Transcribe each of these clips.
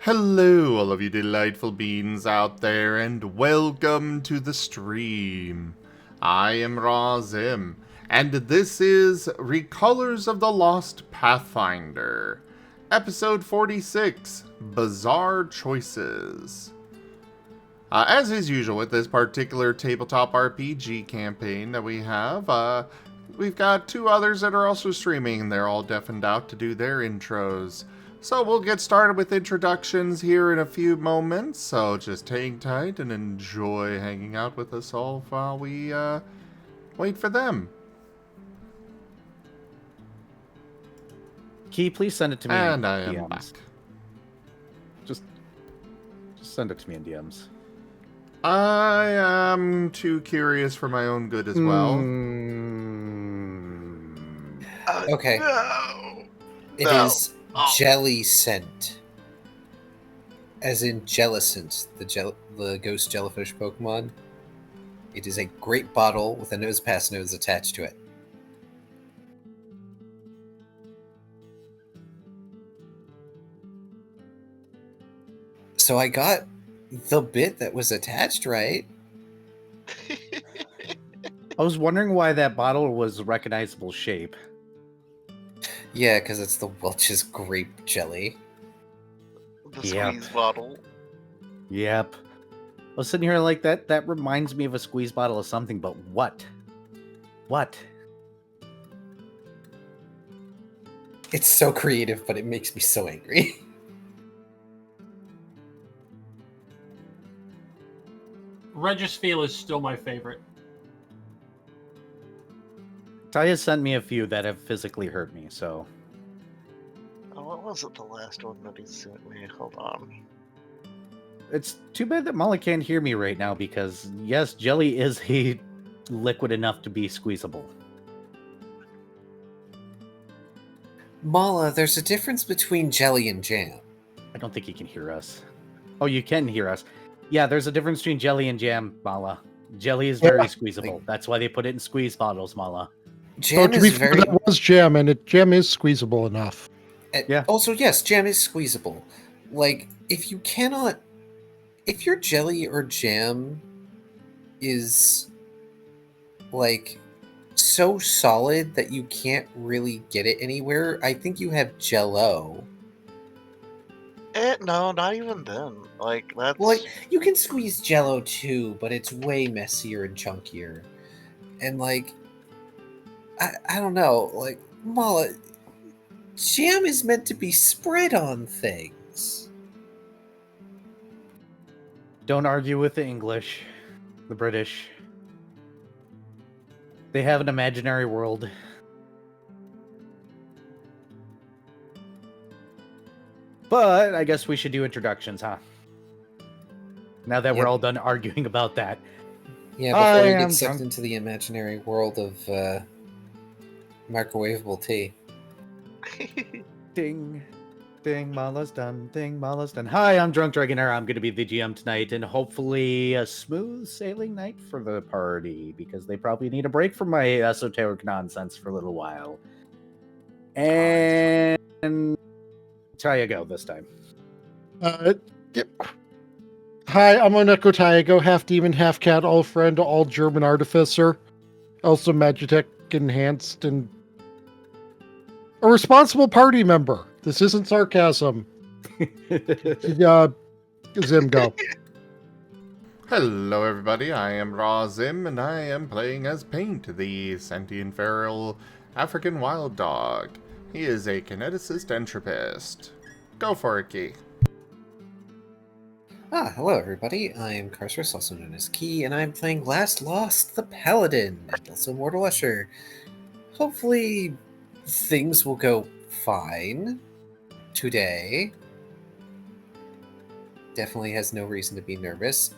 Hello, all of you delightful beings out there, and welcome to the stream. I am Razim, and this is Recolors of the Lost Pathfinder, Episode 46, Bizarre Choices. As is usual with this particular tabletop RPG campaign that we have, we've got two others that are also streaming, and they're all deafened out to do their intros. So we'll get started with introductions here in a few moments, so just hang tight and enjoy hanging out with us all while we wait for them. Key, please send it to me And in I am DMs. back. Just send it to me in DMs. I am too curious for my own good as well. Okay. No. It No. is Oh. jelly scent. As in Jellicent, the ghost jellyfish Pokemon. It is a great bottle with a nose pass nose attached to it. So I got the bit that was attached right. I was wondering why that bottle was a recognizable shape. Yeah, because it's the Welch's grape jelly. The Yep. squeeze bottle. Yep. I was sitting here like that reminds me of a squeeze bottle of something, but what? What? It's so creative, but it makes me so angry. Regisfeel is still my favorite. Taya sent me a few that have physically hurt me, so Oh, what was it? The last one that he sent me. Hold on. it's too bad that Molly can't hear me right now because yes, jelly is a liquid enough to be squeezable. Mala, there's a difference between jelly and jam. I don't think he can hear us. Oh, you can hear us. Yeah, there's a difference between jelly and jam, Mala. Jelly is very squeezable. That's why they put it in squeeze bottles, Mala. Jam to be is fair, very... that was jam, and jam is squeezable enough. Yeah. Also, yes, jam is squeezable. Like, if your jelly or jam is, like, so solid that you can't really get it anywhere, I think you have Jell-O. No, not even then. Like, that's... Well, like, you can squeeze Jell-O too, but it's way messier and chunkier. And, like, I don't know, like, Mala, jam is meant to be spread on things. Don't argue with the English, the British. They have an imaginary world. But I guess we should do introductions, huh? Now that we're Yep. all done arguing about that. Yeah, I before you am get sucked drunk. into the imaginary world of microwavable tea. Ding. Ding, Mala's done. Ding, Mala's done. Hi, I'm Drunk Dragonair. I'm going to be the GM tonight, and hopefully a smooth sailing night for the party, because they probably need a break from my esoteric nonsense for a little while. And Taya go this time. Yep. Hi, I'm Oneko Taigo, half demon, half cat, all friend, all German artificer, also Magitech enhanced, and a responsible party member. This isn't sarcasm. Zim, go. Hello, everybody. I am Razim, and I am playing as Paint, the sentient feral African wild dog. He is a kineticist entropist. Go for it, Key. Hello everybody, I'm Carcerus, also known as Key, and I'm playing Last Lost the Paladin, and also Mortal Usher. Hopefully, things will go fine today. Definitely has no reason to be nervous.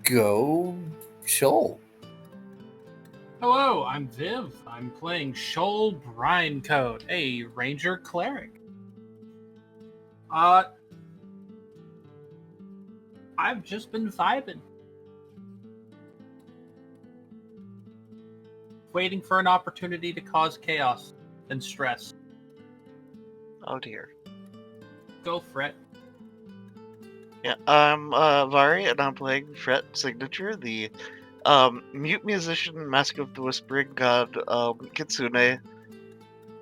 Go Shoal. Hello, I'm Viv. I'm playing Shoal Brine Code, a ranger cleric. I've just been vibing. Waiting for an opportunity to cause chaos and stress. Oh dear. Go Fret. Yeah, I'm Vari, and I'm playing Fret Signature, the mute musician, mask of the whispering god, kitsune,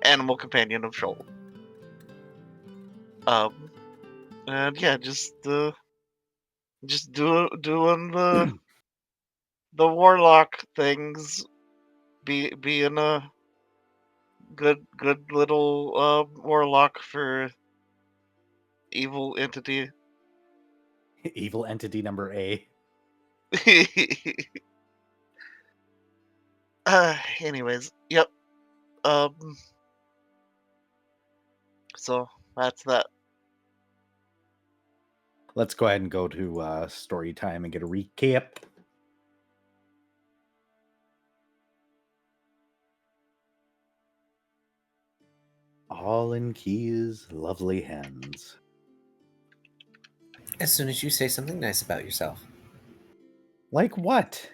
animal companion of Shoal. And yeah, just doing the warlock things, being a good little warlock for evil entity. Evil entity number A. Anyways, yep. Um, so that's that. Let's go ahead and go to story time and get a recap. All in Key's lovely hands. As soon as you say something nice about yourself. Like what?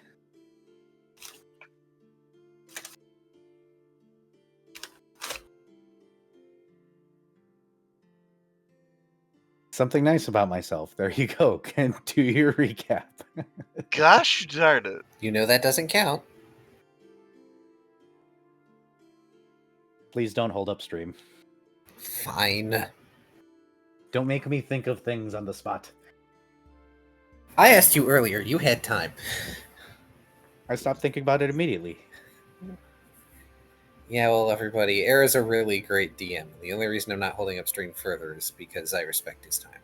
Something nice about myself. There you go. Can do your recap. Gosh darn it. You know that doesn't count. Please don't hold up stream. Fine. Don't make me think of things on the spot. I asked you earlier. You had time. I stopped thinking about it immediately. Yeah, well, everybody, Era's a really great DM. The only reason I'm not holding up stream further is because I respect his time.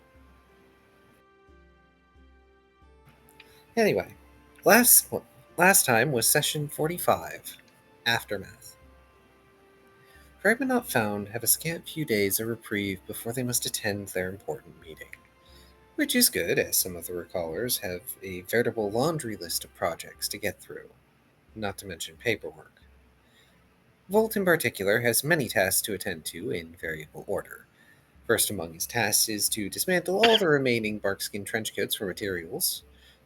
Anyway, last time was session 45, Aftermath. Fragment Not Found have a scant few days of reprieve before they must attend their important meeting. Which is good, as some of the recallers have a veritable laundry list of projects to get through, not to mention paperwork. Volt in particular has many tasks to attend to in variable order. First among his tasks is to dismantle all the remaining barkskin trenchcoats for materials.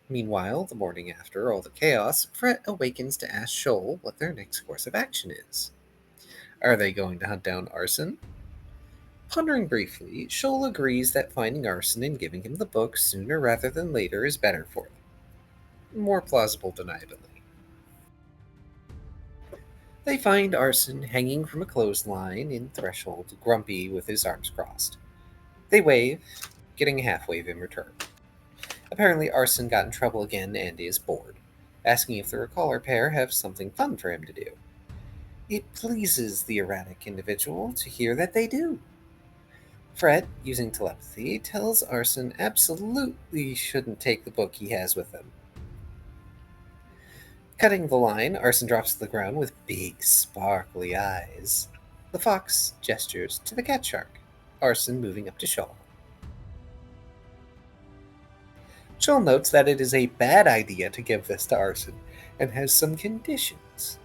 Meanwhile, the morning after all the chaos, Fret awakens to ask Shoal what their next course of action is. Are they going to hunt down Arson? Pondering briefly, Shoal agrees that finding Arson and giving him the book sooner rather than later is better for them. More plausible deniability. They find Arson hanging from a clothesline in Threshold, grumpy with his arms crossed. They wave, getting a half wave in return. Apparently Arson got in trouble again and is bored, asking if the recaller pair have something fun for him to do. It pleases the erratic individual to hear that they do. Fred, using telepathy, tells Arson absolutely shouldn't take the book he has with him. Cutting the line, Arson drops to the ground with big, sparkly eyes. The fox gestures to the cat shark, Arson moving up to Shoal. Shoal notes that it is a bad idea to give this to Arson, and has some conditions.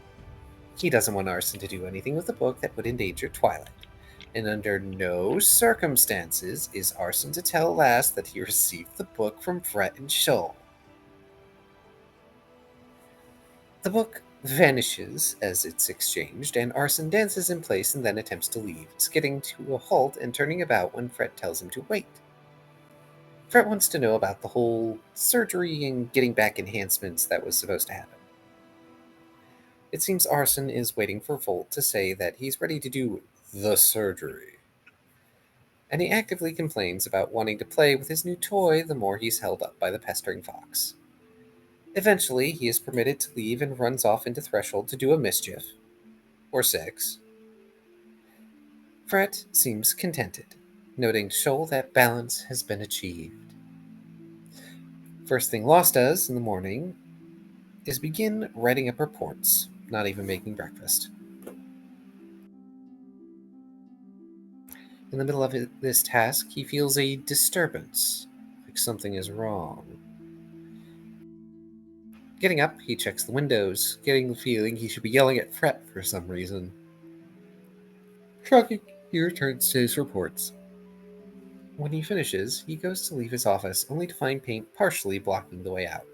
He doesn't want Arson to do anything with the book that would endanger Twilight, and under no circumstances is Arson to tell Lass that he received the book from Fret and Shoal. The book vanishes as it's exchanged, and Arson dances in place and then attempts to leave, skidding to a halt and turning about when Fret tells him to wait. Fret wants to know about the whole surgery and getting back enhancements that was supposed to happen. It seems Arson is waiting for Volt to say that he's ready to do the surgery. And he actively complains about wanting to play with his new toy the more he's held up by the pestering fox. Eventually, he is permitted to leave and runs off into Threshold to do a mischief. Or 6. Fret seems contented, noting to Shoal that balance has been achieved. First thing Lost does in the morning is begin writing up reports, not even making breakfast. In the middle of this task, he feels a disturbance, like something is wrong. Getting up, he checks the windows, getting the feeling he should be yelling at Fret for some reason. Shrugging, he returns to his reports. When he finishes, he goes to leave his office, only to find paint partially blocking the way out.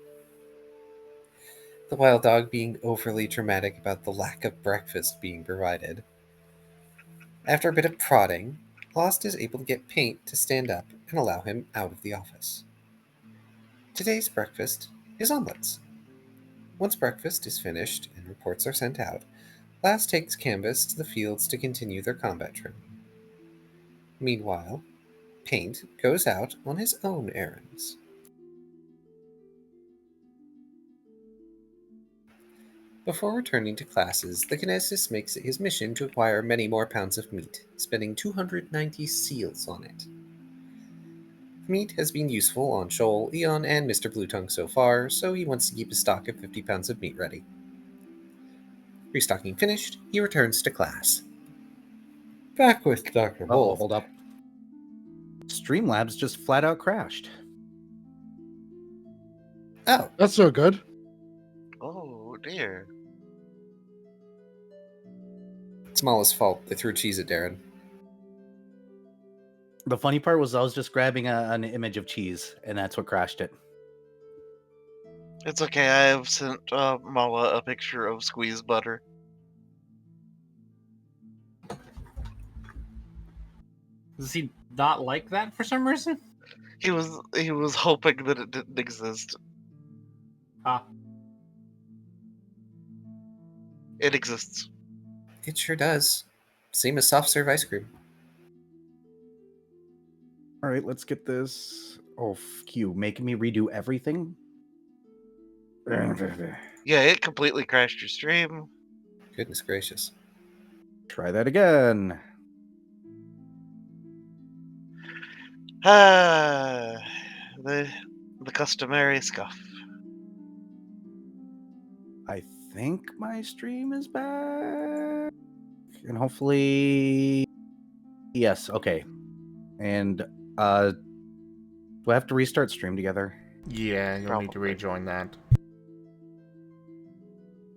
The wild dog being overly dramatic about the lack of breakfast being provided. After a bit of prodding, Lost is able to get Paint to stand up and allow him out of the office. Today's breakfast is omelets. Once breakfast is finished and reports are sent out, Last takes Canvas to the fields to continue their combat training. Meanwhile, Paint goes out on his own errands. Before returning to classes, the Kinesis makes it his mission to acquire many more pounds of meat, spending 290 seals on it. Meat has been useful on Shoal, Eon, and Mr. Bluetongue so far, so he wants to keep his stock of 50 pounds of meat ready. Restocking finished, he returns to class. Back with Dr. Oh, Wolf. hold up. Streamlabs just flat out crashed. Oh, That's so good. Oh dear. it's Mala's fault. They threw cheese at Darren. The funny part was I was just grabbing an image of cheese, and that's what crashed it. It's okay. I have sent Mala a picture of squeezed butter. Does he not like that for some reason? He was hoping that it didn't exist. Ah, It exists. It sure does. Same as soft serve ice cream. All right, let's get this. Oh, you making me redo everything? Yeah, it completely crashed your stream. Goodness gracious. Try that again. Ah, the customary scuff. I think my stream is back. And hopefully. Yes, okay. And do I have to restart stream together? Yeah, you'll need to Probably. rejoin that.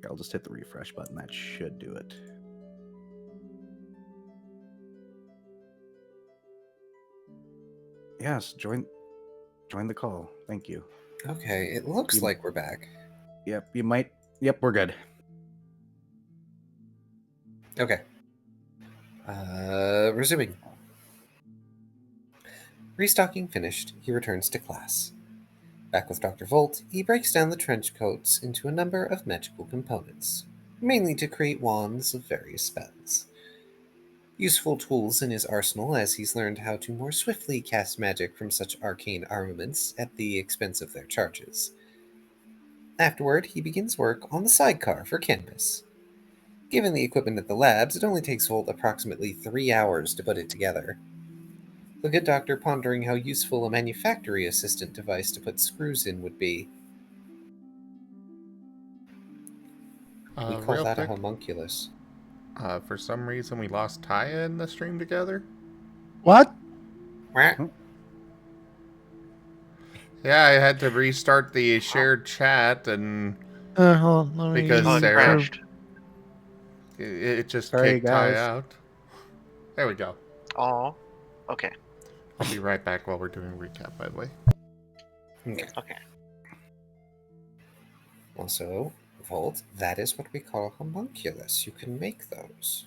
I'll just hit the refresh button. That should do it. Yes, join the call. Thank you. Okay, it looks You- like we're back. Yep, you might. Yep, we're good. Okay. Resuming. Restocking finished, he returns to class. Back with Dr. Volt, he breaks down the trench coats into a number of magical components, mainly to create wands of various spells. Useful tools in his arsenal as he's learned how to more swiftly cast magic from such arcane armaments at the expense of their charges. Afterward, he begins work on the sidecar for Canvas. Given the equipment at the labs, it only takes Volt approximately 3 hours to put it together. The good doctor pondering how useful a manufactory assistant device to put screws in would be. We call Real that quick, a homunculus. for some reason we lost Taya in the stream together. What? Wah. Yeah, I had to restart the shared chat, and Hold on, let me Because Oh, it Sarah- crashed. it just Sorry, kicked guys. Taya out. There we go. Oh, okay. I'll be right back while we're doing a recap, by the way. Okay. Okay. Also, Volt, that is what we call a homunculus. You can make those.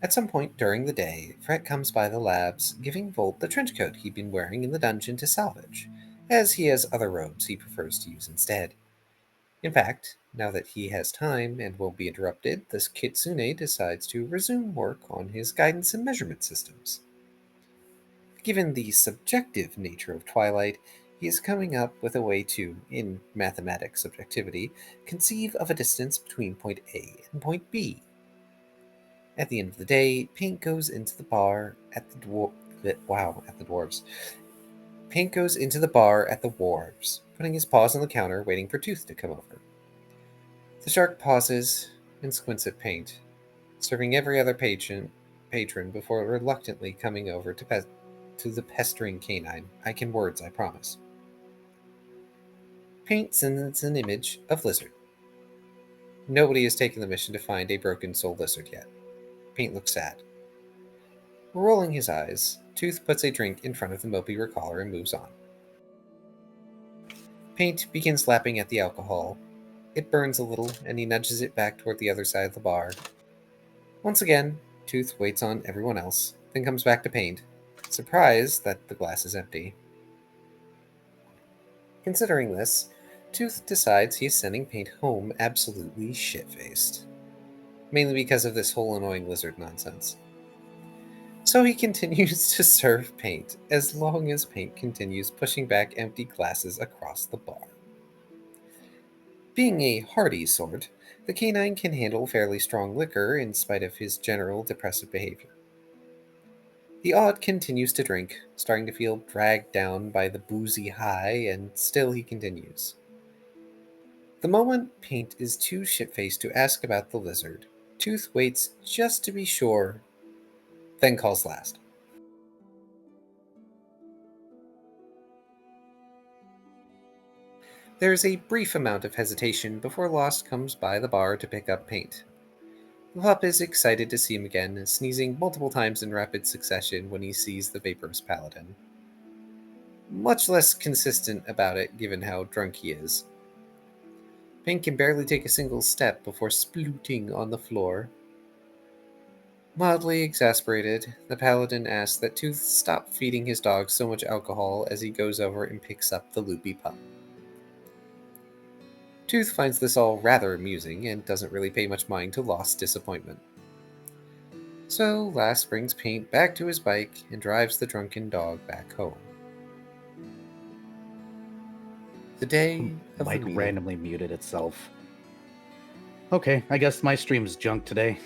At some point during the day, Fret comes by the labs, giving Volt the trench coat he'd been wearing in the dungeon to salvage, as he has other robes he prefers to use instead. In fact, now that he has time and won't be interrupted, this Kitsune decides to resume work on his guidance and measurement systems. Given the subjective nature of Twilight, he is coming up with a way to, in mathematics subjectivity, conceive of a distance between point A and point B. At the end of the day, Paint goes into the bar at the dwarves. Paint goes into the bar at the wharves, putting his paws on the counter, waiting for Tooth to come over. The shark pauses and squints at Paint, serving every other patron before reluctantly coming over to the pestering canine. I can words, I promise. Paint sends an image of Lizard. Nobody has taken the mission to find a broken soul lizard yet. Paint looks sad. Rolling his eyes, Tooth puts a drink in front of the mopey recaller and moves on. Paint begins lapping at the alcohol. It burns a little, and he nudges it back toward the other side of the bar. Once again, Tooth waits on everyone else, then comes back to Paint, surprised that the glass is empty. Considering this, Tooth decides he is sending Paint home absolutely shit-faced. Mainly because of this whole annoying lizard nonsense. So he continues to serve Paint, as long as Paint continues pushing back empty glasses across the bar. Being a hardy sort, the canine can handle fairly strong liquor in spite of his general depressive behavior. The odd continues to drink, starting to feel dragged down by the boozy high, and still he continues. The moment Paint is too shit-faced to ask about the lizard, Tooth waits just to be sure, then calls last. There is a brief amount of hesitation before Lost comes by the bar to pick up Paint. The pup is excited to see him again, sneezing multiple times in rapid succession when he sees the vaporous paladin. Much less consistent about it given how drunk he is. Paint can barely take a single step before splooting on the floor. Mildly exasperated, the paladin asks that Tooth stop feeding his dog so much alcohol as he goes over and picks up the loopy pup. Tooth finds this all rather amusing and doesn't really pay much mind to Lost's disappointment. So Last brings Paint back to his bike and drives the drunken dog back home. The day of the Mic meeting. randomly muted itself. Okay, I guess my stream's junk today.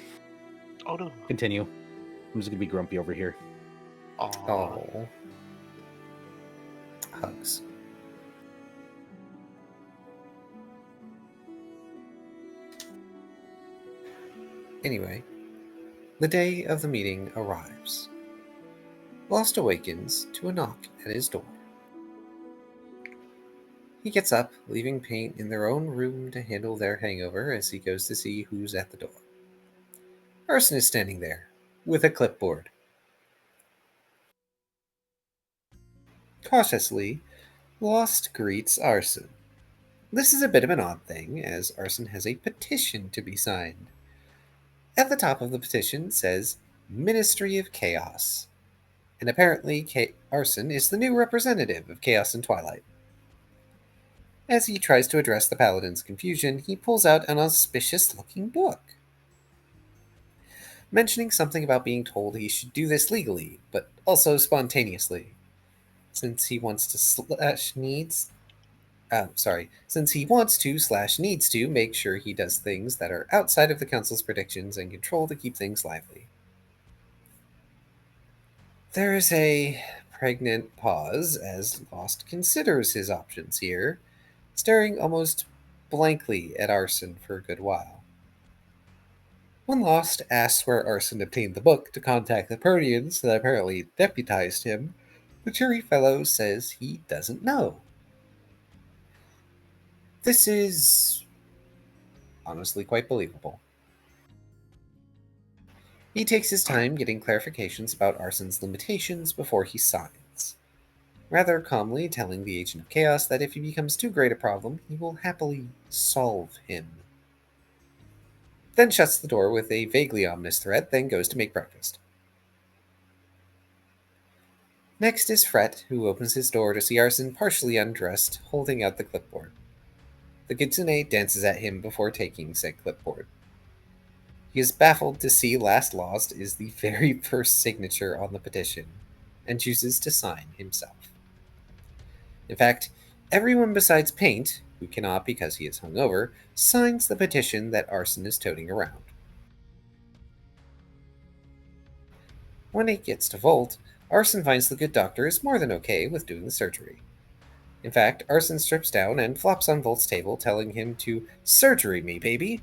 Oh no. Continue. I'm just gonna be grumpy over here. Aw. Oh. Hugs. Anyway, the day of the meeting arrives. Lost awakens to a knock at his door. He gets up, leaving Paint in their own room to handle their hangover as he goes to see who's at the door. Arson is standing there, with a clipboard. Cautiously, Lost greets Arson. This is a bit of an odd thing, as Arson has a petition to be signed. At the top of the petition says, Ministry of Chaos. And apparently Arson is the new representative of Chaos and Twilight. As he tries to address the Paladin's confusion, he pulls out an auspicious-looking book. Mentioning something about being told he should do this legally, but also spontaneously. Since he wants to needs to make sure he does things that are outside of the Council's predictions and control to keep things lively. There is a pregnant pause as Lost considers his options here, staring almost blankly at Arson for a good while. When Lost asks where Arson obtained the book to contact the Perdians that apparently deputized him, the cheery fellow says he doesn't know. This is honestly quite believable. He takes his time getting clarifications about Arson's limitations before he signs, rather calmly telling the Agent of Chaos that if he becomes too great a problem, he will happily solve him. Then shuts the door with a vaguely ominous threat, then goes to make breakfast. Next is Fret, who opens his door to see Arson partially undressed, holding out the clipboard. The kitsune dances at him before taking said clipboard. He is baffled to see Last Lost is the very first signature on the petition, and chooses to sign himself. In fact, everyone besides Paint, who cannot because he is hungover, signs the petition that Arson is toting around. When it gets to Volt, Arson finds the good doctor is more than okay with doing the surgery. In fact, Arson strips down and flops on Volt's table, telling him to surgery me, baby.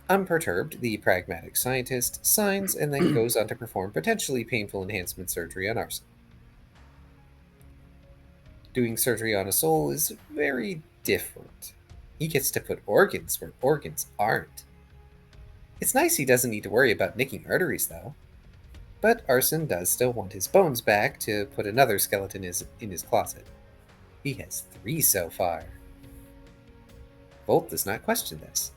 Unperturbed, the pragmatic scientist signs and then goes on to perform potentially painful enhancement surgery on Arson. Doing surgery on a soul is very different. He gets to put organs where organs aren't. It's nice he doesn't need to worry about nicking arteries, though. But Arson does still want his bones back to put another skeleton in his closet. He has 3 so far. Volt does not question this.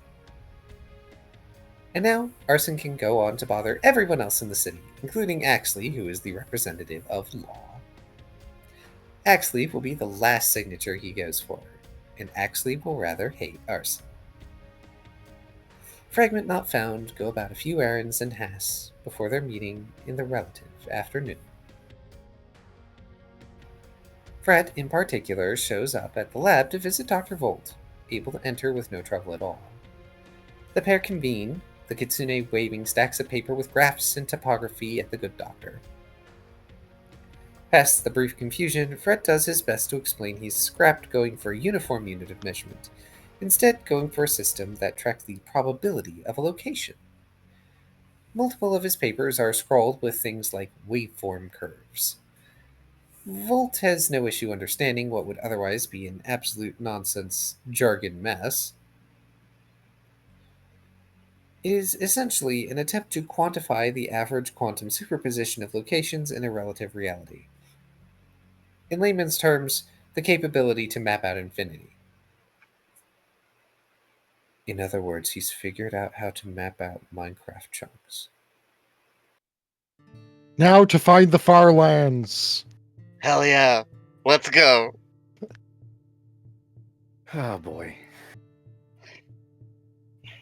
And now, Arson can go on to bother everyone else in the city, including Axley, who is the representative of law. Axley will be the last signature he goes for, and Axley will rather hate Arson. Fragment not found go about a few errands in Hass before their meeting in the relative afternoon. Fred, in particular, shows up at the lab to visit Dr. Volt, able to enter with no trouble at all. The pair convene, the kitsune waving stacks of paper with graphs and topography at the good doctor. Past the brief confusion, Fred does his best to explain he's scrapped going for a uniform unit of measurement, instead going for a system that tracks the probability of a location. Multiple of his papers are scrawled with things like waveform curves. Volt has no issue understanding what would otherwise be an absolute nonsense jargon mess. It is essentially an attempt to quantify the average quantum superposition of locations in a relative reality. In layman's terms, the capability to map out infinity. In other words, he's figured out how to map out Minecraft chunks. Now to find the far lands. Hell yeah. Let's go. Oh boy.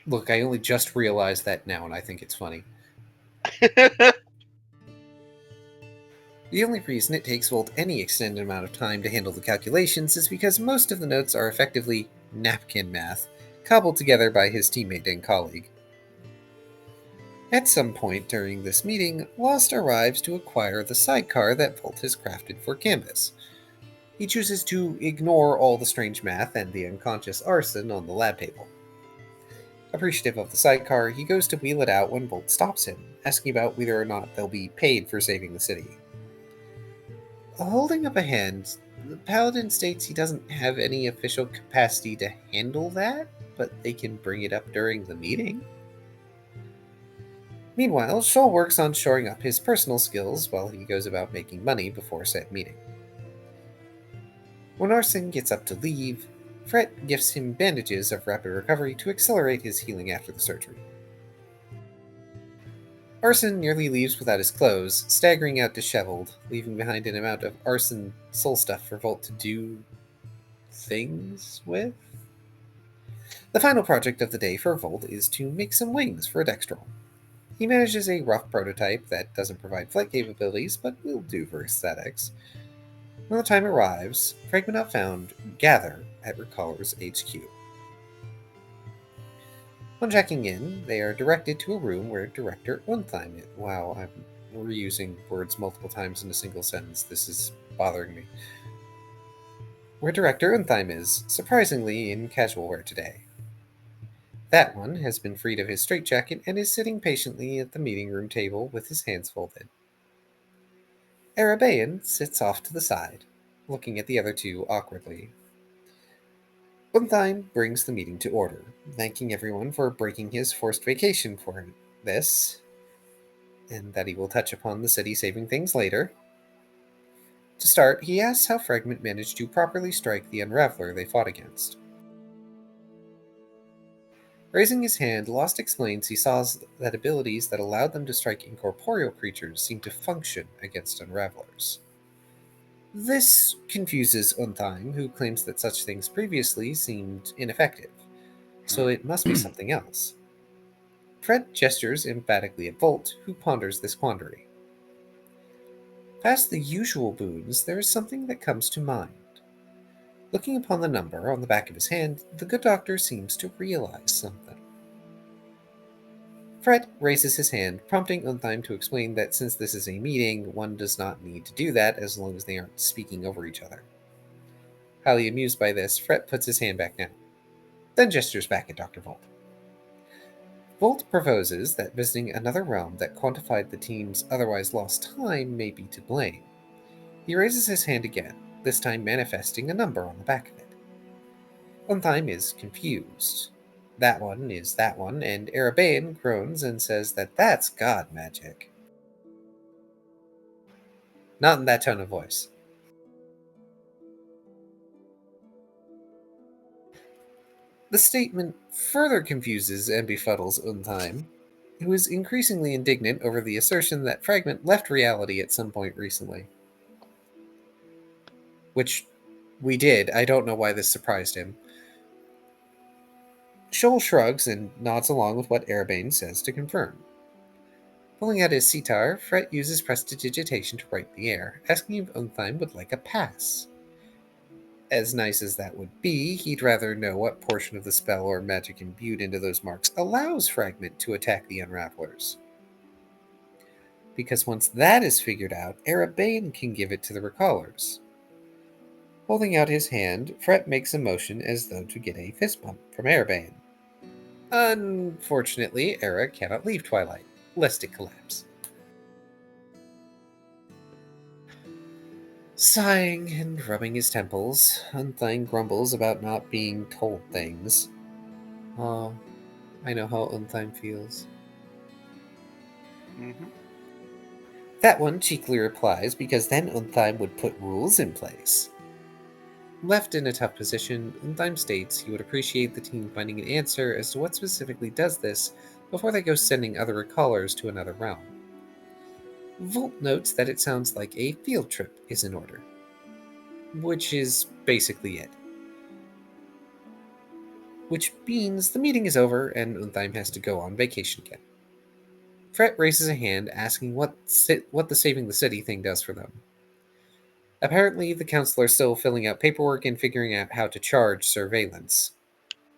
Look, I only just realized that now, and I think it's funny. The only reason it takes Volt any extended amount of time to handle the calculations is because most of the notes are effectively napkin math, cobbled together by his teammate and colleague. At some point during this meeting, Lost arrives to acquire the sidecar that Volt has crafted for Canvas. He chooses to ignore all the strange math and the unconscious arson on the lab table. Appreciative of the sidecar, he goes to wheel it out when Volt stops him, asking about whether or not they'll be paid for saving the city. Holding up a hand, the Paladin states he doesn't have any official capacity to handle that, but they can bring it up during the meeting. Meanwhile, Shoal works on shoring up his personal skills while he goes about making money before said meeting. When Arson gets up to leave, Fret gifts him bandages of rapid recovery to accelerate his healing after the surgery. Arson nearly leaves without his clothes, staggering out disheveled, leaving behind an amount of Arson soul stuff for Volt to do things with. The final project of the day for Volt is to make some wings for a Dextrol. He manages a rough prototype that doesn't provide flight capabilities, but will do for aesthetics. When the time arrives, Fragment Not Found gather at Recaller's HQ. On checking in, they are directed to a room where Director Untime is. Wow, I'm reusing words multiple times in a single sentence. This is bothering me. Where Director Untime is, surprisingly in casual wear today. That one has been freed of his straitjacket and is sitting patiently at the meeting room table with his hands folded. Arabean sits off to the side, looking at the other two awkwardly. Untime brings the meeting to order, thanking everyone for breaking his forced vacation for this, and that he will touch upon the city saving things later. To start, he asks how Fragment managed to properly strike the Unraveler they fought against. Raising his hand, Lost explains he saw that abilities that allowed them to strike incorporeal creatures seemed to function against Unravelers. This confuses Untime, who claims that such things previously seemed ineffective, so it must be something else. Fred gestures emphatically at Volt, who ponders this quandary. Past the usual boons, there is something that comes to mind. Looking upon the number on the back of his hand, the good doctor seems to realize something. Fred raises his hand, prompting Untime to explain that since this is a meeting, one does not need to do that as long as they aren't speaking over each other. Highly amused by this, Fred puts his hand back down, then gestures back at Dr. Volt. Volt proposes that visiting another realm that quantified the team's otherwise lost time may be to blame. He raises his hand again, this time manifesting a number on the back of it. Untime is confused. That one is that one, and Arabean groans and says that that's God magic. Not in that tone of voice. The statement further confuses and befuddles Untime, who is increasingly indignant over the assertion that Fragment left reality at some point recently. Which we did. I don't know why this surprised him. Shoal shrugs and nods along with what Erebane says to confirm. Pulling out his sitar, Fret uses prestidigitation to write in the air, asking if Untheim would like a pass. As nice as that would be, he'd rather know what portion of the spell or magic imbued into those marks allows Fragment to attack the Unravelers. Because once that is figured out, Erebane can give it to the Recallers. Holding out his hand, Fret makes a motion as though to get a fist bump from Erebane. Unfortunately, Era cannot leave Twilight, lest it collapse. Sighing and rubbing his temples, Untheim grumbles about not being told things. Oh, I know how Untheim feels. Mm-hmm. That one cheekily replies because then Untheim would put rules in place. Left in a tough position, Untheim states he would appreciate the team finding an answer as to what specifically does this before they go sending other recallers to another realm. Volt notes that it sounds like a field trip is in order. Which is basically it. Which means the meeting is over and Untheim has to go on vacation again. Fret raises a hand asking what the saving the city thing does for them. Apparently, the counselor is still filling out paperwork and figuring out how to charge surveillance.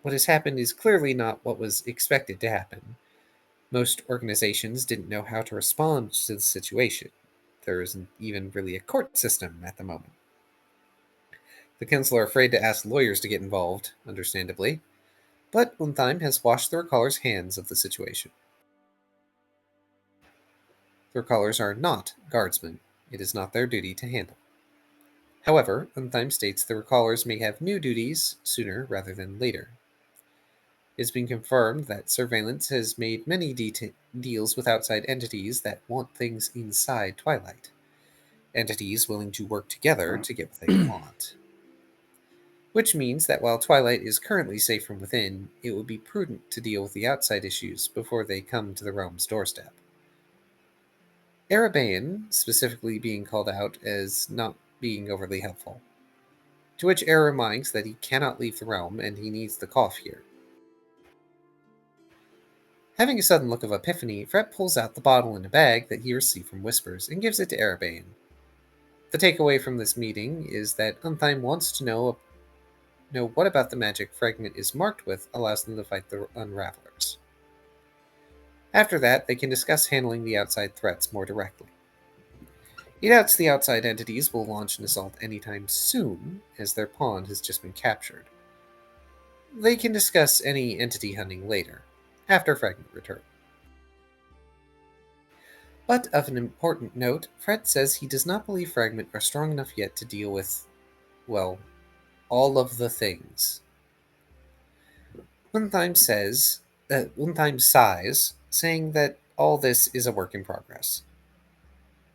What has happened is clearly not what was expected to happen. Most organizations didn't know how to respond to the situation. There isn't even really a court system at the moment. The council are afraid to ask lawyers to get involved, understandably, but Untheim has washed the Recallers' hands of the situation. The Recallers are not guardsmen. It is not their duty to handle. However, Untheim states the Recallers may have new duties sooner rather than later. It has been confirmed that surveillance has made many deals with outside entities that want things inside Twilight. Entities willing to work together to get what they want. Which means that while Twilight is currently safe from within, it would be prudent to deal with the outside issues before they come to the realm's doorstep. Erebane specifically being called out as not being overly helpful. To which Era reminds that he cannot leave the realm and he needs the cough here. Having a sudden look of epiphany, Fret pulls out the bottle in a bag that he received from Whispers and gives it to Erebane. The takeaway from this meeting is that Untheim wants to know what about the magic Fragment is marked with allows them to fight the Unravelers. After that, they can discuss handling the outside threats more directly. He doubts the outside entities will launch an assault anytime soon, as their pawn has just been captured. They can discuss any entity hunting later, after Fragment return. But of an important note, Fred says he does not believe Fragment are strong enough yet to deal with, well, all of the things. Untheim sighs, saying that all this is a work in progress.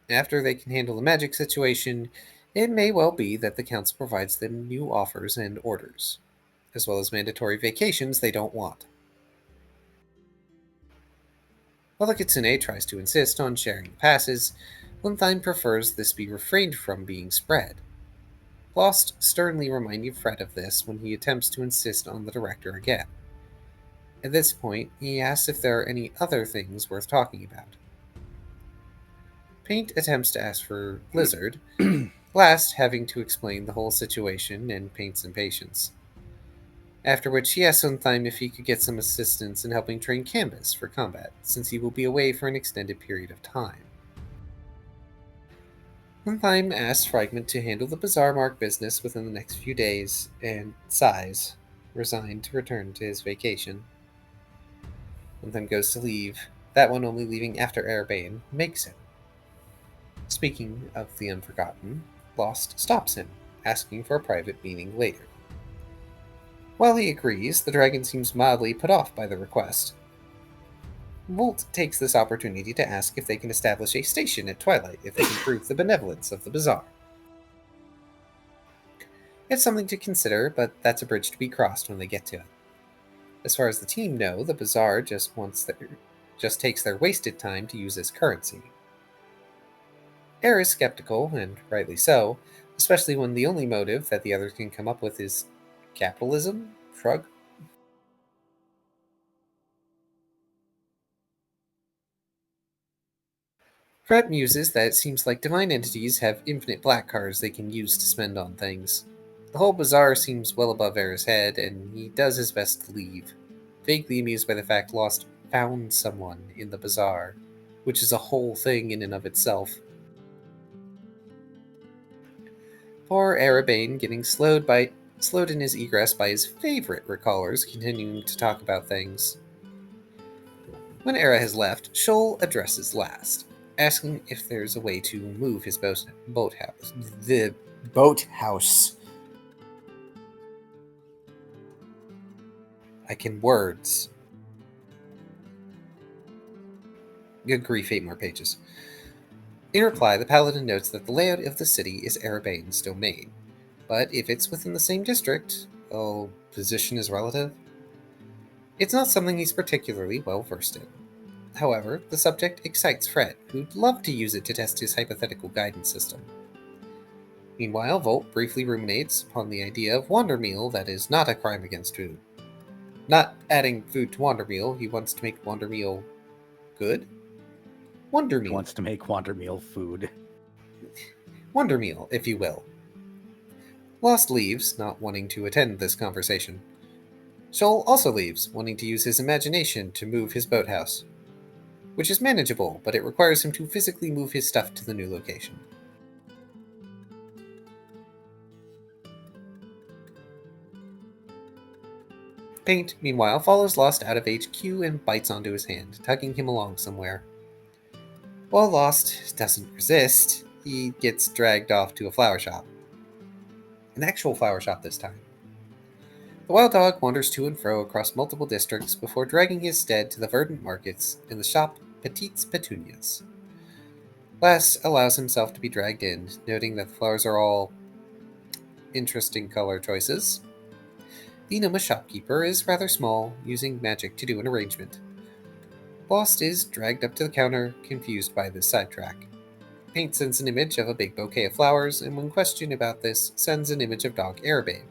After they can handle the magic situation, it may well be that the council provides them new offers and orders, as well as mandatory vacations they don't want. While the Kitsune tries to insist on sharing passes, Untheim prefers this be refrained from being spread. Lost sternly reminding Fred of this when he attempts to insist on the director again. At this point, he asks if there are any other things worth talking about. Paint attempts to ask for Blizzard, last having to explain the whole situation and Paint's impatience. After which he asks Untheim if he could get some assistance in helping train Canvas for combat, since he will be away for an extended period of time. Untheim asks Fragment to handle the Bizarre Mark business within the next few days, and sighs, resigned to return to his vacation. Untheim goes to leave, that one only leaving after Erebane makes him. Speaking of the Unforgotten, Lost stops him, asking for a private meeting later. While he agrees, the dragon seems mildly put off by the request. Volt takes this opportunity to ask if they can establish a station at Twilight if they can prove the benevolence of the Bizarre. It's something to consider, but that's a bridge to be crossed when they get to it. As far as the team know, the Bizarre just want just takes their wasted time to use as currency. Air is skeptical, and rightly so, especially when the only motive that the others can come up with is capitalism? Shrug. Fred muses that it seems like divine entities have infinite black cards they can use to spend on things. The whole bazaar seems well above Era's head, and he does his best to leave, vaguely amused by the fact Lost found someone in the bazaar, which is a whole thing in and of itself. Poor Arabane getting slowed in his egress by his favorite recallers continuing to talk about things. When Era has left, Shoal addresses last, asking if there's a way to move his boathouse. The boathouse. I can words. Good grief, 8 more pages. In reply, the Paladin notes that the layout of the city is Arabane's domain, but if it's within the same district, well, position is relative. It's not something he's particularly well versed in. However, the subject excites Fred, who'd love to use it to test his hypothetical guidance system. Meanwhile, Volt briefly ruminates upon the idea of Wonder Meal that is not a crime against food. Not adding food to Wonder Meal, he wants to make Wonder Meal good? Wonder He Meal. wants to make Wander Meal food. Wonder Meal, if you will. Lost leaves, not wanting to attend this conversation. Shoal also leaves, wanting to use his imagination to move his boathouse, which is manageable, but it requires him to physically move his stuff to the new location. Paint, meanwhile, follows Lost out of HQ and bites onto his hand, tugging him along somewhere. While Lost doesn't resist, he gets dragged off to a flower shop. An actual flower shop this time. The wild dog wanders to and fro across multiple districts before dragging his steed to the verdant markets in the shop Petites Petunias. Lass allows himself to be dragged in, noting that the flowers are all interesting color choices. The Noma shopkeeper is rather small, using magic to do an arrangement. Lost is dragged up to the counter, confused by this sidetrack. Paint sends an image of a big bouquet of flowers, and when questioned about this, sends an image of dog Arabane.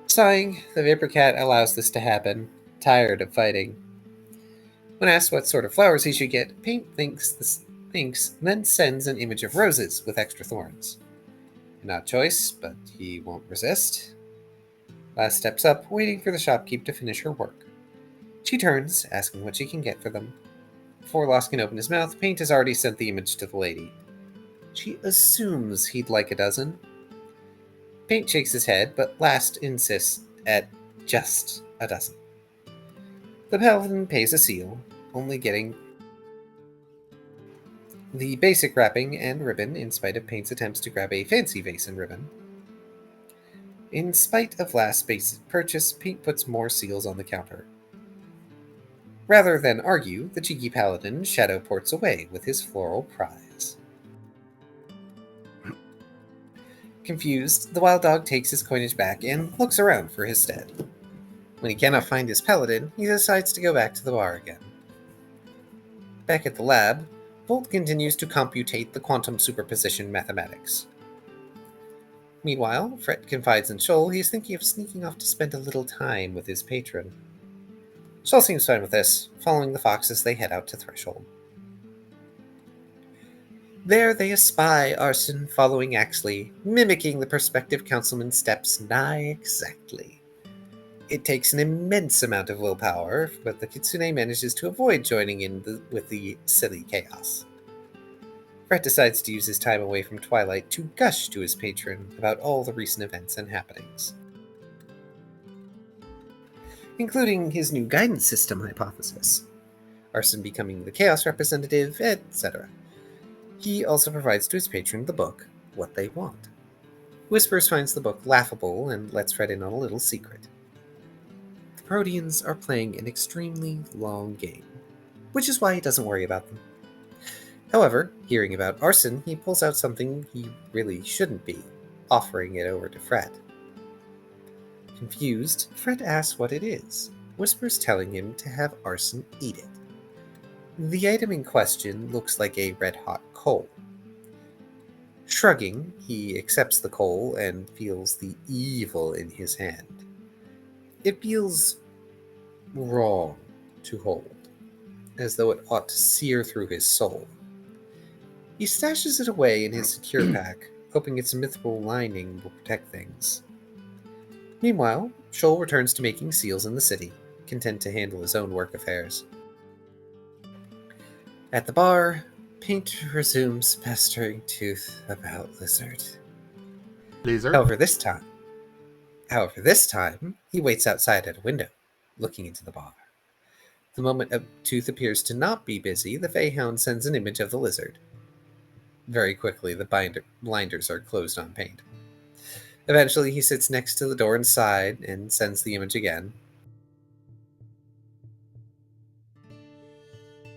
Sighing, the Vapor Cat allows this to happen, tired of fighting. When asked what sort of flowers he should get, Paint thinks, then sends an image of roses with extra thorns. An odd choice, but he won't resist. Lass steps up, waiting for the shopkeep to finish her work. She turns, asking what she can get for them. Before Lost can open his mouth, Paint has already sent the image to the lady. She assumes he'd like a dozen. Paint shakes his head, but Last insists at just a dozen. The Paladin pays a seal, only getting the basic wrapping and ribbon in spite of Paint's attempts to grab a fancy vase and ribbon. In spite of Last's basic purchase, Paint puts more seals on the counter. Rather than argue, the cheeky Paladin shadow ports away with his floral prize. Confused, the wild dog takes his coinage back and looks around for his stead. When he cannot find his Paladin, he decides to go back to the bar again. Back at the lab, Volt continues to computate the quantum superposition mathematics. Meanwhile, Fred confides in Shoal he is thinking of sneaking off to spend a little time with his patron. Shoal seems fine with this, following the fox as they head out to Threshold. There they espy Arson following Axley, mimicking the prospective councilman's steps nigh exactly. It takes an immense amount of willpower, but the Kitsune manages to avoid joining in with the silly chaos. Fred decides to use his time away from Twilight to gush to his patron about all the recent events and happenings, including his new guidance system hypothesis, Arson becoming the Chaos representative, etc. He also provides to his patron the book, What They Want. Whispers finds the book laughable and lets Fred in on a little secret. The Proteans are playing an extremely long game, which is why he doesn't worry about them. However, hearing about Arson, he pulls out something he really shouldn't be, offering it over to Fred. Confused, Fred asks what it is, Whispers telling him to have Arson eat it. The item in question looks like a red-hot coal. Shrugging, he accepts the coal and feels the evil in his hand. It feels wrong to hold, as though it ought to sear through his soul. He stashes it away in his secure pack, hoping its mithril lining will protect things. Meanwhile, Shoal returns to making seals in the city, content to handle his own work affairs. At the bar, Paint resumes pestering Tooth about Lizard. Lizard? However, this time, he waits outside at a window, looking into the bar. The moment Tooth appears to not be busy, the Feyhound sends an image of the lizard. Very quickly, the blinders are closed on Paint. Eventually, he sits next to the door inside and sends the image again.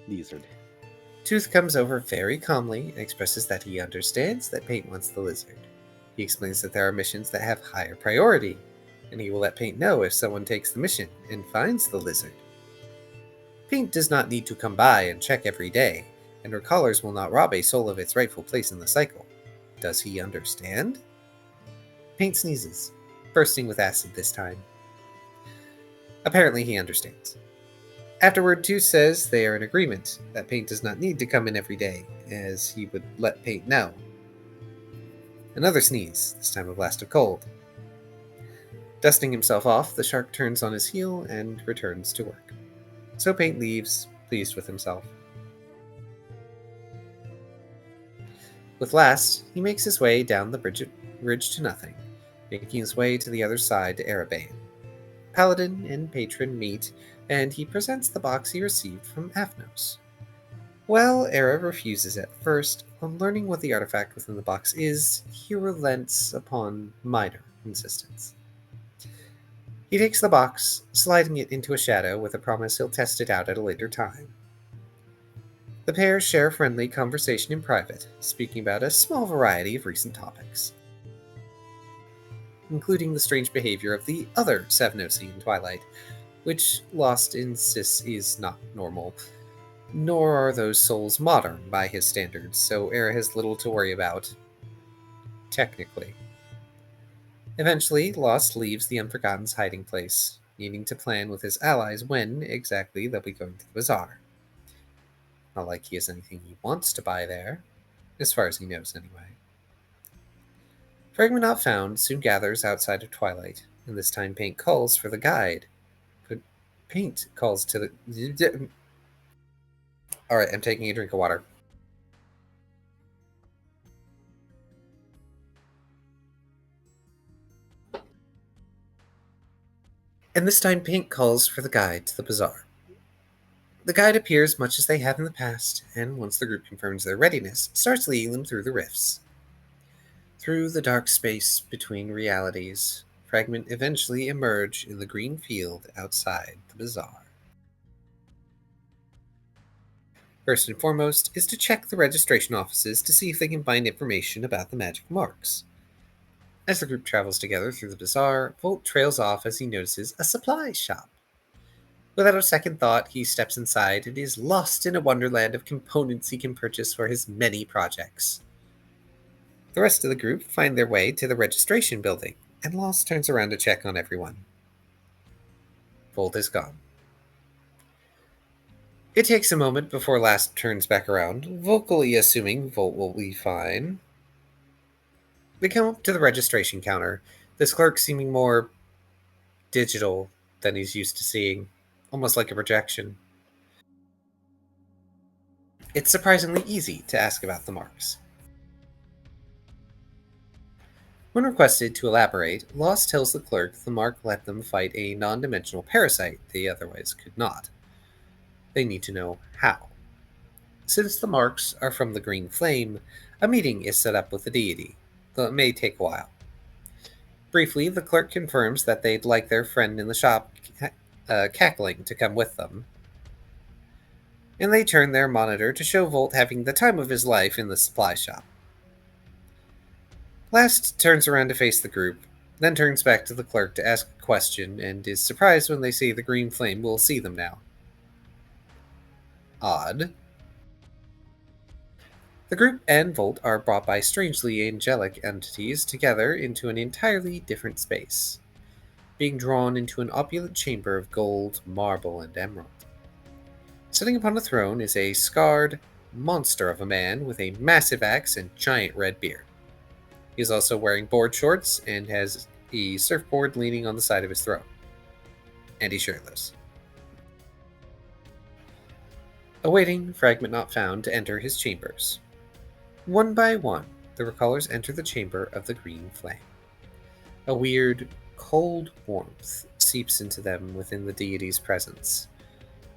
Lizard. Tooth comes over very calmly and expresses that he understands that Paint wants the lizard. He explains that there are missions that have higher priority, and he will let Paint know if someone takes the mission and finds the lizard. Paint does not need to come by and check every day, and recallers will not rob a soul of its rightful place in the cycle. Does he understand? Paint sneezes, bursting with acid this time. Apparently he understands. Afterward, Tooth says they are in agreement that Paint does not need to come in every day, as he would let Paint know. Another sneeze, this time a blast of cold. Dusting himself off, the shark turns on his heel and returns to work. So Paint leaves, pleased with himself. With last, he makes his way down the bridge to nothing, making his way to the other side to Erebane. Paladin and Patron meet, and he presents the box he received from Aphnos. While Era refuses at first, on learning what the artifact within the box is, he relents upon minor insistence. He takes the box, sliding it into a shadow with a promise he'll test it out at a later time. The pair share a friendly conversation in private, speaking about a small variety of recent topics, including the strange behavior of the other Savnosi in Twilight, which Lost insists is not normal, nor are those souls modern by his standards, so Era has little to worry about, technically. Eventually, Lost leaves the Unforgotten's hiding place, needing to plan with his allies when exactly they'll be going to the bazaar. Not like he has anything he wants to buy there, as far as he knows anyway. Fragment Not Found soon gathers outside of Twilight, and this time Paint calls for the guide. But Paint calls to the... Alright, I'm taking a drink of water. And this time Paint calls for the guide to the bazaar. The guide appears much as they have in the past, and once the group confirms their readiness, starts leading them through the rifts. Through the dark space between realities, Fragment eventually emerge in the green field outside the bazaar. First and foremost is to check the registration offices to see if they can find information about the magic marks. As the group travels together through the bazaar, Volt trails off as he notices a supply shop. Without a second thought, he steps inside and is lost in a wonderland of components he can purchase for his many projects. The rest of the group find their way to the registration building, and Lost turns around to check on everyone. Volt is gone. It takes a moment before Last turns back around, vocally assuming Volt will be fine. They come up to the registration counter, this clerk seeming more digital than he's used to seeing, almost like a projection. It's surprisingly easy to ask about the marks. When requested to elaborate, Lost tells the clerk the mark let them fight a non-dimensional parasite they otherwise could not. They need to know how. Since the marks are from the green flame, a meeting is set up with the deity, though it may take a while. Briefly, the clerk confirms that they'd like their friend in the shop, Cackling, to come with them, and they turn their monitor to show Volt having the time of his life in the supply shop. Last turns around to face the group, then turns back to the clerk to ask a question, and is surprised when they see the green flame will see them now. Odd. The group and Volt are brought by strangely angelic entities together into an entirely different space, being drawn into an opulent chamber of gold, marble, and emerald. Sitting upon a throne is a scarred monster of a man with a massive axe and giant red beard. He is also wearing board shorts and has a surfboard leaning on the side of his throne. And he's shirtless. Awaiting fragment not found to enter his chambers. One by one, the recallers enter the chamber of the green flame. A weird, cold warmth seeps into them within the deity's presence.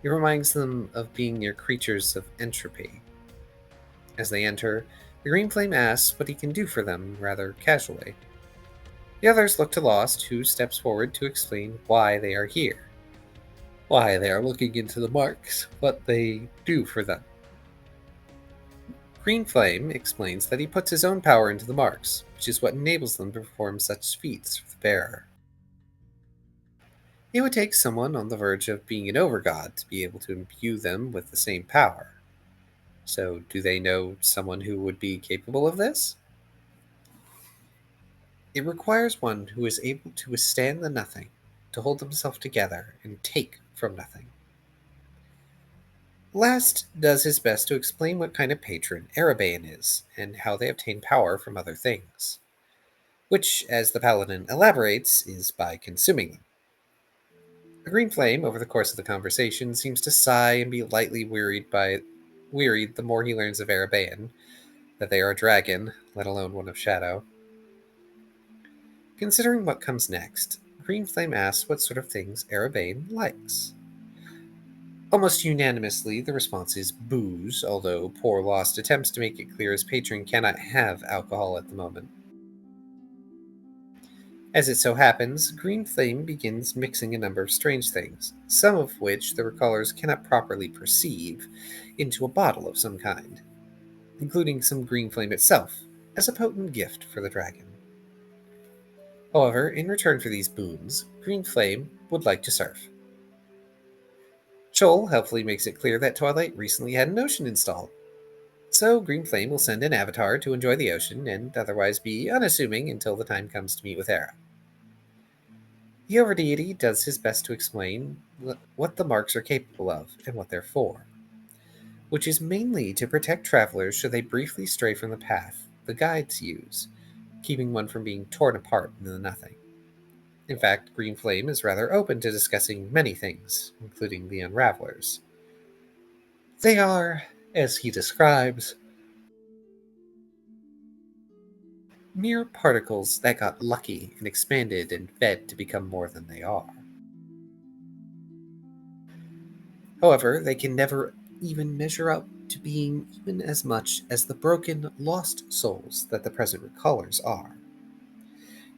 It reminds them of being near creatures of entropy. As they enter, the green flame asks what he can do for them rather casually. The others look to Lost, who steps forward to explain why they are here. Why they are looking into the marks, what they do for them. Green Flame explains that he puts his own power into the marks, which is what enables them to perform such feats for the bearer. It would take someone on the verge of being an overgod to be able to imbue them with the same power. So, do they know someone who would be capable of this? It requires one who is able to withstand the nothing, to hold themselves together and take from nothing. Last does his best to explain what kind of patron Erebane is, and how they obtain power from other things, which, as the paladin elaborates, is by consuming them. The green flame, over the course of the conversation, seems to sigh and be lightly worried the more he learns of Erebane, that they are a dragon, let alone one of shadow. Considering what comes next, Green Flame asks what sort of things Erebane likes. Almost unanimously, the response is booze, although poor Lost attempts to make it clear his patron cannot have alcohol at the moment. As it so happens, Green Flame begins mixing a number of strange things, some of which the recallers cannot properly perceive, into a bottle of some kind, including some Green Flame itself, as a potent gift for the dragon. However, in return for these boons, Green Flame would like to surf. Shoal helpfully makes it clear that Twilight recently had an ocean installed, so Green Flame will send an avatar to enjoy the ocean and otherwise be unassuming until the time comes to meet with Era. The Overdeity does his best to explain what the marks are capable of and what they're for, which is mainly to protect travelers should they briefly stray from the path the guides use, keeping one from being torn apart into nothing. In fact, Green Flame is rather open to discussing many things, including the Unravelers. They are, as he describes, mere particles that got lucky and expanded and fed to become more than they are. However, they can never even measure up to being even as much as the broken, lost souls that the present recallers are.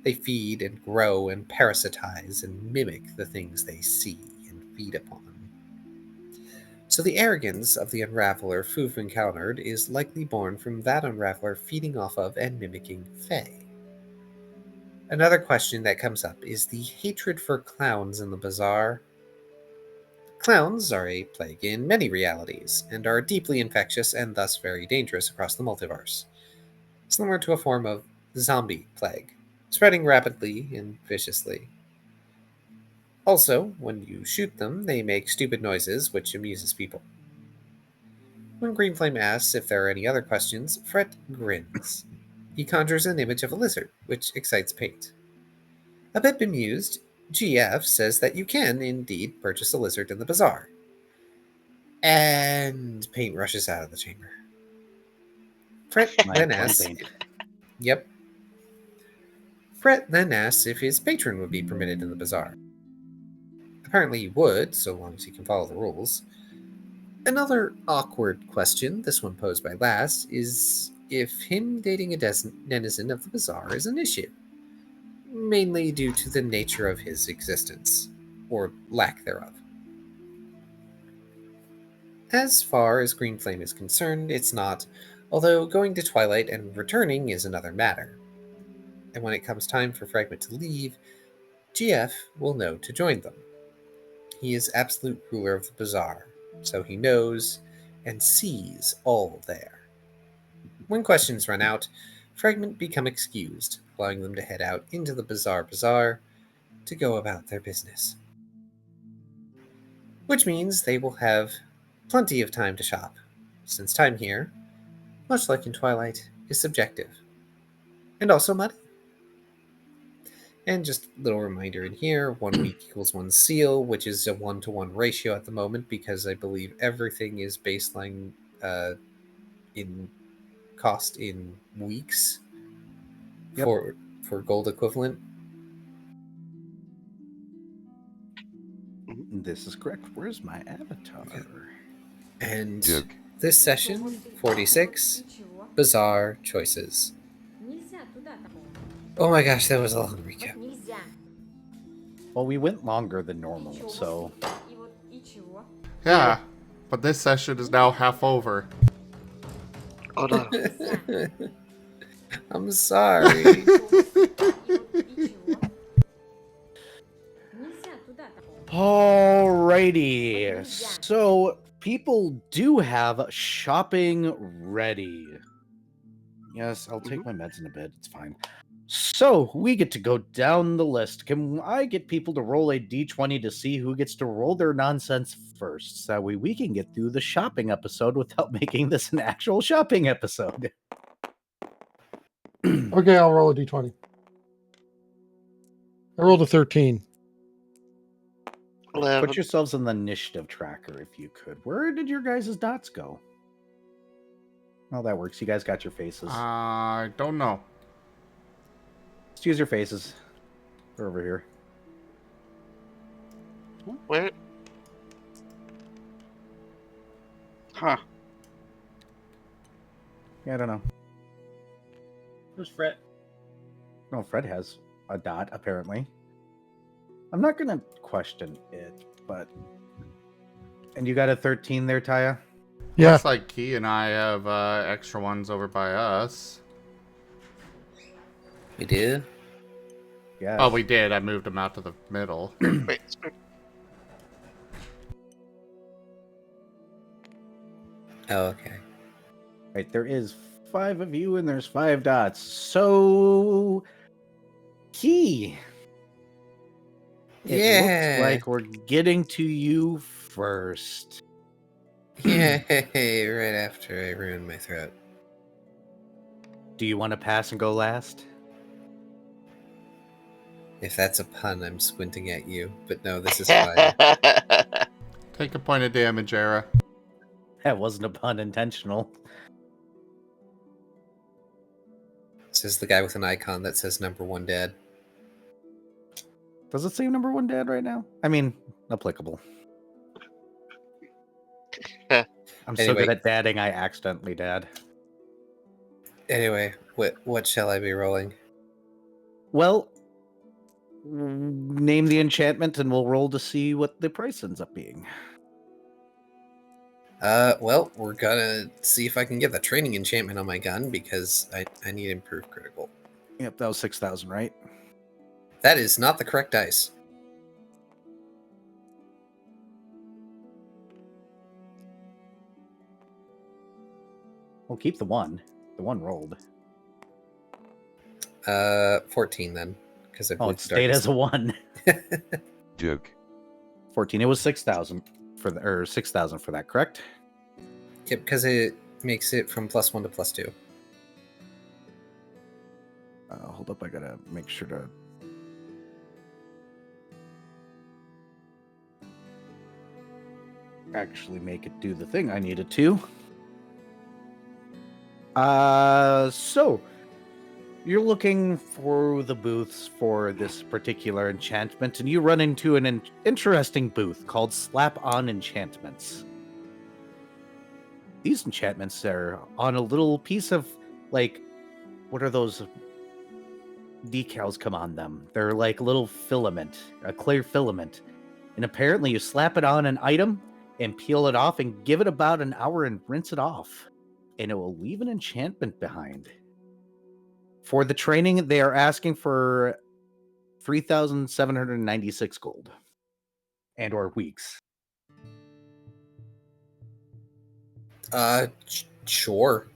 They feed and grow and parasitize and mimic the things they see and feed upon. So the arrogance of the Unraveler Foof encountered is likely born from that Unraveler feeding off of and mimicking Fae. Another question that comes up is the hatred for clowns in the Bazaar. Clowns are a plague in many realities, and are deeply infectious and thus very dangerous across the multiverse, similar to a form of zombie plague, spreading rapidly and viciously. Also, when you shoot them, they make stupid noises, which amuses people. When Green Flame asks if there are any other questions, Fret grins. He conjures an image of a lizard, which excites Paint. A bit bemused, GF says that you can, indeed, purchase a lizard in the bazaar. And Paint rushes out of the chamber. Fret then Nice one, asks... Paint. Yep. Fret then asks if his patron would be permitted in the bazaar. Apparently he would, so long as he can follow the rules. Another awkward question, this one posed by Last, is if him dating a denizen of the bazaar is an issue. Mainly due to the nature of his existence, or lack thereof. As far as Green Flame is concerned, it's not, although going to Twilight and returning is another matter. And when it comes time for Fragment to leave, GF will know to join them. He is absolute ruler of the bazaar, so he knows and sees all there. When questions run out, Fragment become excused, allowing them to head out into the Bizarre Bazaar to go about their business. Which means they will have plenty of time to shop, since time here, much like in Twilight, is subjective. And also money. And just a little reminder in here, 1 week equals 1 seal, which is a 1-to-1 ratio at the moment because I believe everything is baseline in cost in weeks Yep. for gold equivalent. This is correct. Where's my avatar? And Duke. this session, 46, Bizarre Choices. Oh my gosh, that was a long recap. Well, we went longer than normal, so Yeah, but this session is now half over. Oh no. I'm sorry. Alrighty. So people do have shopping ready. Yes, I'll take my meds in a bit. It's fine. So we get to go down the list. Can I get people to roll a d20 to see who gets to roll their nonsense first? So that way we can get through the shopping episode without making this an actual shopping episode. Okay, I'll roll a d20. I rolled a 13. 11. Put yourselves in the initiative tracker if you could. Where did your guys' dots go? Oh, that works. You guys got your faces. I don't know. Just use your faces. They're over here. Where? Huh. Yeah, I don't know. Where's Fred? No, Fred has a dot, apparently. I'm not going to question it, but... And you got a 13 there, Taya? Yeah. Looks like Key and I have extra ones over by us. We do? Yeah. Oh, we did. I moved them out to the middle. Wait. Oh, okay. Right, there is 5 of you, and there's 5 dots. So... Key! It Yeah. looks like we're getting to you first. Yay, right after I ruined my throat. Do you want to pass and go last? If that's a pun, I'm squinting at you. But no, this is fine. Take a point of damage, Era. That wasn't a pun intentional. Says the guy with an icon that says number 1 dad. Does it say number 1 dad right now? I mean, applicable. I'm so Anyway. good at dadding, I accidentally dad. Anyway, what shall I be rolling? Well, name the enchantment and we'll roll to see what the price ends up being. Well, we're gonna see if I can get the training enchantment on my gun because I need improved critical. Yep, that was 6,000, right? That is not the correct dice. We'll keep the 1. The 1 rolled. 14 then, because I Oh, it stayed as a 1. Duke. 14. It was 6,000 for the, or 6,000 for that, correct? Yep, because it makes it from +1 to +2. Hold up, I gotta make sure to. Actually make it do the thing I needed to. So you're looking for the booths for this particular enchantment, and you run into an interesting booth called Slap On Enchantments. These enchantments are on a little piece of, like, what are those decals come on them? They're like a little filament, a clear filament. And apparently you slap it on an item and peel it off and give it about an hour and rinse it off. And it will leave an enchantment behind. For the training, they are asking for 3,796 gold. And or weeks. Sure.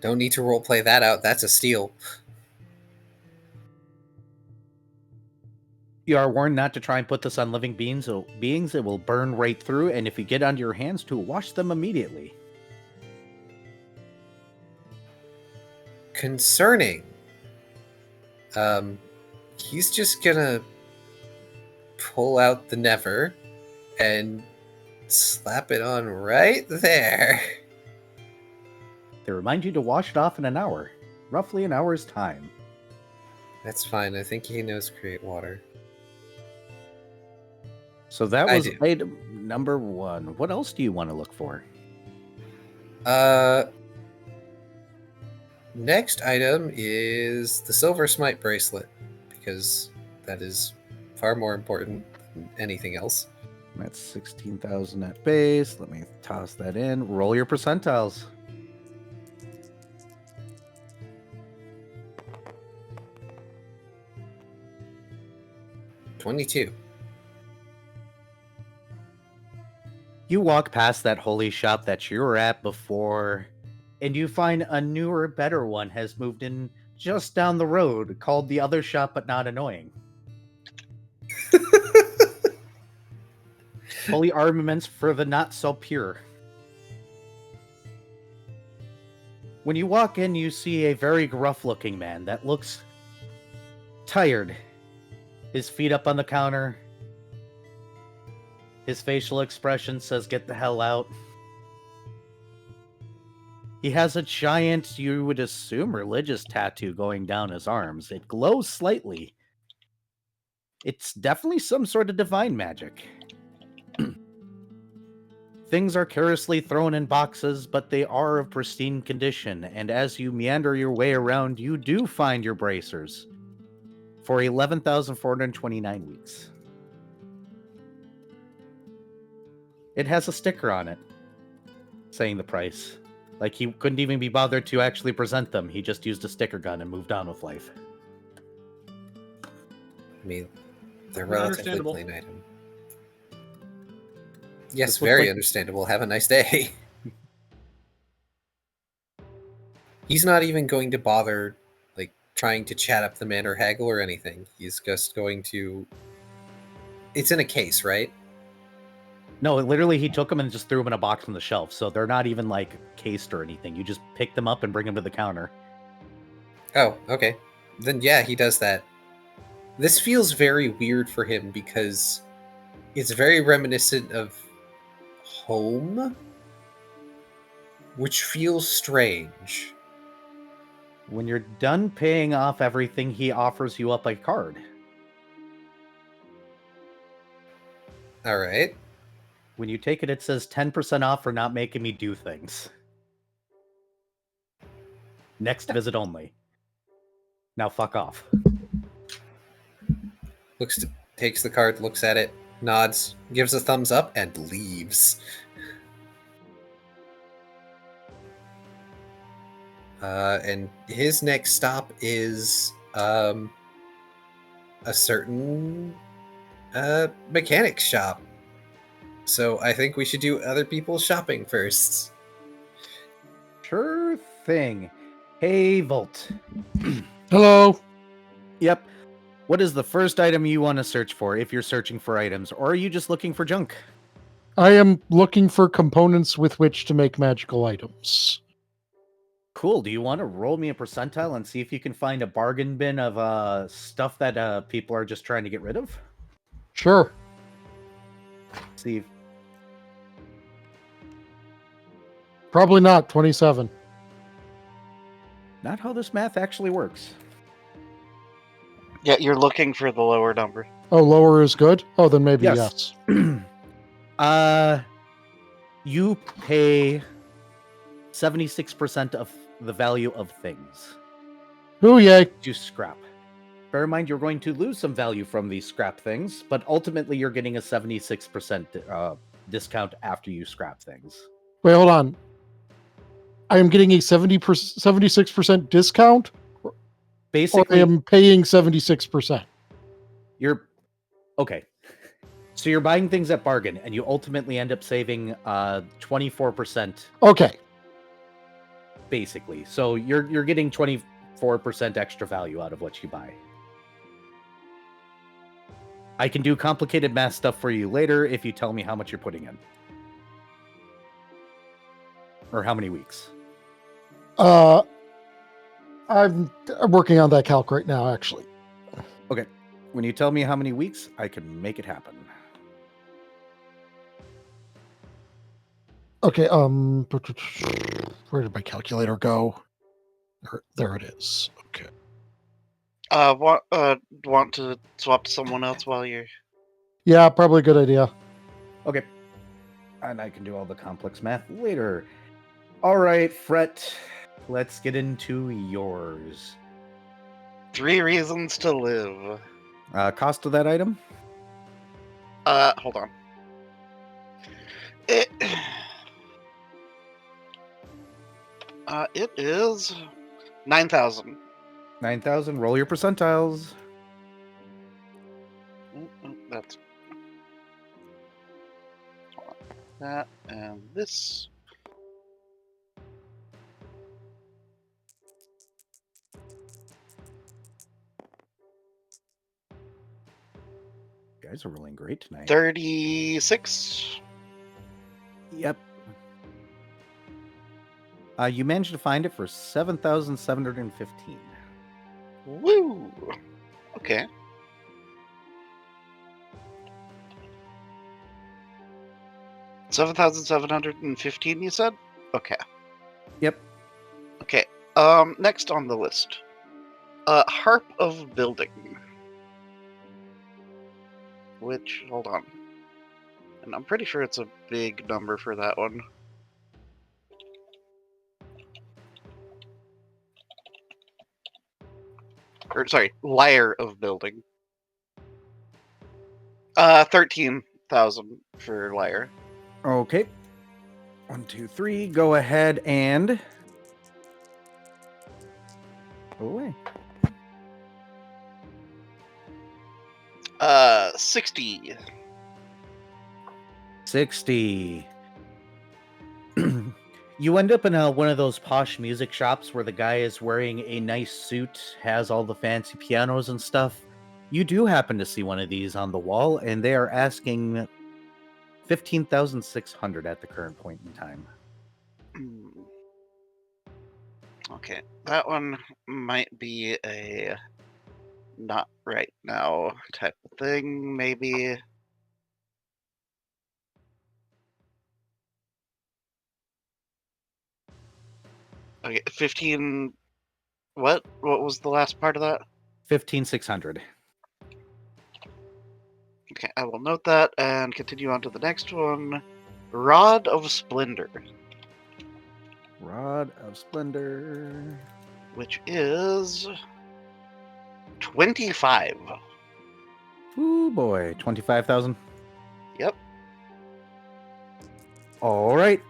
Don't need to roleplay that out. That's a steal. You are warned not to try and put this on living beings. It will burn right through, and if you get onto your hands, to wash them immediately. Concerning. He's just gonna pull out the never and slap it on right there. They remind you to wash it off in an hour. Roughly an hour's time. That's fine. I think he knows create water. So that I was do. item number 1. What else do you want to look for? Next item is the Silver Smite bracelet, because that is far more important than anything else. That's 16,000 at base. Let me toss that in. Roll your percentiles. $22. You walk past that holy shop that you were at before, and you find a newer, better one has moved in just down the road, called the Other Shop But Not Annoying. Holy armaments for the not so pure. When you walk in, you see a very gruff-looking man that looks tired. His feet up on the counter. His facial expression says, "Get the hell out." He has a giant, you would assume, religious tattoo going down his arms. It glows slightly. It's definitely some sort of divine magic. Things are carelessly thrown in boxes, but they are of pristine condition, and as you meander your way around, you do find your bracers for 11,429 weeks. It has a sticker on it saying the price. Like, he couldn't even be bothered to actually present them. He just used a sticker gun and moved on with life. I mean, they're relatively Understandable. plain item. Yes, This looks very like- understandable. Have a nice day. He's not even going to bother, like, trying to chat up the man or haggle or anything. He's just going to... It's in a case, right? No, literally, he took them and just threw them in a box on the shelf, so they're not even, like, cased or anything. You just pick them up and bring them to the counter. Oh, okay. Then yeah, he does that. This feels very weird for him because it's very reminiscent of home, which feels strange. When you're done paying off everything, he offers you up a card. All right. When you take it, it says 10% off for not making me do things. Next visit only. Now fuck off. Takes the card, looks at it, nods, gives a thumbs up, and leaves. And his next stop is a certain mechanic shop. So I think we should do other people's shopping first. Sure thing. Hey, Volt. Hello. Yep. What is the first item you want to search for if you're searching for items, or are you just looking for junk? I am looking for components with which to make magical items. Cool. Do you want to roll me a percentile and see if you can find a bargain bin of stuff that people are just trying to get rid of? Sure. See if... Probably not. 27. Not how this math actually works. Yeah, you're looking for the lower number. Oh, lower is good? Oh, then maybe Yes. yes. You pay 76% of the value of things Oh, yay. to scrap. Bear in mind, you're going to lose some value from these scrap things, but ultimately you're getting a 76% discount after you scrap things. Wait, hold on. I am getting a 76% discount, or Basically, I am paying 76%. you're... Okay. So you're buying things at bargain, and you ultimately end up saving 24%, Okay. basically. So you're getting 24% extra value out of what you buy. I can do complicated math stuff for you later if you tell me how much you're putting in. Or how many weeks. I'm working on that calc right now, actually. Okay. When you tell me how many weeks, I can make it happen. Okay, where did my calculator go? There it is. Okay. Want to swap to someone else while you're... Yeah, probably a good idea. Okay. And I can do all the complex math later. All right, Fret. Let's get into yours. 3 reasons to live. Cost of that item? Hold on. It is 9,000. 9,000. Roll your percentiles. That's that and this. You guys are rolling great tonight. 36. Yep. You managed to find it for 7,715. Woo! Okay. $7,715, you said? Okay. Yep. Okay. Next on the list. Harp of Building. Which, hold on. And I'm pretty sure it's a big number for that one. Or, sorry, Lyre of Building. 13,000 for Lyre. Okay. 1, 2, 3. Go ahead and go away. 60. 60. You end up in one of those posh music shops where the guy is wearing a nice suit, has all the fancy pianos and stuff. You do happen to see one of these on the wall, and they are asking 15,600 at the current point in time. Okay, that one might be a not right now type of thing, maybe. Okay, 15. What? What was the last part of that? 15,600. Okay, I will note that and continue on to the next one. Rod of Splendor, Rod of Splendor. which is 25. Ooh boy, 25,000. Yep. All right.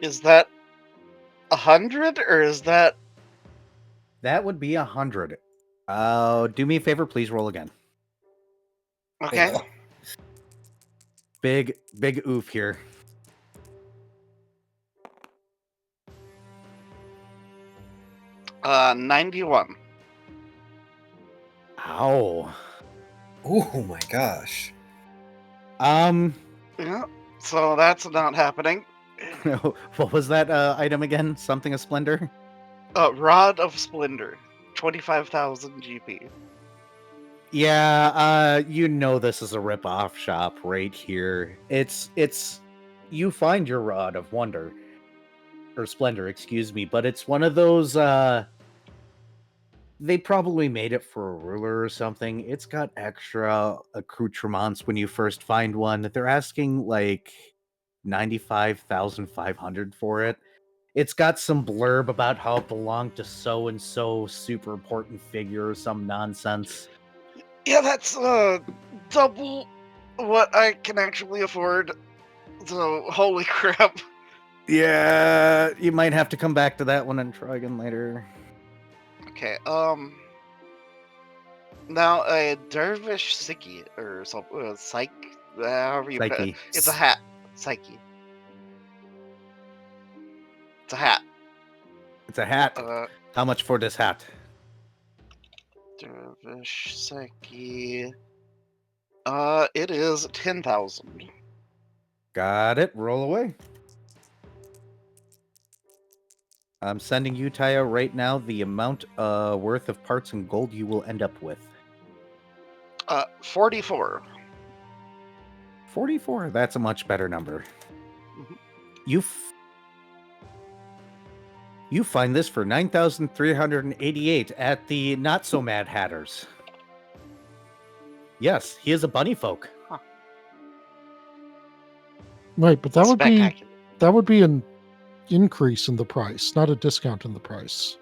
Is that 100 or is that... That would be 100. Do me a favor, please roll again. Okay. Big oof here. Uh, 91. Ow. Oh my gosh. Yeah, so that's not happening. What was that item again? Something of Splendor? Rod of Splendor, 25,000 GP. Yeah, you know this is a rip-off shop right here. It's you find your Rod of Wonder or Splendor, excuse me, but it's one of those they probably made it for a ruler or something. It's got extra accoutrements when you first find one. They're asking like 95,500 for it. It's got some blurb about how it belonged to so and so super important figure or some nonsense. Yeah, that's double what I can actually afford. So holy crap. Yeah, you might have to come back to that one and try again later. Okay. Now a dervish psyche or something, psych, however you Psyche. it's a hat. Psyche. It's a hat. It's a hat. How much for this hat? Dervish psyche. It is 10,000. Got it. Roll away. I'm sending you, Taya, right now the amount worth of parts and gold you will end up with. 44. 44. That's a much better number. Mhm. You find this for 9,388 at the Not So Mad Hatters. Yes, he is a bunny folk. Right, but that Spectacular. would be an increase in the price, not a discount in the price.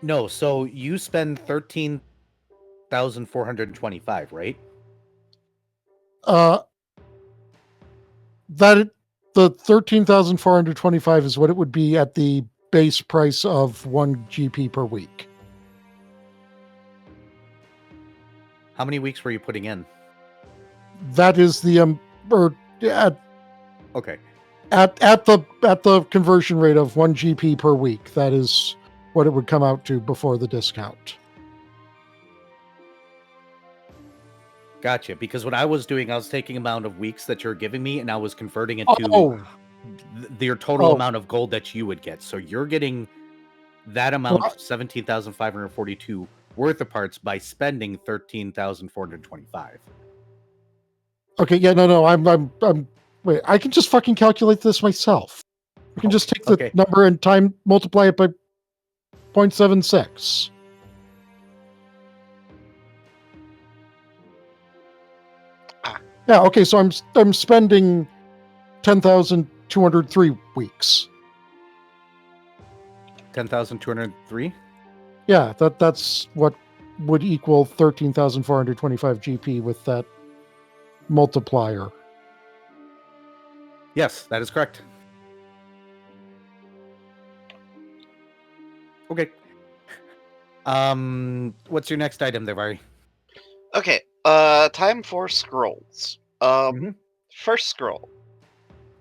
No, so you spend 13,425, right? The 13,425 is what it would be at the base price of 1 GP per week. How many weeks were you putting in? That is the Okay. at the conversion rate of 1 GP per week. That is what it would come out to before the discount. Gotcha. Because what I was doing, I was taking amount of weeks that you're giving me, and I was converting it to your total amount of gold that you would get. So you're getting that amount, 17,542 worth of parts by spending 13,425. Okay, yeah, no, I'm wait, I can just fucking calculate this myself. I can just take the number and multiply it by 0.76. Yeah, okay, so I'm spending 10,203 weeks. 10,203? Yeah, that's what would equal 13,425 GP with that multiplier. Yes, that is correct. Okay. What's your next item there, Vari? Okay. Time for scrolls. First scroll.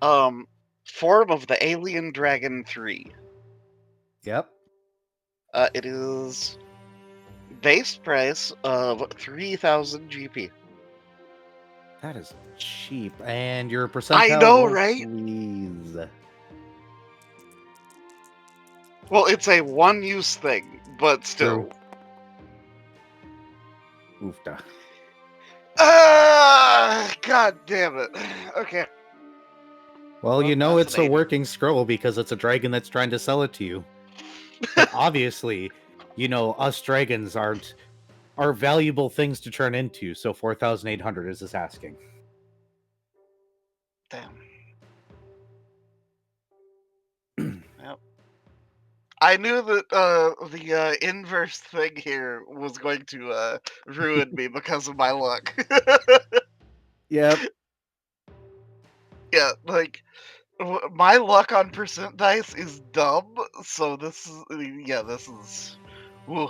Form of the Alien Dragon 3. Yep. It is base price of 3,000 GP. That is cheap. And your percentile? I know, right? Please. Well, it's a one-use thing, but still. Oofda. God damn it. Okay. Well, you know it's a working scroll because it's a dragon that's trying to sell it to you. But obviously, you know, us dragons are valuable things to turn into, so 4,800 is this asking. Damn. Yep. I knew that the inverse thing here was going to ruin me because of my luck. Yep. Yeah, like my luck on percent dice is dumb, so this is whew.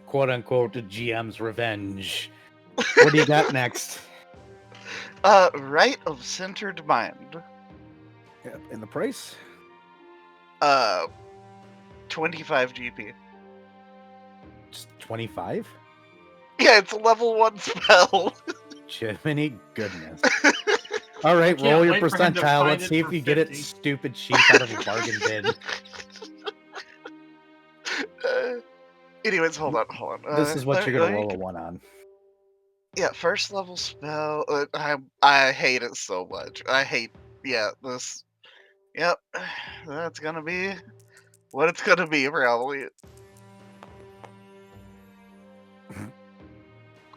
Quote unquote GM's revenge. What do you got next? Right of Centered Mind. Yep, and the price? 25 GP. Just 25? Yeah, it's a level 1 spell. Jiminy goodness. All right, roll your percentile. Let's see if you get it stupid cheap out of a bargain bin. Anyways, hold on. This is what you're gonna roll a 1 on. Yeah, first level spell. I hate it so much. I hate. Yeah, this. Yep, that's gonna be what it's gonna be probably.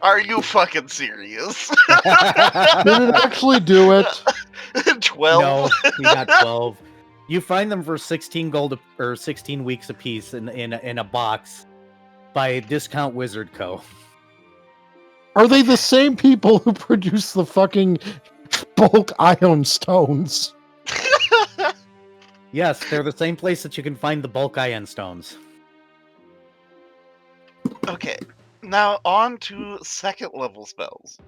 Are you fucking serious? Did it actually do it? 12. No, you got 12. You find them for 16 gold or 16 weeks apiece in a box by Discount Wizard Co. Are they the same people who produce the fucking bulk ion stones? Yes, they're the same place that you can find the bulk iron stones. Okay, now on to second level spells,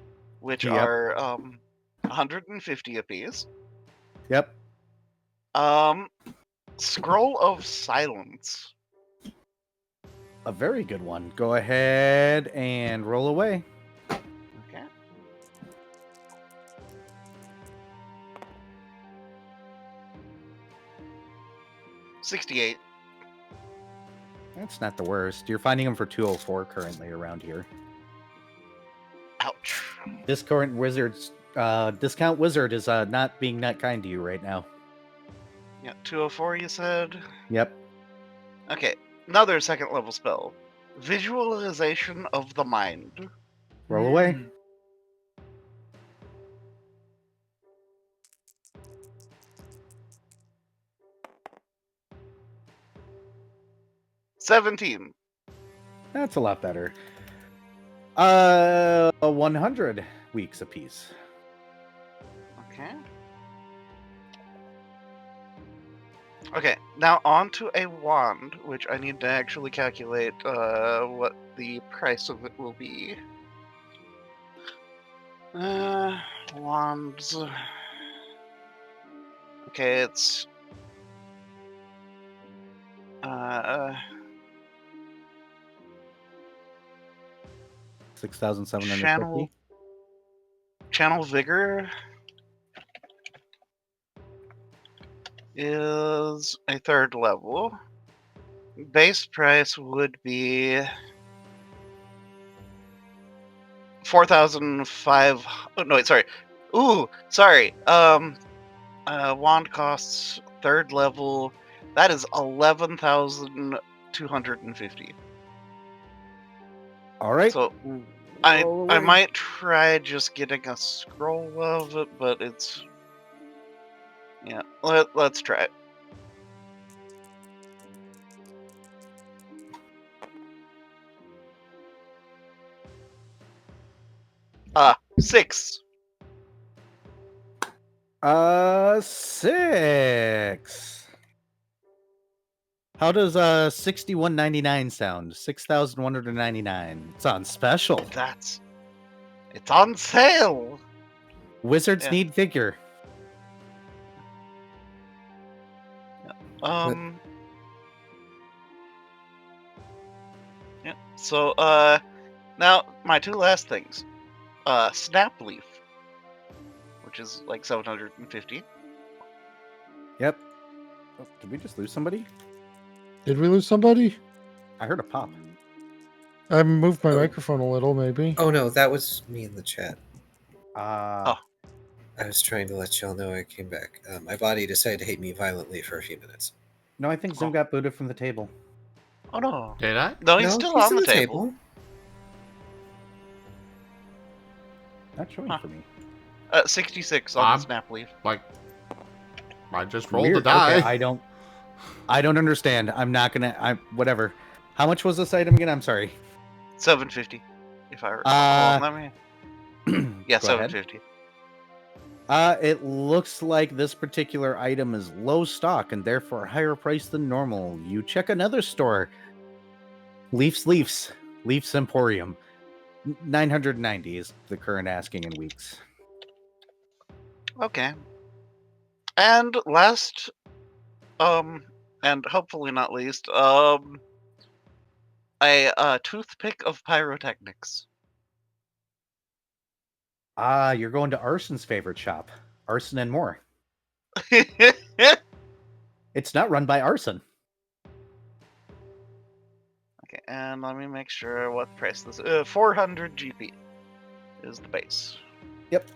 which Yep. are 150 apiece. Yep. Scroll of Silence. A very good one. Go ahead and roll away. Okay. $68. That's not the worst. You're finding them for 204 currently around here. Ouch. Discount wizard is not being that kind to you right now. Yeah, 204 you said? Yep. Okay, another second level spell. Visualization of the Mind. Roll away. Mm. $17. That's a lot better. 100 weeks apiece. Okay. Okay, now on to a wand, which I need to actually calculate what the price of it will be. Wands. Okay, it's 6,750. Channel Vigor is a third level. Base price would be 4,500. Oh, no, wait, sorry. Ooh, sorry. Wand costs third level. That is 11,250. All right. So I Roll away. might try just getting a scroll of it, but it's yeah. Let's try it. Six. 6. How does 61.99 sound? 6,199. It's on special. It's on sale. Wizards Yeah. need figure. Yeah. So now my two last things. Snap Leaf, which is like 750. Yep. Oh, did we just lose somebody? Did we lose somebody? I heard a pop. I moved my Oh. microphone a little, maybe. Oh no, that was me in the chat. Oh. I was trying to let y'all know I came back. My body decided to hate me violently for a few minutes. No, I think Zoom got booted from the table. Oh no. Did I? No, he's No, still he's on in the table. Not showing Huh. for me. 66 on I'm- the Snap Leaf. Like, I just rolled a Weird. die. Okay, I don't understand. I'm not gonna. Whatever. How much was this item again? I'm sorry. 750. If I recall. Let me. Yeah, Go ahead. 750. It looks like this particular item is low stock and therefore higher price than normal. You check another store. Leafs Emporium. 990 is the current asking in weeks. Okay. And last, and hopefully not least, a toothpick of pyrotechnics. You're going to Arson's favorite shop, Arson and More. It's not run by Arson. Okay, and let me make sure what price this is. 400 GP is the base. Yep.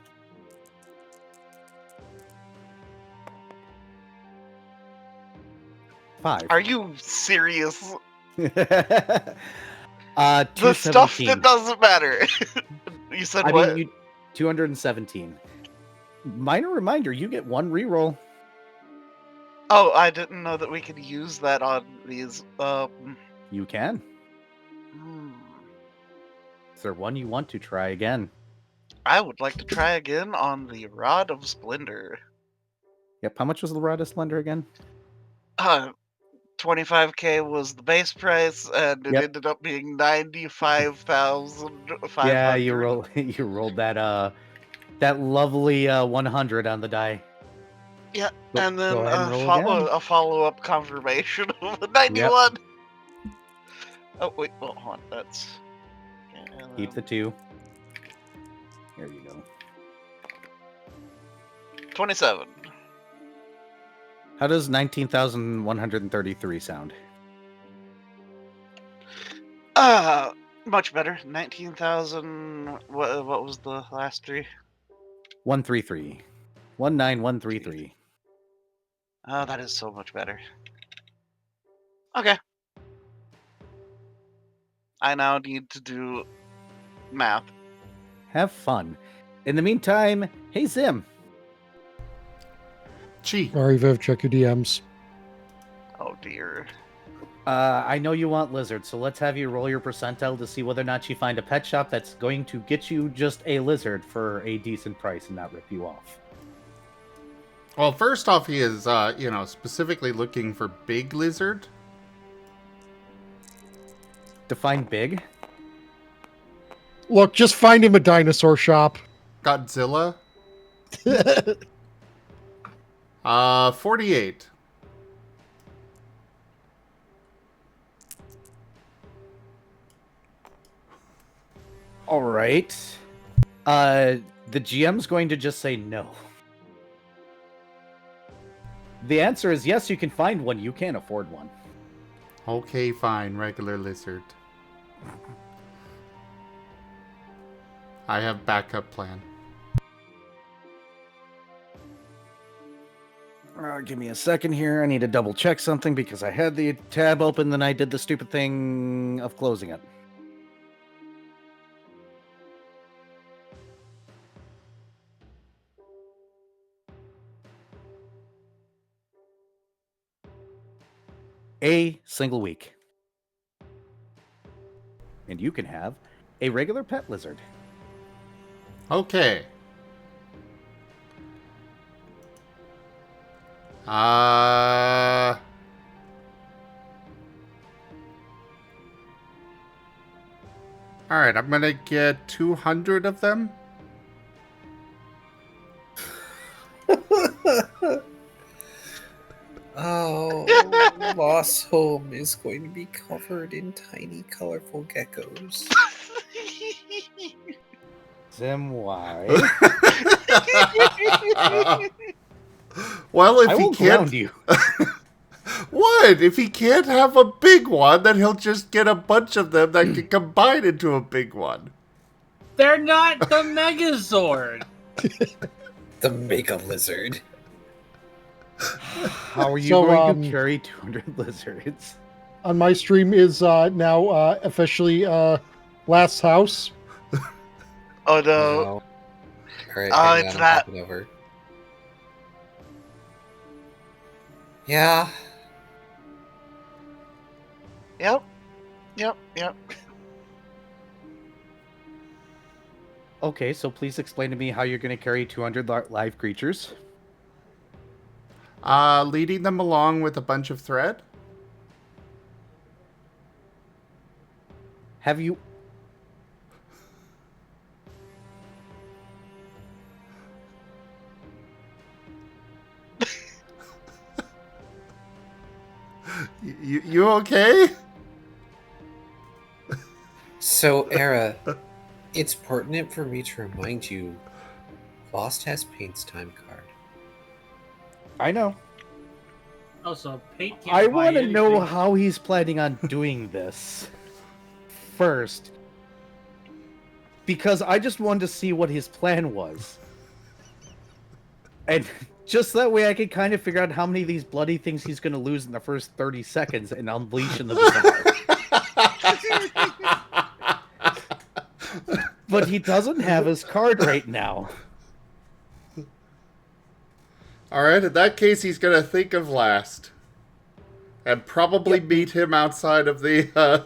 $5. Are you serious? The The stuff that doesn't matter. You said what? 217. Minor reminder, you get one reroll. Oh, I didn't know that we could use that on these. You can. Is there one you want to try again? I would like to try again on the Rod of Splendor. Yep. How much was the Rod of Splendor again? 25K was the base price, and it Yep. ended up being 95,500. Yeah, you rolled that lovely 100 on the die. Yeah, Go- and then go ahead and roll again. a follow-up confirmation of a Yep. 91. Oh wait, well, hold on. That's Keep the 2. There you go. 27. How does 19,133 sound? Much better. 19,000. What was the last three? 133. 19133. Oh, that is so much better. Okay. I now need to do math. Have fun. In the meantime, hey Zim. Gee. Sorry, Viv, check your DMs. Oh dear. I know you want lizard, so let's have you roll your percentile to see whether or not you find a pet shop that's going to get you just a lizard for a decent price and not rip you off. Well, first off, he is, specifically looking for big lizard. Define big. Look, just find him a dinosaur shop. Godzilla. 48. All right. The GM's going to just say no. The answer is yes, you can find one. You can't afford one. Okay, fine. Regular lizard. I have backup plan. Give me a second here. I need to double check something because I had the tab open, then I did the stupid thing of closing it. A single week. And you can have a regular pet lizard. Okay. Alright, I'm gonna get 200 of them. Oh, Lost Home is going to be covered in tiny, colorful geckos. Zim, why? Well, if I he will can't... ground you. What? If he can't have a big one, then he'll just get a bunch of them that can combine into a big one. They're not the Megazord. The Mega Lizard. How are you So, going to carry 200 lizards? On my stream is now officially Last House. Oh no. All right, Oh, hang it's on, I'm that. hopping over. Yeah. Yep. Okay, so please explain to me how you're going to carry 200 live creatures. Leading them along with a bunch of thread. Have you... You okay? So, Era, it's pertinent for me to remind you, Lost has Paint's time card. I know. Oh, so Pate can't I buy want to know anything. how he's planning on doing this first. Because I just wanted to see what his plan was. And just that way I could kind of figure out how many of these bloody things he's going to lose in the first 30 seconds and unleash in the Bizarre. But he doesn't have his card right now. Alright, in that case, he's gonna think of last. And probably meet him outside of the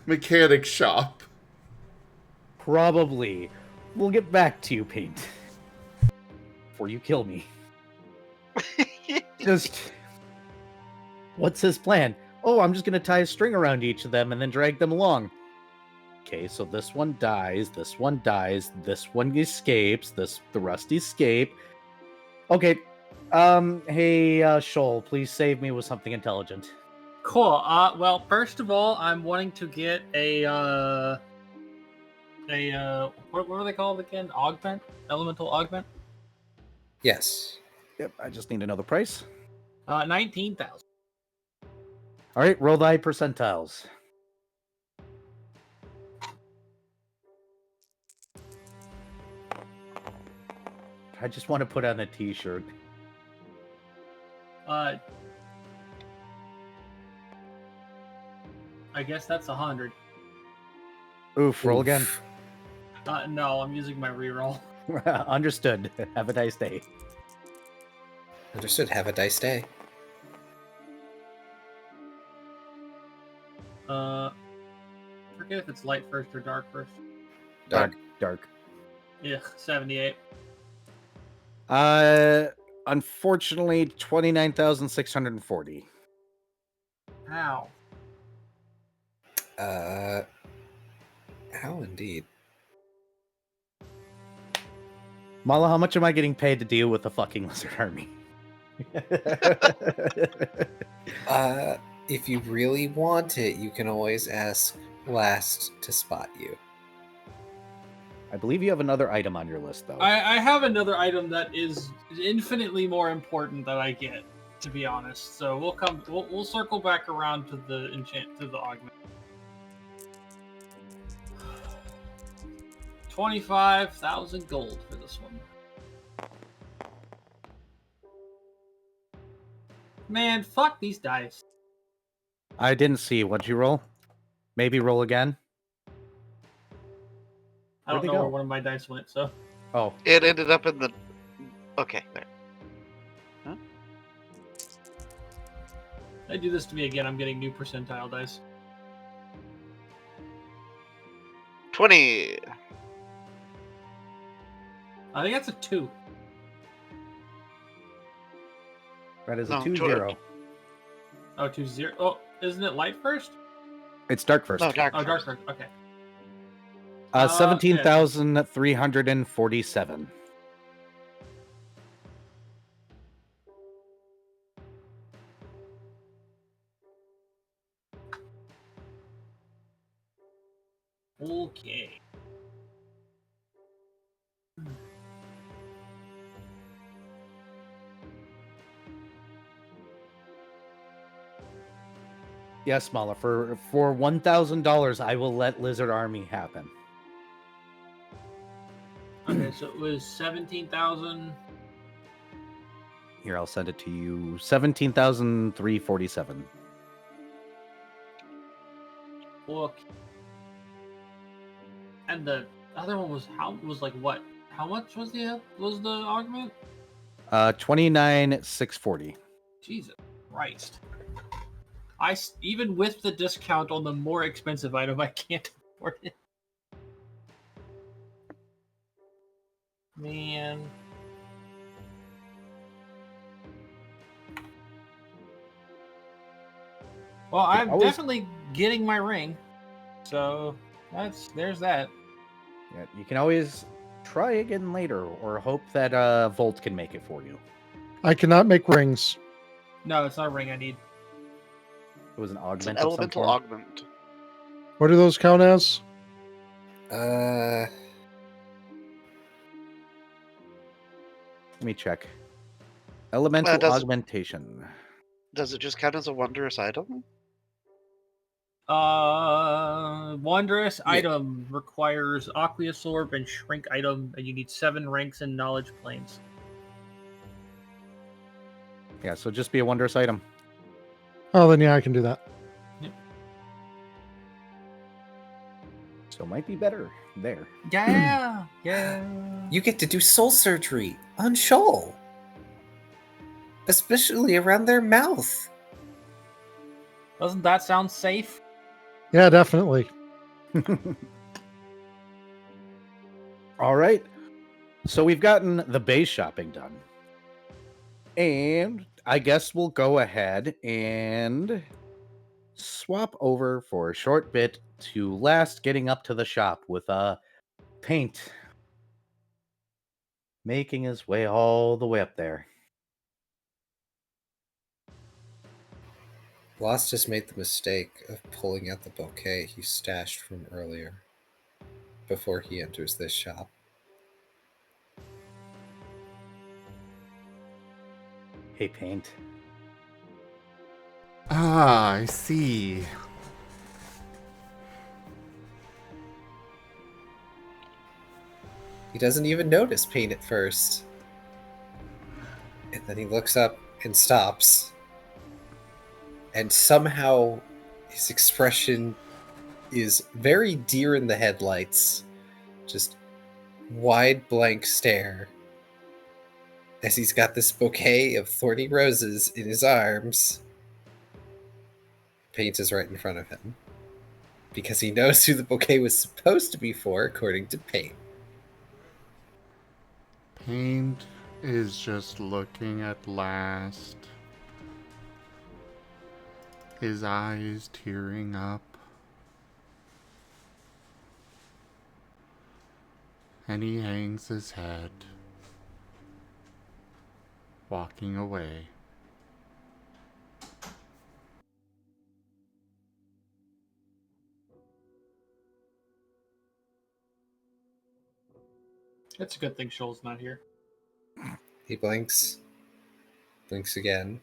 mechanic shop. Probably. We'll get back to you, Paint. Before you kill me. Just... What's his plan? Oh, I'm just going to tie a string around each of them and then drag them along. Okay, so this one dies, this one dies, this one escapes, the rest escape. Okay, hey, Shoal, please save me with something intelligent. Cool. Well, first of all, I'm wanting to get what are they called again? Augment? Elemental augment? Yes. Yep, I just need another price. 19,000. All right, roll thy percentiles. I just want to put on a t-shirt. I guess that's 100. Oof, roll again. No, I'm using my reroll. Understood. Have a nice day. Understood. Have a dice day. Forget if it's light first or dark first. Dark. Dark. Yeah, 78. Unfortunately, 29,640. How? How indeed. Mala, how much am I getting paid to deal with the fucking lizard army? If you really want it, you can always ask Last to spot you. I believe you have another item on your list, though. I have another item that is infinitely more important that I get, to be honest. So we'll circle back around to the augment. 25,000 gold for this one. Man, fuck these dice. I didn't see. What'd you roll? Maybe roll again? I don't Where'd they know go? where one of my dice went, so. Oh, It ended up in the. Okay, there. If they do this to me again, I'm getting new percentile dice. 20. I think that's a 2. that is No, a 2-0. Oh, 2-0. Oh, isn't it light first? It's dark first. No, dark. Oh, dark first. first. Okay. 17,347. Okay. Yes, Mala. For $1,000, I will let Lizard Army happen. Okay, so it was 17,000. Here, I'll send it to you. 17,347. Look. And the other one was what? How much was the augment? 29,640. Jesus Christ. Even with the discount on the more expensive item, I can't afford it. Man. Well, I'm definitely getting my ring. So there's that. Yeah, you can always try again later, or hope that Volt can make it for you. I cannot make rings. No, it's not a ring I need. It was an It's augment an of some elemental form. augment. What do those count as? Let me check. Elemental augmentation. Does it just count as a wondrous item? Wondrous item requires Aqueous Orb and Shrink item, and you need 7 ranks in Knowledge Planes. Yeah, so just be a wondrous item. Oh, then yeah, I can do that. Yep. So it might be better there. Yeah, yeah. You get to do soul surgery on Shoal. Especially around their mouth. Doesn't that sound safe? Yeah, definitely. All right. So we've gotten the base shopping done. And I guess we'll go ahead and swap over for a short bit to last getting up to the shop with Paint making his way all the way up there. Lost just made the mistake of pulling out the bouquet he stashed from earlier before he enters this shop. Hey, Paint. Ah, I see. He doesn't even notice Paint at first. And then he looks up and stops. And somehow his expression is very deer in the headlights. Just wide blank stare. As he's got this bouquet of thorny roses in his arms. Paint is right in front of him. Because he knows who the bouquet was supposed to be for, according to Paint. Paint is just looking at last. His eyes tearing up. And he hangs his head, walking away. It's a good thing Shoal's not here. He blinks. Blinks again.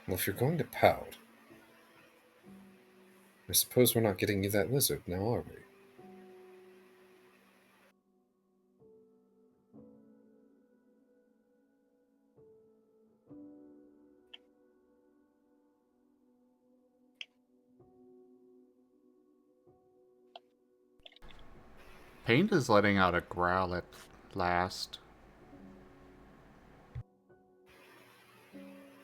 Well, if you're going to pout, I suppose we're not getting you that lizard now, are we? Paint is letting out a growl at last.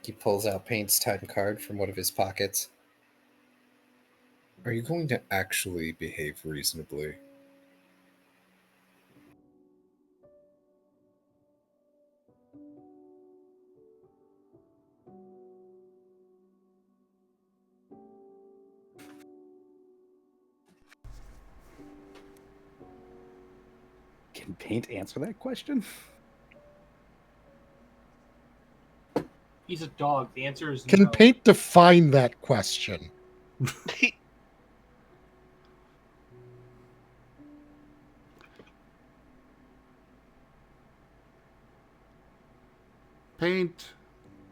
He pulls out Paint's time card from one of his pockets. Are you going to actually behave reasonably? Can Paint answer that question? He's a dog. The answer is Can no. Paint define that question? Paint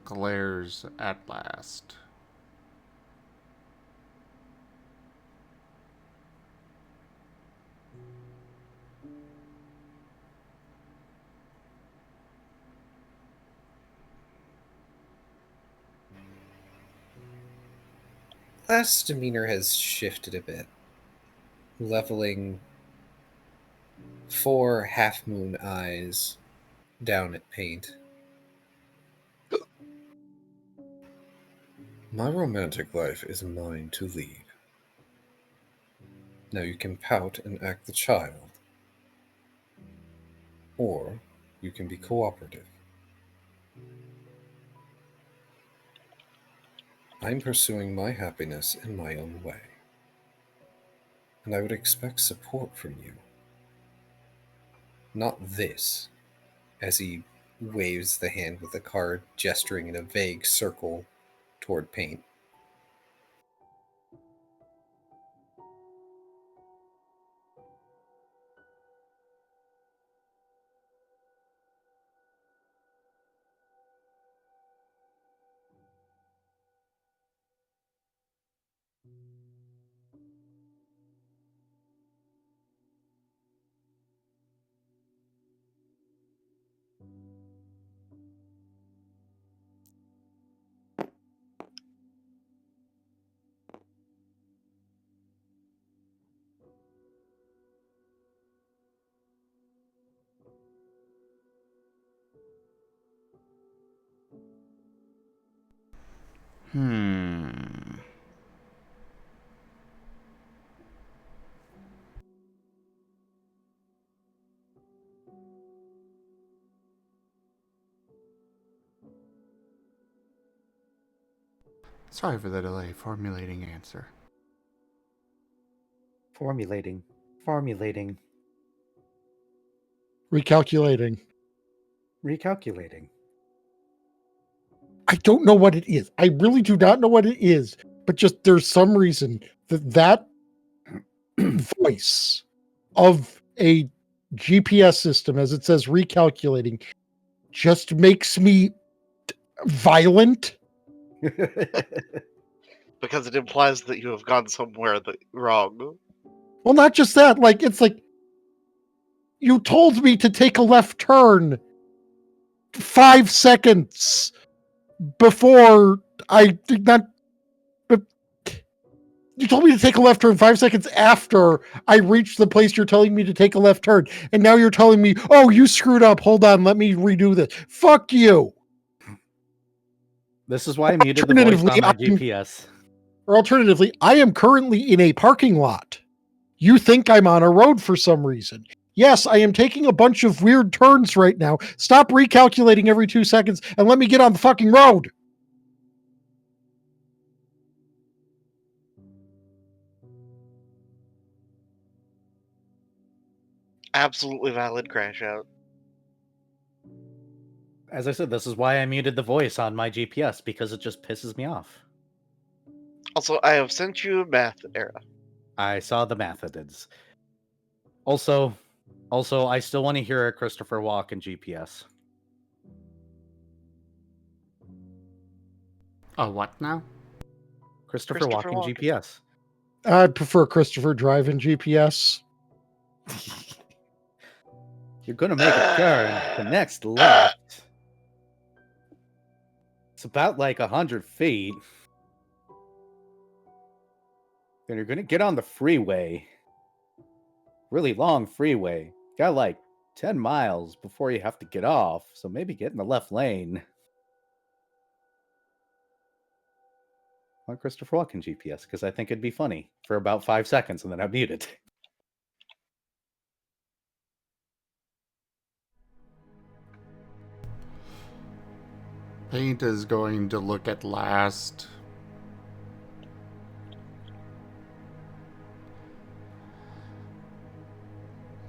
glares at last. Last's demeanor has shifted a bit, leveling 4 half-moon eyes down at Paint. My romantic life is mine to lead. Now you can pout and act the child, or you can be cooperative. I'm pursuing my happiness in my own way, and I would expect support from you. Not this, as he waves the hand with the card, gesturing in a vague circle toward Paint. Hmm. Sorry for the delay formulating answer. Formulating. Recalculating. Recalculating. I don't know what it is. I really do not know what it is. But just there's some reason that voice of a GPS system, as it says recalculating, just makes me violent. Because it implies that you have gone somewhere wrong. Well, not just that. Like, it's like you told me to take a left turn 5 seconds before I did not. But you told me to take a left turn 5 seconds after I reached the place you're telling me to take a left turn. And now you're telling me, oh, you screwed up. Hold on. Let me redo this. Fuck you. This is why I muted the voice on my GPS. Or alternatively, I am currently in a parking lot. You think I'm on a road for some reason. Yes, I am taking a bunch of weird turns right now. Stop recalculating every 2 seconds and let me get on the fucking road. Absolutely valid crash out. As I said, this is why I muted the voice on my GPS, because it just pisses me off. Also, I have sent you a math error. I saw the methods. Also, I still want to hear a Christopher Walken GPS. Oh, what now? Christopher Walken Walken. GPS. I prefer Christopher driving GPS. You're gonna make a turn the next left. It's about like 100 feet. Then you're gonna get on the freeway. Really long freeway. Got like 10 miles before you have to get off, so maybe get in the left lane. On Christopher Walken GPS, because I think it'd be funny for about 5 seconds and then I'd mute it. Paint is going to look at last.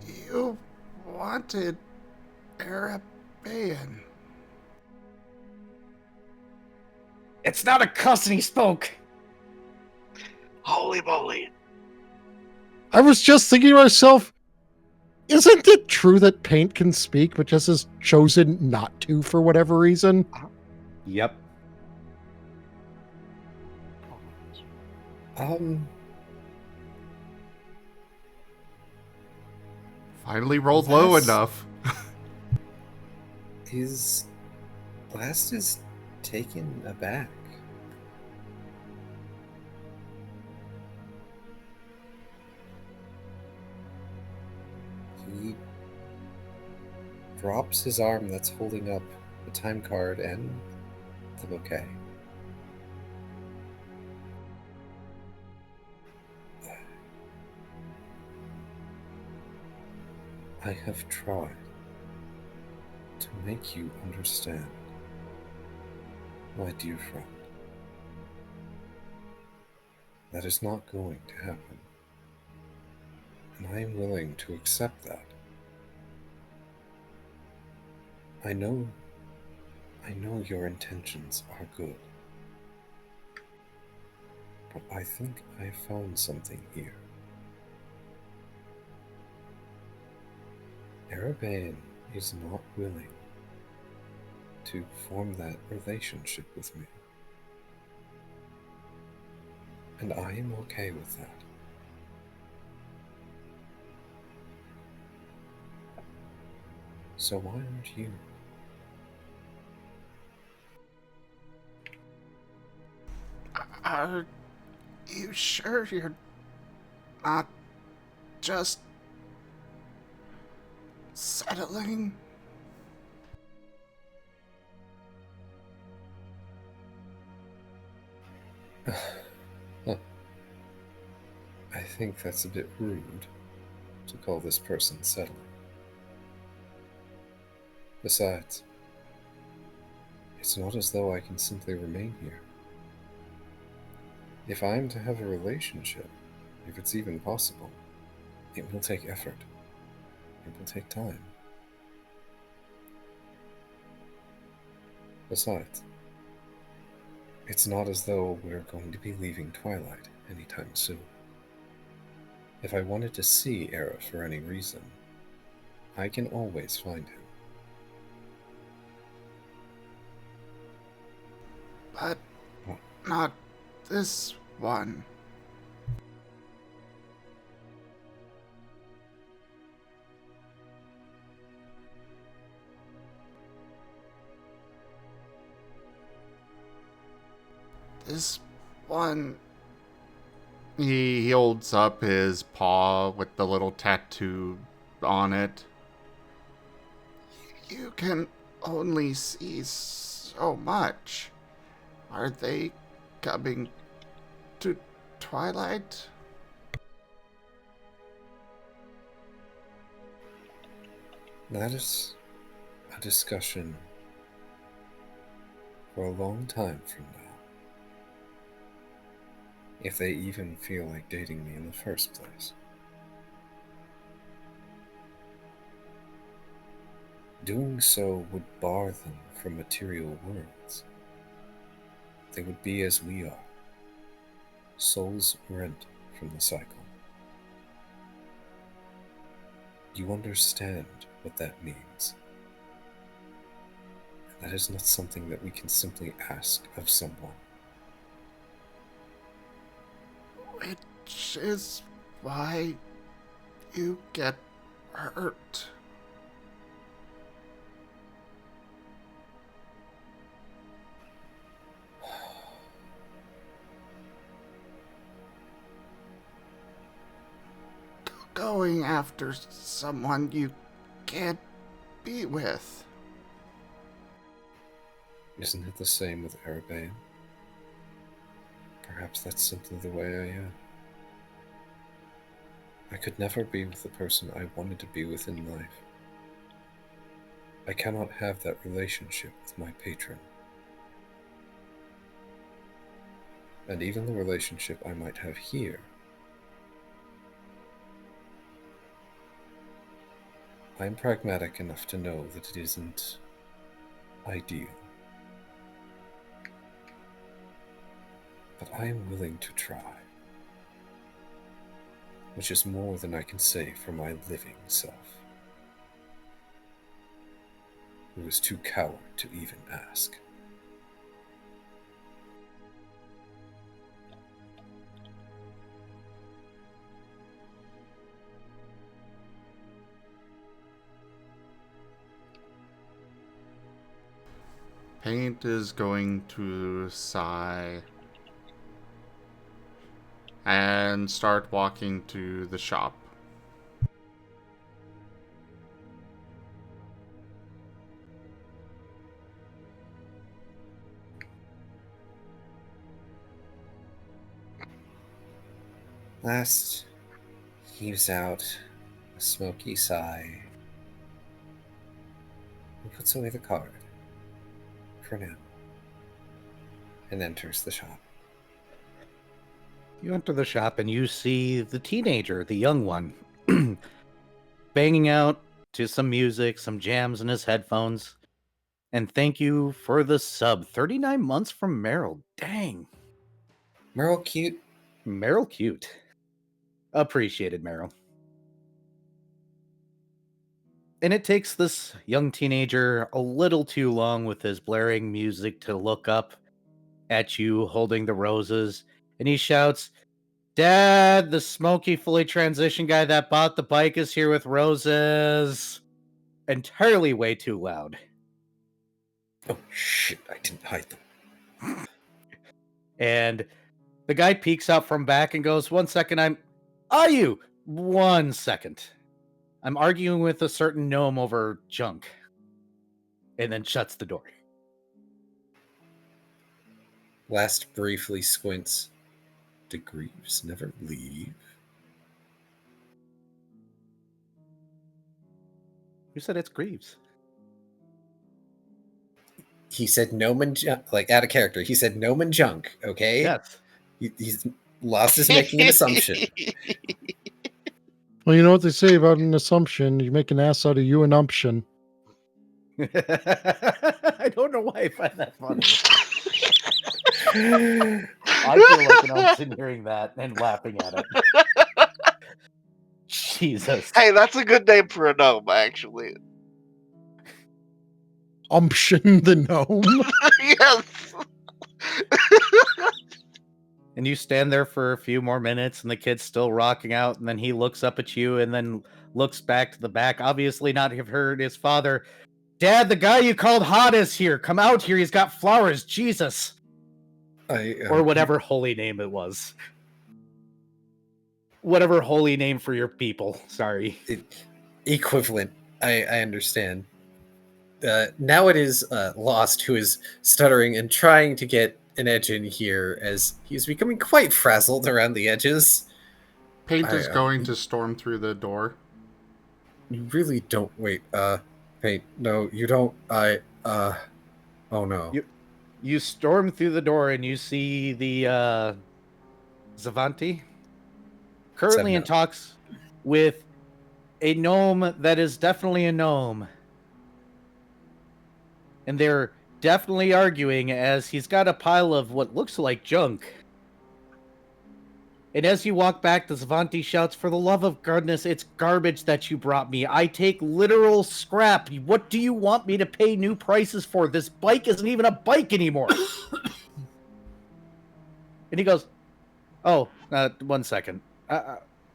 You wanted Arabian. It's not a cuss and he spoke. Holy moly. I was just thinking to myself, isn't it true that Paint can speak, but just has chosen not to for whatever reason? Yep. Finally rolled low That's- enough. His blast is taken aback. He drops his arm that's holding up the time card and the bouquet. I have tried to make you understand, my dear friend. That is not going to happen. And I am willing to accept that. I know your intentions are good. But I think I found something here. Arabian is not willing to form that relationship with me. And I am okay with that. So why aren't you? Are you sure you're not just settling? I think that's a bit rude to call this person settling. Besides, it's not as though I can simply remain here. If I am to have a relationship, if it's even possible, it will take effort. It will take time. Besides, it's not as though we're going to be leaving Twilight anytime soon. If I wanted to see Era for any reason, I can always find him. But not this one. This one. He holds up his paw with the little tattoo on it. You can only see so much. Are they coming to Twilight? That is a discussion for a long time from now. If they even feel like dating me in the first place. Doing so would bar them from material worlds. They would be as we are, souls rent from the cycle. You understand what that means. That is not something that we can simply ask of someone. Which is why you get hurt. Going after someone you can't be with. Isn't it the same with Erebane? Perhaps that's simply the way I am. I could never be with the person I wanted to be with in life. I cannot have that relationship with my patron. And even the relationship I might have here, I'm pragmatic enough to know that it isn't ideal. But I am willing to try, which is more than I can say for my living self, who is too coward to even ask. Paint is going to sigh and start walking to the shop. Last heaves out a smoky sigh and puts away the card for now and enters the shop. You enter the shop and you see the teenager, the young one, banging out to some music, some jams in his headphones. And thank you for the sub. 39 months from Meryl. Dang. Merle cute. Meryl cute. Appreciated, Meryl. And it takes this young teenager a little too long with his blaring music to look up at you holding the roses. And he shouts, "Dad, the smoky, fully transitioned guy that bought the bike is here with roses." Entirely way too loud. Oh shit, I didn't hide them. And the guy peeks out from back and goes, "1 second, are you? 1 second. I'm arguing with a certain gnome over junk." And then shuts the door. Last briefly squints. Do Greaves never leave? Who said it's Greaves? He said gnome and junk, like out of character. He said gnome and junk, okay? Yes. He's Lost is making an assumption. Well, you know what they say about an assumption. You make an ass out of you an umption. I don't know why I find that funny. I feel like an umption hearing that and laughing at it. Jesus. Hey, that's a good name for a gnome, actually. Umption the gnome. Yes. And you stand there for a few more minutes, and the kid's still rocking out, and then he looks up at you and then looks back to the back, obviously not have heard his father. Dad, the guy you called hot is here. Come out here. He's got flowers. Jesus. Or whatever holy name it was. Whatever holy name for your people. Sorry. Equivalent. I understand. Now it is Lost who is stuttering and trying to get an edge in here as he's becoming quite frazzled around the edges. Paint is going to storm through the door. You really don't. Wait, Paint. No, you don't. Oh no. You storm through the door and you see the Zavanti currently in talks with a gnome that is definitely a gnome. And they're definitely arguing as he's got a pile of what looks like junk. And as you walk back, the Zavanti shouts, "For the love of goodness, it's garbage that you brought me. I take literal scrap. What do you want me to pay new prices for? This bike isn't even a bike anymore." And he goes, "Oh, 1 second.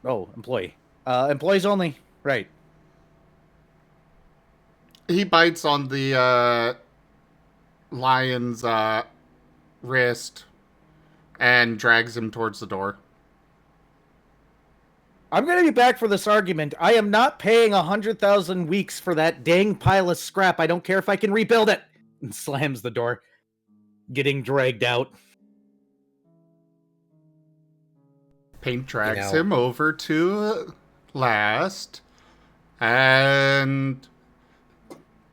Employee. Employees only. Right." He bites on the lion's wrist and drags him towards the door. "I'm going to be back for this argument. I am not paying 100,000 weeks for that dang pile of scrap. I don't care if I can rebuild it." And slams the door, getting dragged out. Paint drags him over to Last and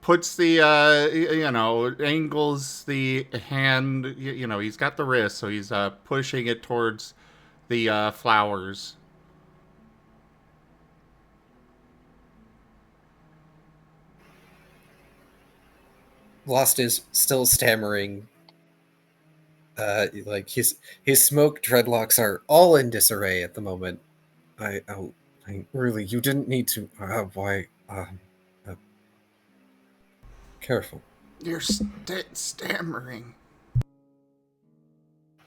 puts the, angles the hand, he's got the wrist, so he's pushing it towards the flowers. Lost is still stammering. Like his smoke dreadlocks are all in disarray at the moment. I really, you didn't need to. Why? Careful. You're stammering.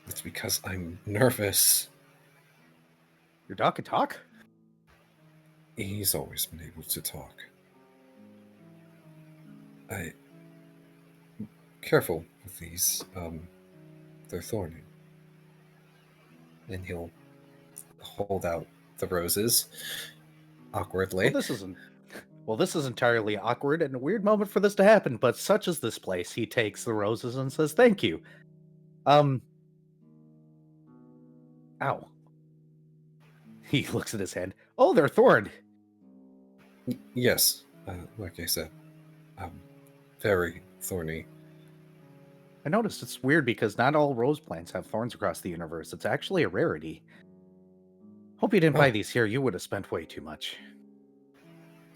It's because I'm nervous. Your dog can talk? He's always been able to talk. Careful with these. They're thorny. And he'll hold out the roses awkwardly. Well, this is entirely awkward and a weird moment for this to happen, but such is this place. He takes the roses and says, "Thank you." Ow. He looks at his hand. "Oh, they're thorned." Yes, like I said, very thorny. I noticed it's weird because not all rose plants have thorns across the universe. It's actually a rarity. Hope you didn't buy these here. You would have spent way too much.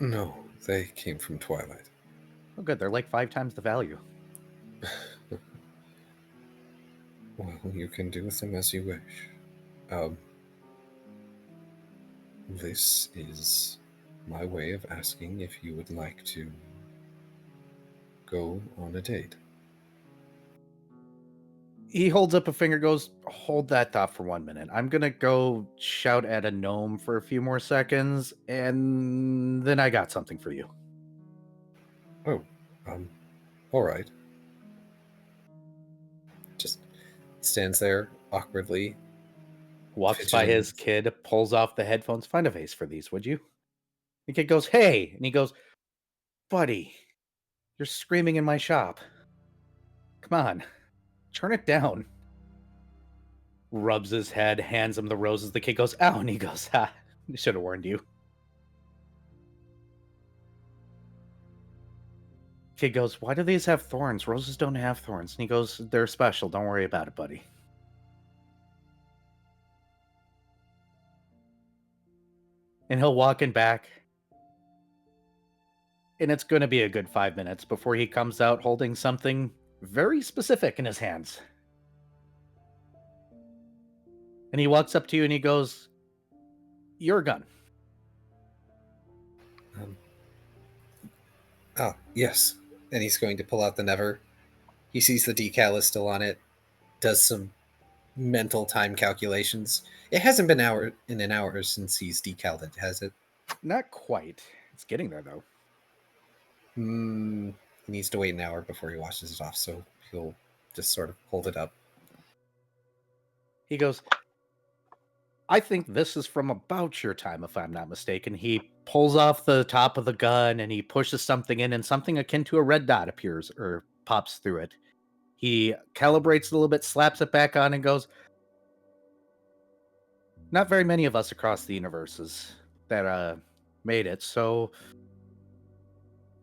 No, they came from Twilight. Oh, good. They're like 5 times the value. Well, you can do with them as you wish. This is my way of asking if you would like to go on a date. He holds up a finger, goes, "Hold that thought for 1 minute. I'm going to go shout at a gnome for a few more seconds, and then I got something for you." Oh, all right. Just stands there awkwardly. Walks by his kid, pulls off the headphones. "Find a vase for these, would you?" The kid goes, "Hey," and he goes, "Buddy, you're screaming in my shop. Come on, turn it down." Rubs his head, hands him the roses. The kid goes, "Ow," and he goes, "Ha, I should have warned you." Kid goes, "Why do these have thorns? Roses don't have thorns." And he goes, "They're special. Don't worry about it, buddy." And he'll walk in back. And it's going to be a good 5 minutes before he comes out holding something very specific in his hands. And he walks up to you and he goes, "Your gun." Yes. And he's going to pull out the Never. He sees the decal is still on it, does some mental time calculations. It hasn't been an hour since he's decaled it, has it? Not quite. It's getting there, though. He needs to wait an hour before he washes it off, so he'll just sort of hold it up. He goes, "I think this is from about your time, if I'm not mistaken." He pulls off the top of the gun and he pushes something in, and something akin to a red dot appears or pops through it. He calibrates a little bit, slaps it back on, and goes, "Not very many of us across the universes that made it, so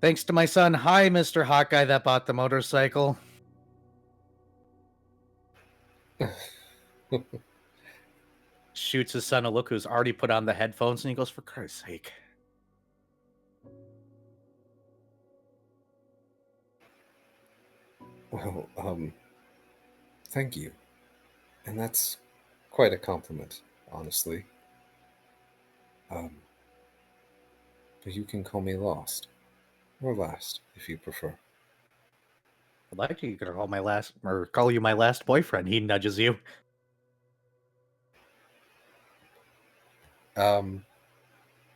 thanks to my son, hi, Mr. Hawkeye that bought the motorcycle." Shoots his son a look who's already put on the headphones, and he goes, "For Christ's sake." Well, thank you. And that's quite a compliment, honestly. But you can call me Lost. Or Last, if you prefer. I'd like you could call you my last boyfriend. He nudges you.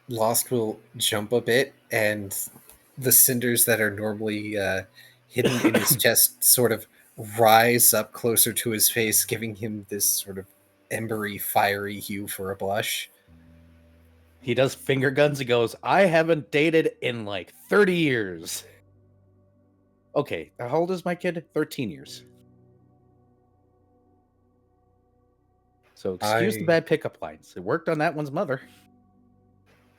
Lost will jump a bit, and the cinders that are normally hidden in his chest sort of rise up closer to his face, giving him this sort of embery, fiery hue for a blush. He does finger guns and goes, "I haven't dated in like 30 years. Okay, how old is my kid? 13 years. So excuse the bad pickup lines. It worked on that one's mother.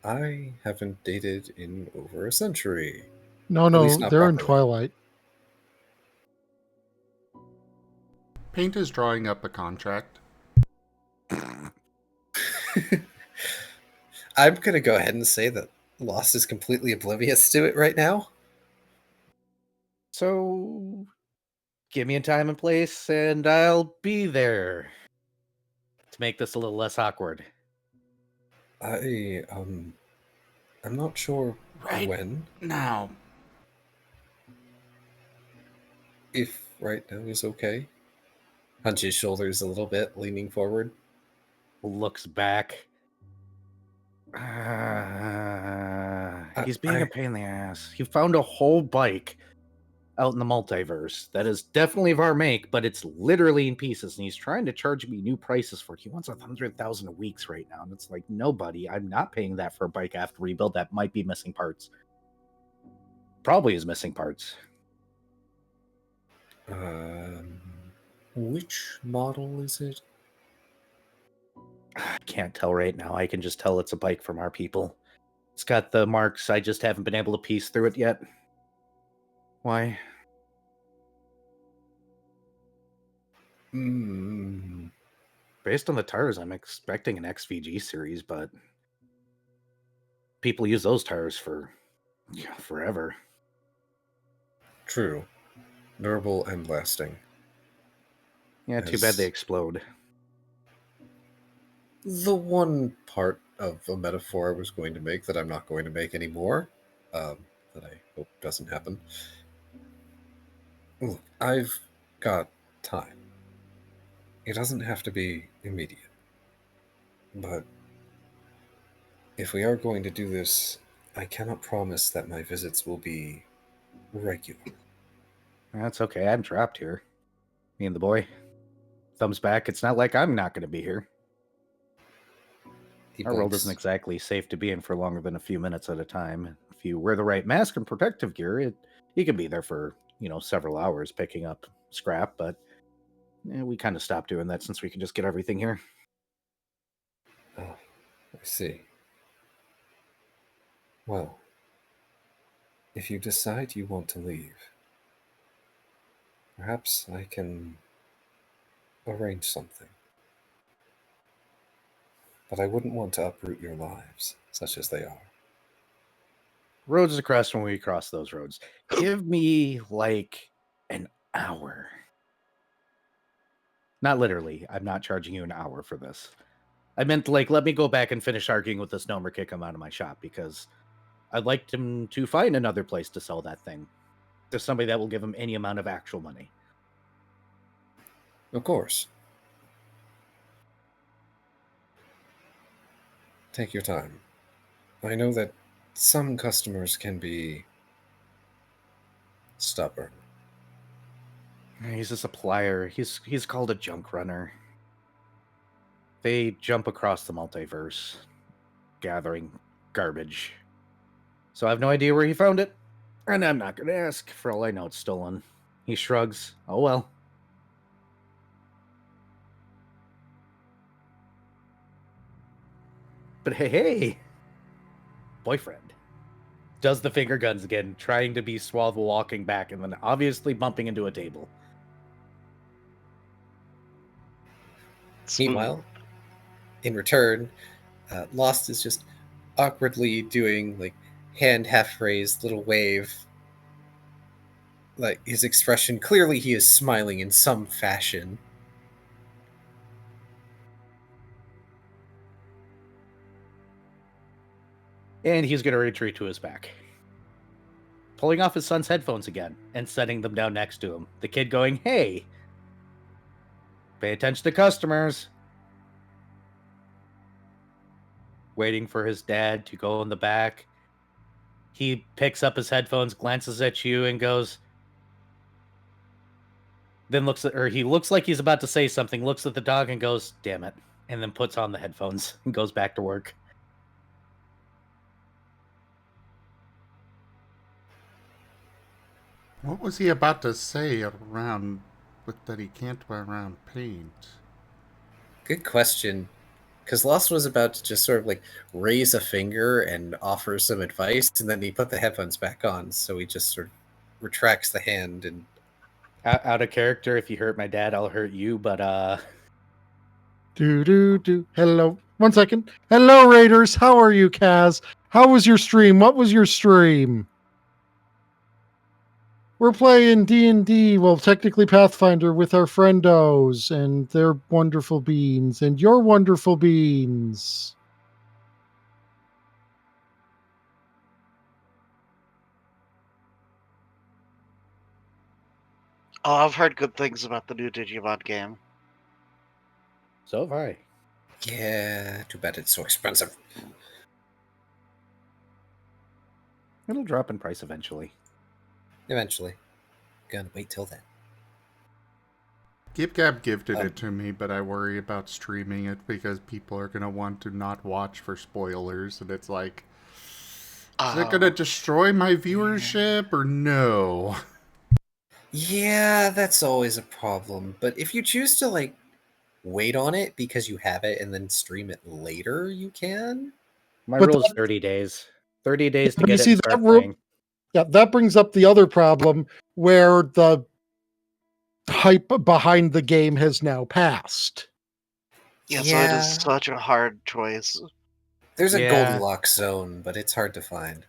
I haven't dated in over a century. No, least not they're in properly. Twilight. Paint is drawing up a contract. I'm going to go ahead and say that Lost is completely oblivious to it right now. So give me a time and place and I'll be there to make this a little less awkward. I'm not sure Right when. now. If right now is okay. Hunches shoulders a little bit, leaning forward. Looks back. He's being a pain in the ass. He found a whole bike out in the multiverse that is definitely of our make, but it's literally in pieces, and he's trying to charge me new prices for it. He wants 100,000 a week right now, and it's like, no, buddy, I'm not paying that for a bike I have to rebuild that might be missing parts. Probably is missing parts. Which model is it? I can't tell right now. I can just tell it's a bike from our people. It's got the marks. I just haven't been able to piece through it yet. Why? Based on the tires, I'm expecting an XVG series, but people use those tires for forever. True. Durable and lasting. Yeah, too bad they explode. The one part of a metaphor I was going to make that I'm not going to make anymore, that I hope doesn't happen. Look, I've got time. It doesn't have to be immediate. But if we are going to do this, I cannot promise that my visits will be regular. That's okay. I'm trapped here. Me and the boy. Thumbs back. It's not like I'm not going to be here. Our world isn't exactly safe to be in for longer than a few minutes at a time. If you wear the right mask and protective gear, you can be there for, several hours picking up scrap, but we kind of stopped doing that since we can just get everything here. Oh, I see. Well, if you decide you want to leave, perhaps I can arrange something. but I wouldn't want to uproot your lives, such as they are. Roads across when we cross those roads. Give me like an hour. Not literally. I'm not charging you an hour for this. I meant like let me go back and finish arguing with this gnomer, kick him out of my shop because I'd like him to find another place to sell that thing. There's somebody that will give him any amount of actual money. Of course. Take your time. I know that some customers can be stubborn. He's a supplier. He's called a junk runner. They jump across the multiverse, gathering garbage. So I have no idea where he found it, and I'm not going to ask. For all I know, it's stolen. He shrugs. Oh well. But hey, boyfriend does the finger guns again, trying to be suave walking back, and then obviously bumping into a table. Meanwhile, in return, Lost is just awkwardly doing like hand half raised little wave. Like his expression, clearly he is smiling in some fashion. And he's going to retreat to his back. Pulling off his son's headphones again and setting them down next to him. The kid going, hey, pay attention to customers. Waiting for his dad to go in the back. He picks up his headphones, glances at you, and goes. Then he looks like he's about to say something, looks at the dog and goes, damn it. And then puts on the headphones and goes back to work. What was he about to say around with that he can't wear around paint? Good question. Because Lost was about to just sort of like raise a finger and offer some advice, and then he put the headphones back on, so he just sort of retracts the hand and... Out of character, if you hurt my dad, I'll hurt you, but Do. Hello. 1 second. Hello, Raiders. How are you, Kaz? How was your stream? What was your stream? We're playing D&D, well, technically Pathfinder, with our friendos and their wonderful beans and your wonderful beans. Oh, I've heard good things about the new Digimon game. so have I. Yeah, too bad it's so expensive. It'll drop in price eventually. Eventually. Gonna wait till then. GibGab gifted it to me, but I worry about streaming it because people are going to want to not watch for spoilers, and it's like, is it going to destroy my viewership or no? Yeah, that's always a problem. But if you choose to, like, wait on it because you have it and then stream it later, you can. My But rule is 30 days. 30 days to You get it see, and start playing. Yeah, that brings up the other problem where the hype behind the game has now passed. Yeah, so it is such a hard choice. There's a Yeah. Goldilocks zone, but it's hard to find.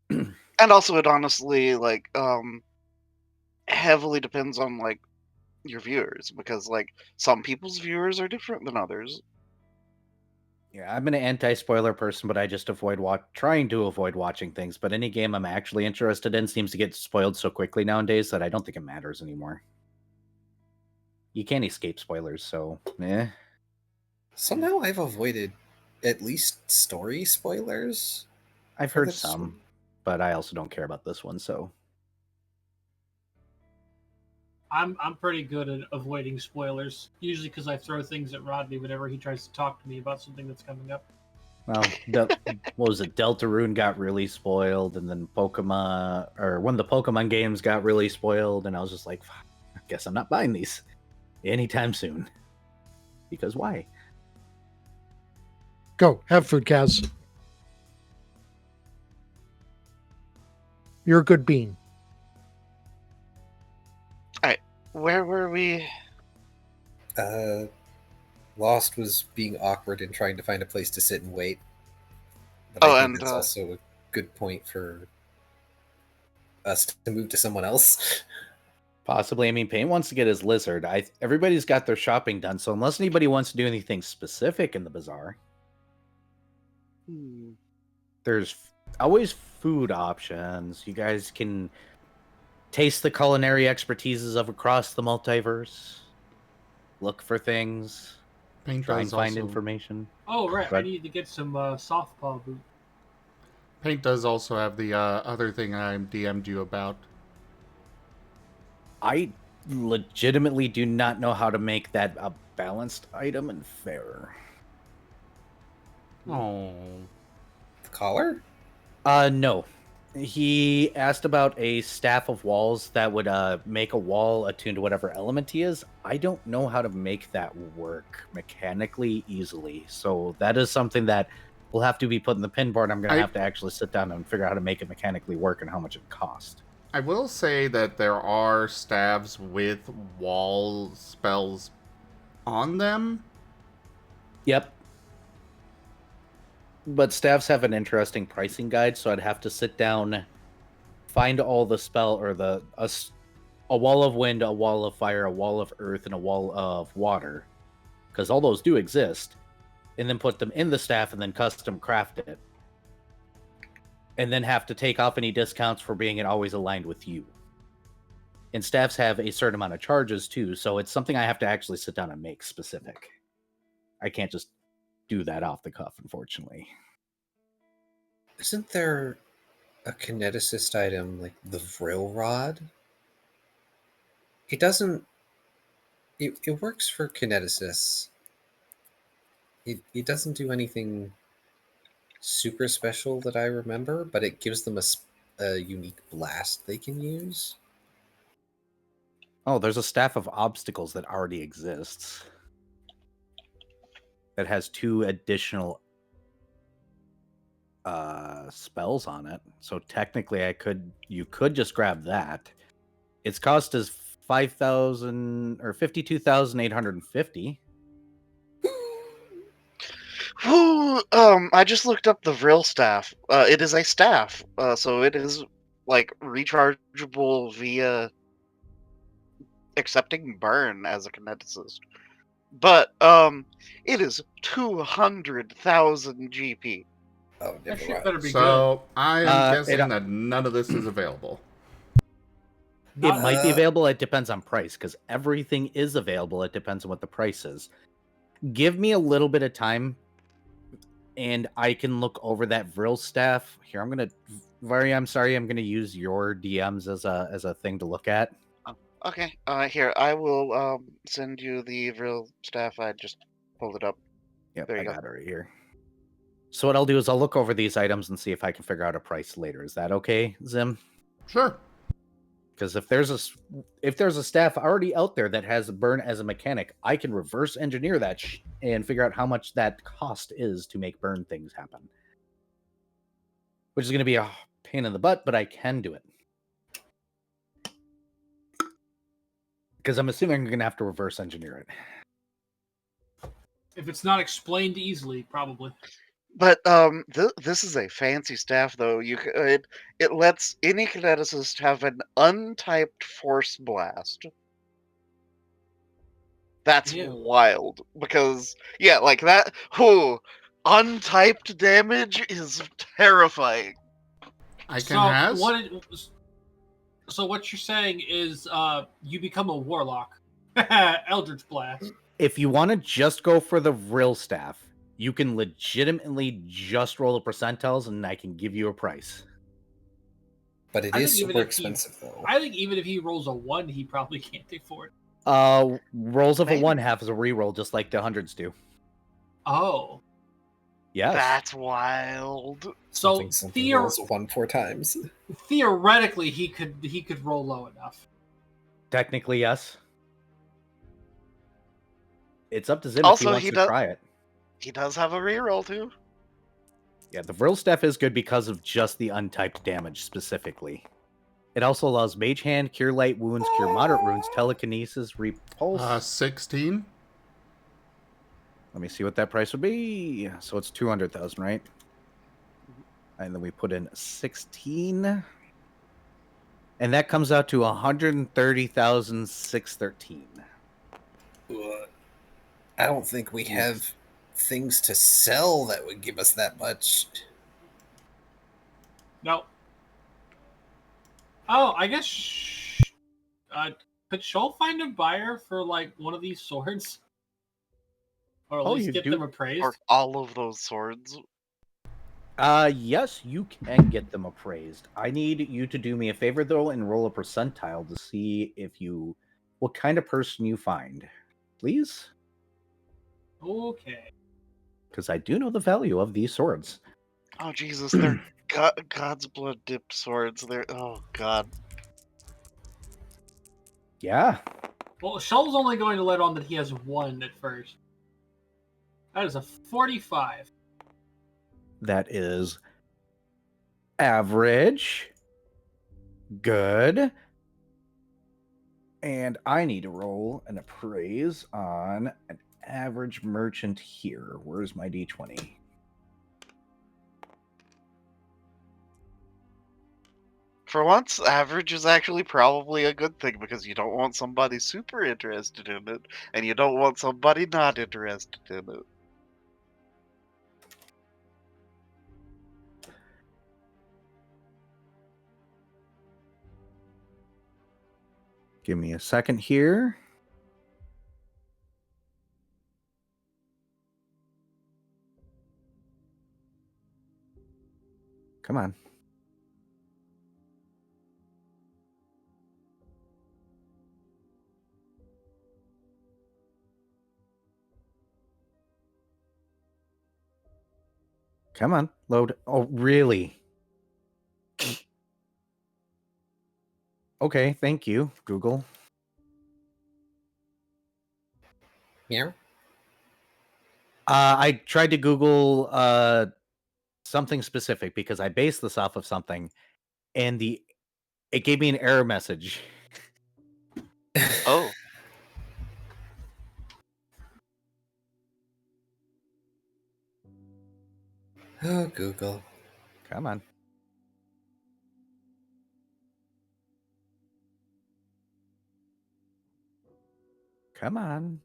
And also it honestly, like, heavily depends on, like, your viewers, because, like, some people's viewers are different than others. Yeah, I'm an anti-spoiler person, but I just trying to avoid watching things. But any game I'm actually interested in seems to get spoiled so quickly nowadays that I don't think it matters anymore. You can't escape spoilers, so Somehow I've avoided at least story spoilers. I've for heard this some, one. but I also don't care about this one, so. I'm pretty good at avoiding spoilers, usually because I throw things at Rodney whenever he tries to talk to me about something that's coming up. Well, what was it? Deltarune got really spoiled, and then Pokemon, or when the Pokemon games got really spoiled, and I was just like, I guess I'm not buying these anytime soon. Because why? Go, have food, Kaz. You're a good bean. Where were we? Lost was being awkward and trying to find a place to sit and wait. But Oh, I think and, that's also a good point for us to move to someone else. Possibly. I mean, Payne wants to get his lizard. Everybody's got their shopping done, so unless anybody wants to do anything specific in the bazaar, there's always food options. You guys can taste the culinary expertises of across the multiverse. Look for things. Paint Try and does find also, information. Oh, right. I But- need to get some softball boot. Paint does also have the other thing I DM'd you about. I legitimately do not know how to make that a balanced item and fair. Oh. The collar? No. He asked about a staff of walls that would make a wall attuned to whatever element he is. I don't know how to make that work mechanically easily. So that is something that will have to be put in the pin board. I'm going to have to actually sit down and figure out how to make it mechanically work and how much it costs. I will say that there are staves with wall spells on them. Yep. But staffs have an interesting pricing guide, so I'd have to sit down, find all the spell or a wall of wind, a wall of fire, a wall of earth, and a wall of water, because all those do exist, and then put them in the staff and then custom craft it, and then have to take off any discounts for being always aligned with you. And staffs have a certain amount of charges too, so it's something I have to actually sit down and make specific. I can't just do that off the cuff, unfortunately. Isn't there a kineticist item like the Vril Rod? It doesn't. It works for kineticists. It doesn't do anything super special that I remember, but it gives them a unique blast they can use. Oh, there's a staff of obstacles that already exists. That has 2 additional spells on it. So technically you could just grab that. Its cost is 5,000 or 52,850. I just looked up the Vril staff. It is a staff, so it is like rechargeable via accepting burn as a kineticist. But it is 200,000 GP. Oh, That never shit mind. better be So I am guessing it- that none of this is available. It might be Uh, available. It depends on price, because everything is available. It depends on what the price is. Give me a little bit of time, and I can look over that Vril staff. Here, Varien, I'm sorry, I'm gonna use your DMs as a thing to look at. Okay, here, I will send you the Vril staff. I just pulled it up. Yep, There you I go. got it right here. So what I'll do is I'll look over these items and see if I can figure out a price later. Is that okay, Zim? Sure. Because if there's a staff already out there that has burn as a mechanic, I can reverse engineer that and figure out how much that cost is to make burn things happen. Which is going to be a pain in the butt, but I can do it. Because I'm assuming I'm going to have to reverse engineer it. If it's not explained easily, probably. But this is a fancy staff, though. It lets any kineticist have an untyped force blast. That's Ew. wild because like that. Oh, untyped damage is terrifying. I can So has. so what you're saying is you become a warlock. Eldritch Blast. If you want to just go for the Vril staff, you can legitimately just roll the percentiles and I can give you a price. But it I is think even super if he- expensive, though. I think even if he rolls a 1, he probably can't afford it. Rolls of Maybe. a 1 have as a reroll, just like the hundreds do. Oh. Yes. That's wild. So Something rolls a 1 4 times. theoretically he could roll low enough. Technically, yes. It's up to Zim Also, if he wants to try it. He does have a reroll too. Yeah, the Vril staff is good because of just the untyped damage specifically. It also allows Mage Hand, Cure Light Wounds, Cure Moderate Wounds, Telekinesis, Repulse. 16. Let me see what that price would be. So it's 200,000, right? And then we put in 16. And that comes out to 130,613. I don't think we have things to sell that would give us that much. No. Oh, I guess. Could Shoal find a buyer for like one of these swords, or at least get them appraised? Or all of those swords. Yes, you can get them appraised. I need you to do me a favor though and roll a percentile to see what kind of person you find. Please? Okay. Because I do know the value of these swords. Oh Jesus, they're God's blood dipped swords. They're God. Yeah. Well, Shoal's only going to let on that he has one at first. That is a 45. That is average. Good. And I need to roll an appraise on an average merchant here. Where's my d20? For once, average is actually probably a good thing because you don't want somebody super interested in it, and you don't want somebody not interested in it. Give me a second here. Come on. Come on, load. Oh, really? Okay, thank you, Google. Yeah. I tried to Google something specific because I based this off of something, and it gave me an error message. Oh. Oh, Google. Come on. Come on.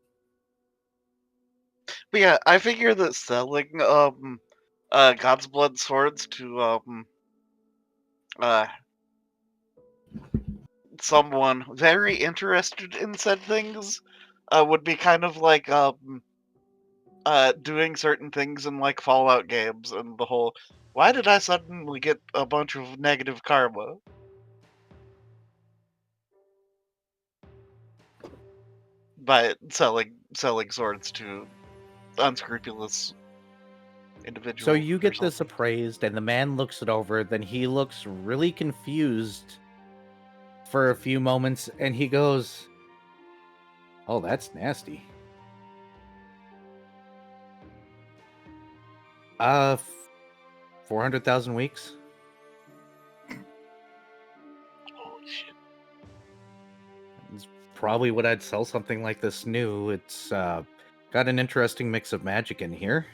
But yeah, I figure that selling God's blood swords to someone very interested in said things would be kind of like doing certain things in like Fallout games and the whole why did I suddenly get a bunch of negative karma? By selling swords to unscrupulous individuals. So you or get this something. appraised, and the man looks it over. Then he looks really confused for a few moments, and he goes, "Oh, that's nasty." 400,000 weeks. Holy shit. It's probably what I'd sell something like this new. It's got an interesting mix of magic in here.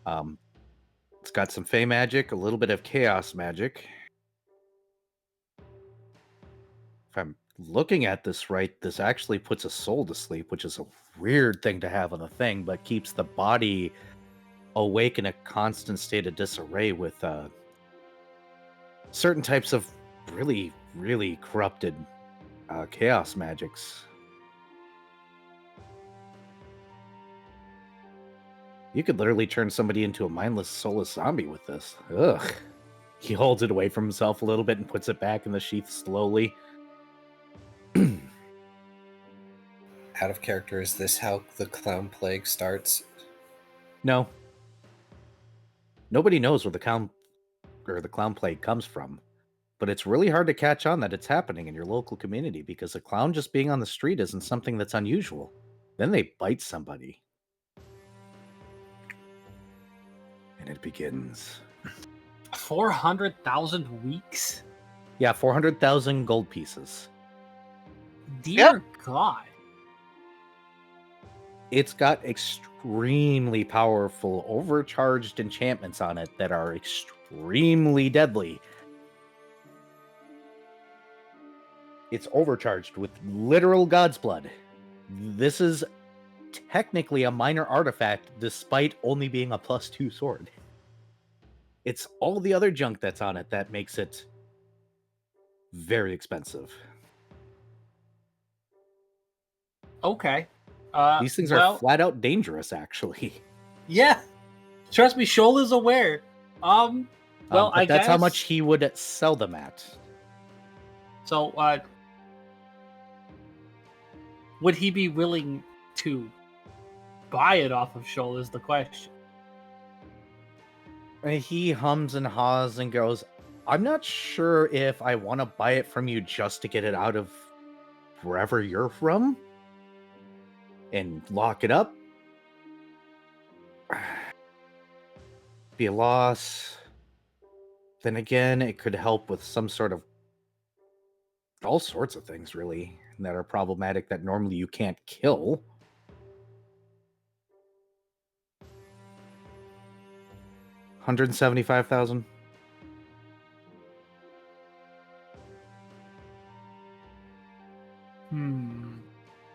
It's got some fey magic, a little bit of chaos magic. If I'm looking at this right, this actually puts a soul to sleep, which is a weird thing to have on a thing, but keeps the body awake in a constant state of disarray with certain types of really, really corrupted chaos magics. You could literally turn somebody into a mindless, soulless zombie with this. Ugh. He holds it away from himself a little bit and puts it back in the sheath slowly. Out of character, is this how the clown plague starts? No. Nobody knows where the clown plague comes from, but it's really hard to catch on that it's happening in your local community because a clown just being on the street isn't something that's unusual. Then they bite somebody. And it begins. 400,000 weeks? Yeah, 400,000 gold pieces. Dear God. It's got extremely powerful, overcharged enchantments on it that are extremely deadly. It's overcharged with literal God's blood. This is technically a minor artifact, despite only being a +2 sword. It's all the other junk that's on it that makes it very expensive. Okay. These things are flat out dangerous, actually. Yeah. Trust me, Shoal is aware. Well, but I that's guess how much he would sell them at. So, would he be willing to buy it off of Shoal is the question. He hums and haws and goes, I'm not sure if I want to buy it from you just to get it out of wherever you're from and lock it up. Be a loss. Then again, it could help with some sort of all sorts of things, really, that are problematic that normally you can't kill. $175,000.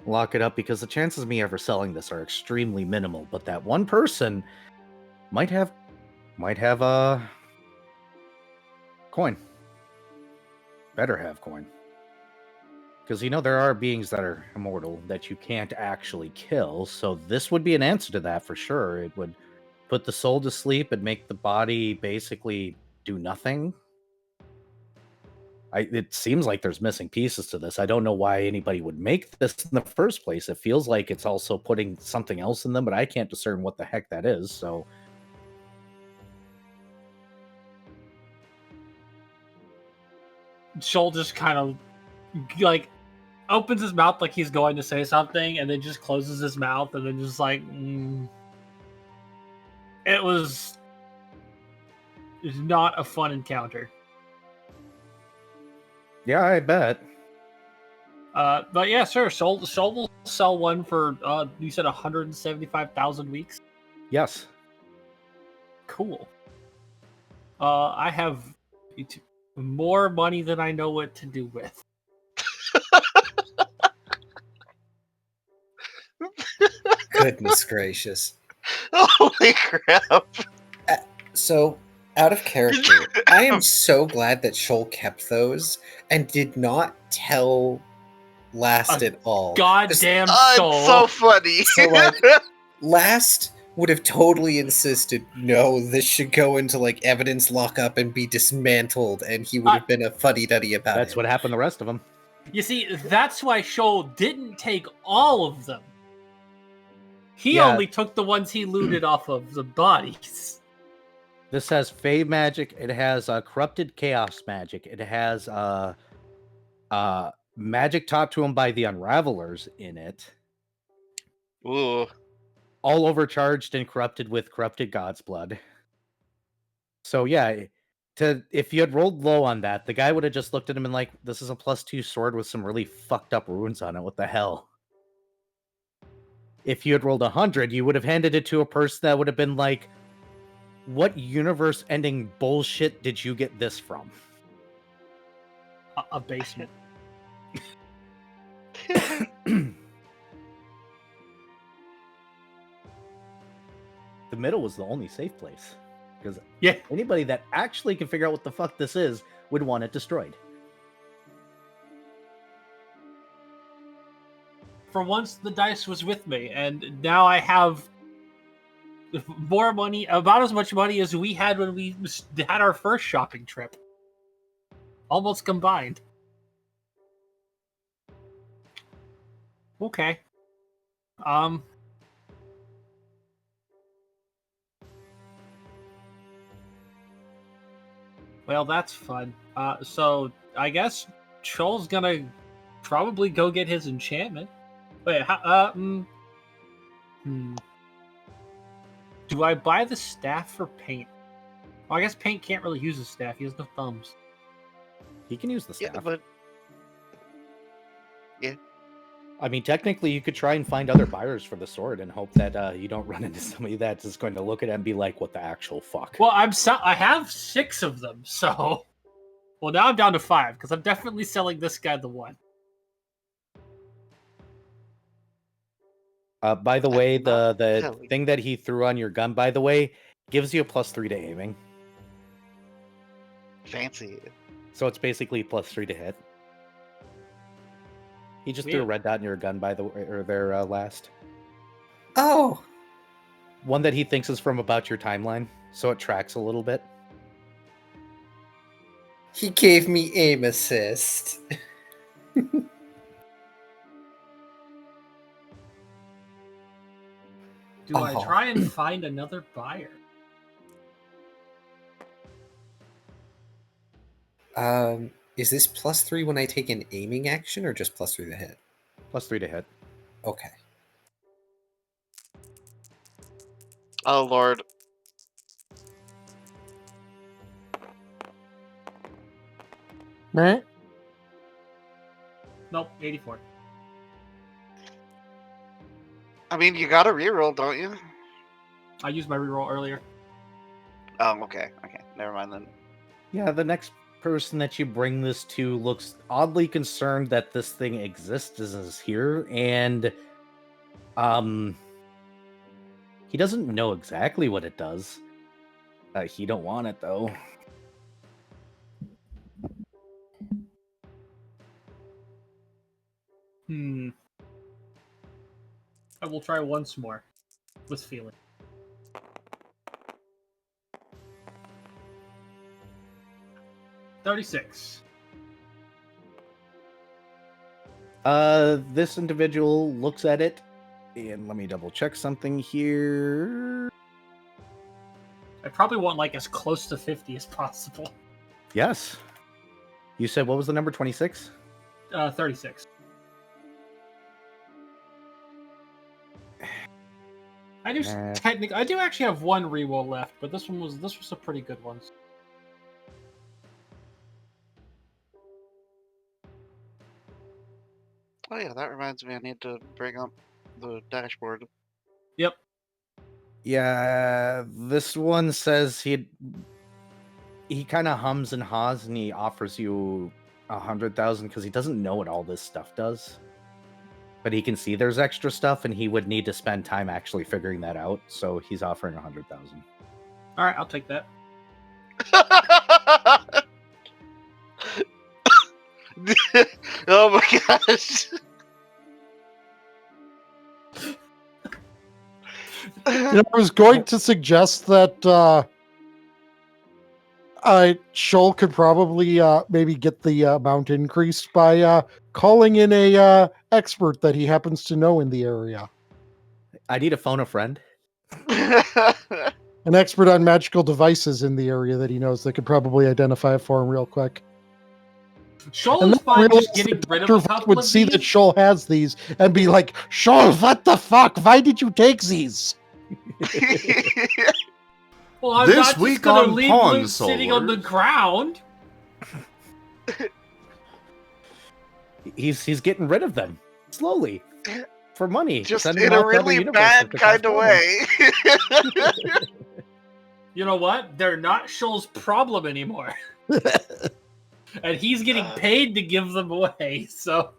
Lock it up, because the chances of me ever selling this are extremely minimal. But that one person might have a coin. Better have coin. Because, there are beings that are immortal that you can't actually kill. So this would be an answer to that for sure. It would put the soul to sleep and make the body basically do nothing. It seems like there's missing pieces to this. I don't know why anybody would make this in the first place. It feels like it's also putting something else in them, but I can't discern what the heck that is. So Shoal just kind of opens his mouth like he's going to say something, and then just closes his mouth, and then just it was not a fun encounter. Yeah, I bet. But yeah, sure. Shoal will sell one for you said 175,000 weeks. Yes. Cool. I have more money than I know what to do with. Goodness gracious. Holy crap. So, out of character, I am so glad that Shoal kept those and did not tell Last at all. Goddamn Shoal. It's so funny. So, Last would have totally insisted, no, this should go into, evidence lockup and be dismantled, and he would have been a fuddy-duddy about it. That's what happened to the rest of them. You see, that's why Shoal didn't take all of them. He only took the ones he looted off of the bodies. This has Fey magic. It has corrupted chaos magic. It has magic taught to him by the Unravelers in it. Ooh. All overcharged and corrupted with corrupted God's blood. So yeah, if you had rolled low on that, the guy would have just looked at him and this is a +2 sword with some really fucked up runes on it. What the hell? If you had rolled 100, you would have handed it to a person that would have been like, what universe-ending bullshit did you get this from? A basement. The middle was the only safe place. Because anybody that actually can figure out what the fuck this is would want it destroyed. For once, the dice was with me, and now I have more money, about as much money as we had when we had our first shopping trip. Almost combined. Okay. Well, that's fun. So I guess Shoal's gonna probably go get his enchantment. Wait, do I buy the staff for Paint? Well, I guess Paint can't really use the staff. He has no thumbs. He can use the staff. Yeah, but... Yeah. I mean, technically, you could try and find other buyers for the sword and hope that you don't run into somebody that's just going to look at it and be like, "What the actual fuck?" Well, I have 6 of them, so well now I'm down to 5 because I'm definitely selling this guy the one. By the way, not the telling. thing that he threw on your gun, by the way, gives you a +3 to aiming. Fancy. So it's basically +3 to hit. He just threw a Weird. red dot in your gun, by the way, or their last Oh, one that he thinks is from about your timeline, so it tracks a little bit. he gave me aim assist. Do I Oh. try and find another buyer? Is this +3 when I take an aiming action, or just +3 to hit? +3 to hit. Okay. Oh lord. Meh. Nope, 84. I mean, you got to reroll, don't you? I used my reroll earlier. Oh, okay. Okay, never mind then. Yeah, the next person that you bring this to looks oddly concerned that this thing exists, is here, and he doesn't know exactly what it does. He don't want it though. I will try once more with feeling. $36. This individual looks at it, and let me double check something here. I probably want like as close to 50 as possible. Yes. You said what was the number? 26? 36. I do technically. I do actually have one reroll left, but this was a pretty good one. Oh yeah, that reminds me. I need to bring up the dashboard. Yep. Yeah, this one says he kind of hums and haws, and he offers you 100,000 because he doesn't know what all this stuff does. But he can see there's extra stuff, and he would need to spend time actually figuring that out. So he's offering 100,000. All right, I'll take that. Oh my gosh. I was going to suggest that Shoal could probably maybe get the amount increased by calling in a expert that he happens to know in the area. I need to phone a friend. An expert on magical devices in the area that he knows that could probably identify it for him real quick. Shoal And is then fine realize just getting that rid of Dr. a Vogt couple would of see these. that Shoal has these and be like, Shoal, what the fuck? Why did you take these? Well, I'm This not just week gonna on leave Pawn loot sitting on the Solvers. ground. He's getting rid of them slowly for money. Just Sending in them a out to other really universes bad to kind of cost more way. You know what? They're not Shoal's problem anymore. And he's getting paid to give them away, so...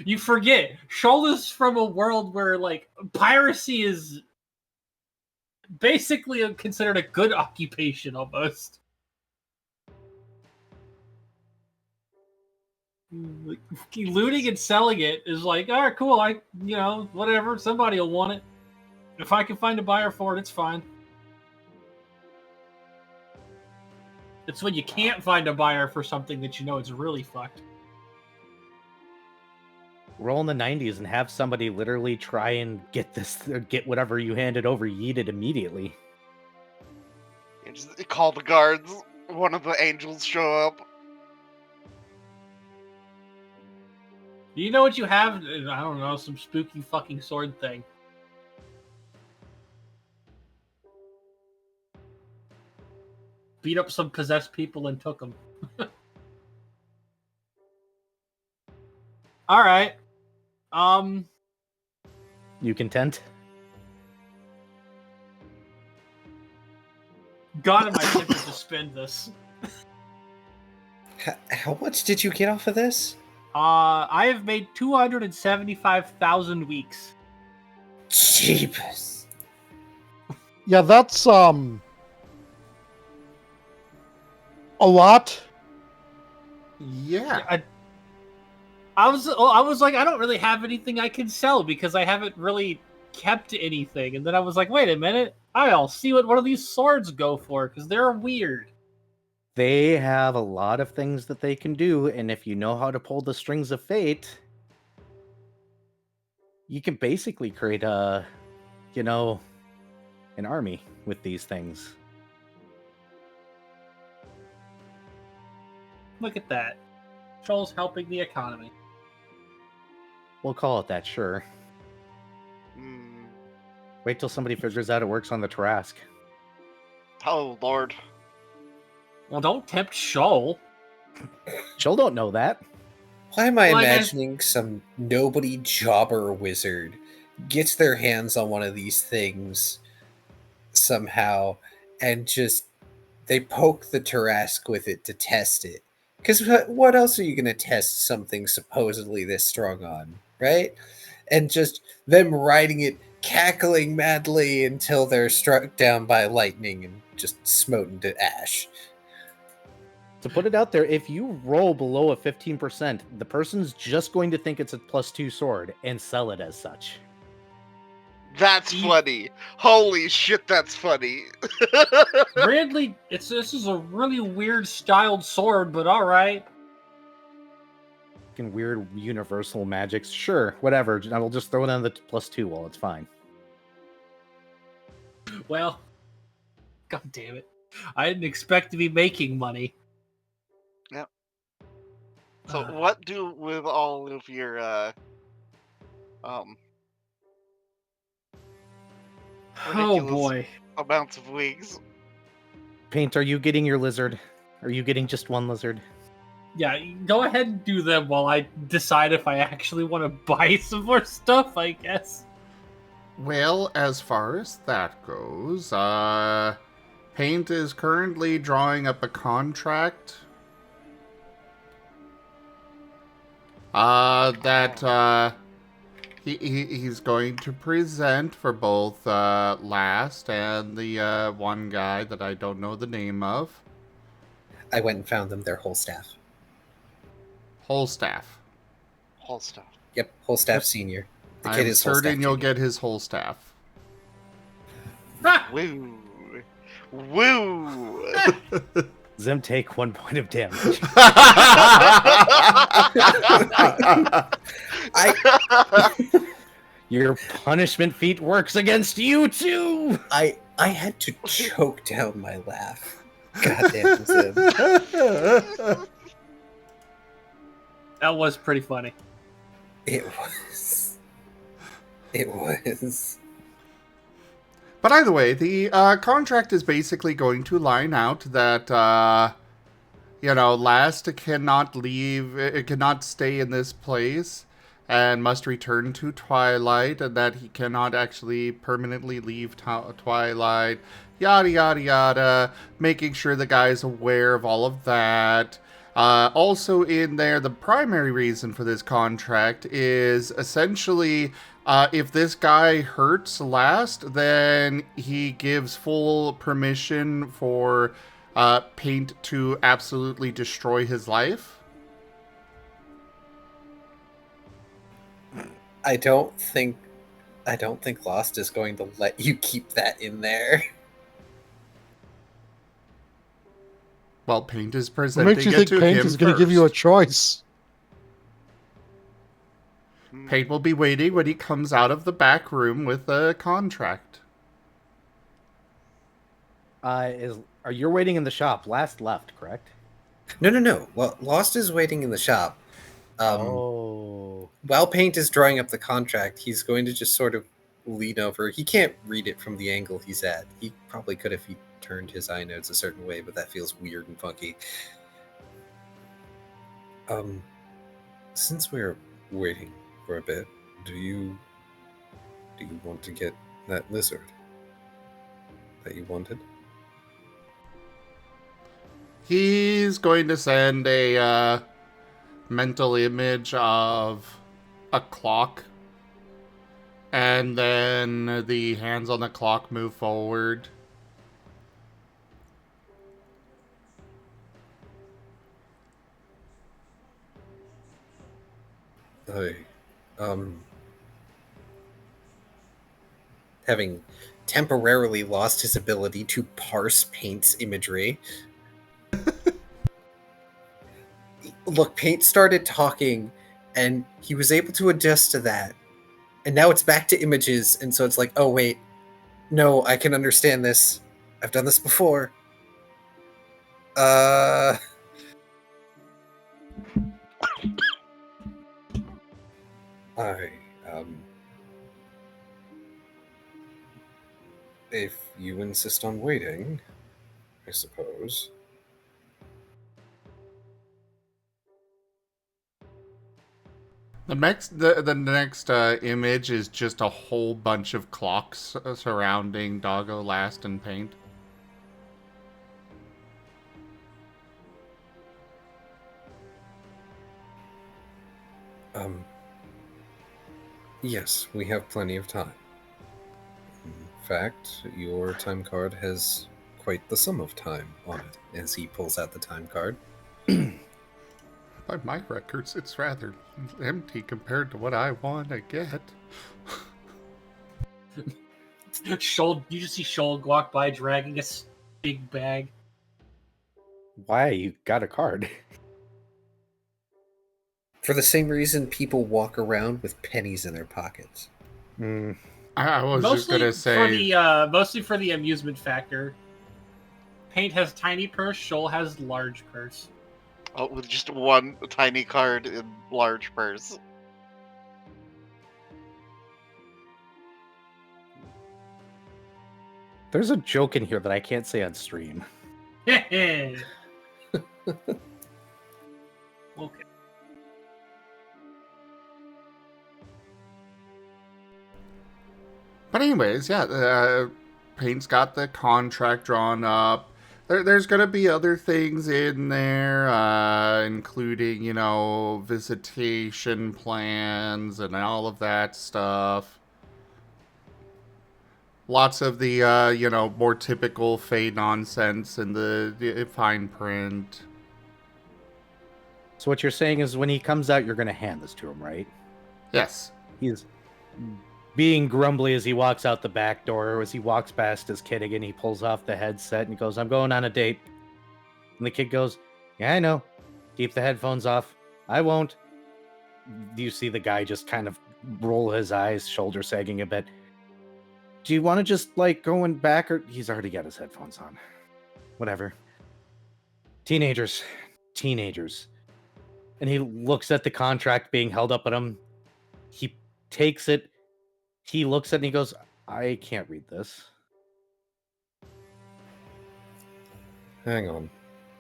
you forget, Shoal is from a world where, like, piracy is basically considered a good occupation, almost. Like, looting and selling it is like, alright, cool, whatever, somebody will want it. If I can find a buyer for it, it's fine. It's when you can't find a buyer for something that you know it's really fucked. Roll in the 90s and have somebody literally try and get whatever you handed over yeeted immediately. You just call the guards. One of the angels show up. Do you know what you have? I don't know, some spooky fucking sword thing. beat up some possessed people and took them. All right. You content? God, am I tempted to spend this? How much did you get off of this? I have made 275,000 weeks. Jeepers. Yeah, that's a lot. Yeah. I was like, I don't really have anything I can sell because I haven't really kept anything. And then I was like, wait a minute, I'll see what one of these swords go for because they're weird. They have a lot of things that they can do, and if you know how to pull the strings of fate, you can basically create an army with these things. Look at that. Shoal's helping the economy. We'll call it that, sure. Mm. Wait till somebody figures out it works on the Tarrasque. Oh, Lord. Well, don't tempt Shoal. She'll don't know that. Why am I Like I- imagining some nobody jobber wizard gets their hands on one of these things somehow and just they poke the Tarrasque with it to test it? Because what else are you going to test something supposedly this strong on, right? And just them riding it, cackling madly until they're struck down by lightning and just smoten to ash. To put it out there, if you roll below a 15%, the person's just going to think it's a +2 sword and sell it as such. That's funny. Holy shit, that's funny. Weirdly, this is a really weird styled sword, but all right. Fucking weird universal magics. Sure, whatever. I will just throw it on the +2 wall. It's fine. Well, god damn it. I didn't expect to be making money. So what do with all of your Oh ridiculous boy. amounts of wigs? Paint, are you getting your lizard? Are you getting just one lizard? Yeah, go ahead and do them while I decide if I actually want to buy some more stuff, I guess. Well, as far as that goes, Paint is currently drawing up a contract that he's going to present for both Last and the one guy that I don't know the name of. I went and found them their whole staff. Whole staff. Whole stuff. Yep, whole staff senior. The kid I'm is whole certain staff you'll junior. get his whole staff. Woo. Woo. Zim, take 1 point of damage. Your punishment feat works against you too. I had to choke down my laugh. Goddamn Zim. That was pretty funny. It was. It was. But either way, the contract is basically going to line out that, Last cannot leave, it cannot stay in this place and must return to Twilight, and that he cannot actually permanently leave Twilight, yada, yada, yada, making sure the guy's aware of all of that. Also in there, the primary reason for this contract is essentially if this guy hurts Last, then he gives full permission for Paint to absolutely destroy his life. I don't think Lost is going to let you keep that in there. Well, Paint is What presenting makes you it think to Paint him is going to give you a first. choice? Paint will be waiting when he comes out of the back room with a contract. Are you waiting in the shop? Last left, correct? No. Well, Lost is waiting in the shop. Oh. While Paint is drawing up the contract, he's going to just sort of lean over. He can't read it from the angle he's at. He probably could if he turned his eye nodes a certain way, but that feels weird and funky. Since we're waiting for a bit, do you want to get that lizard that you wanted? He's going to send a mental image of a clock, and then the hands on the clock move forward. Having temporarily lost his ability to parse Paint's imagery. Look, Paint started talking, and he was able to adjust to that. And now it's back to images, and so it's like, oh wait, no, I can understand this. I've done this before. If you insist on waiting, I suppose. The next image is just a whole bunch of clocks surrounding Doggo, Last, and Paint. Yes, we have plenty of time. In fact, your time card has quite the sum of time on it, as he pulls out the time card. By my records, it's rather empty compared to what I want to get. Shoal, you just see Shoal walk by dragging a big bag. Why? You got a card. For the same reason people walk around with pennies in their pockets. I was just gonna say mostly for the amusement factor. Paint has tiny purse, Shoal has large purse. Oh, with just one tiny card in large purse. There's a joke in here that I can't say on stream. Okay. But anyways, yeah, Paint's got the contract drawn up. There's going to be other things in there, including, visitation plans and all of that stuff. Lots of the, more typical Fey nonsense in the fine print. So what you're saying is when he comes out, you're going to hand this to him, right? Yes. He's being grumbly as he walks out the back door, or as he walks past his kid again, he pulls off the headset and he goes, "I'm going on a date." And the kid goes, "Yeah, I know. Keep the headphones off." "I won't." You see the guy just kind of roll his eyes, shoulder sagging a bit. "Do you want to just, going back?" Or he's already got his headphones on. Whatever. Teenagers. And he looks at the contract being held up at him. He takes it. He looks at it and he goes, "I can't read this." Hang on.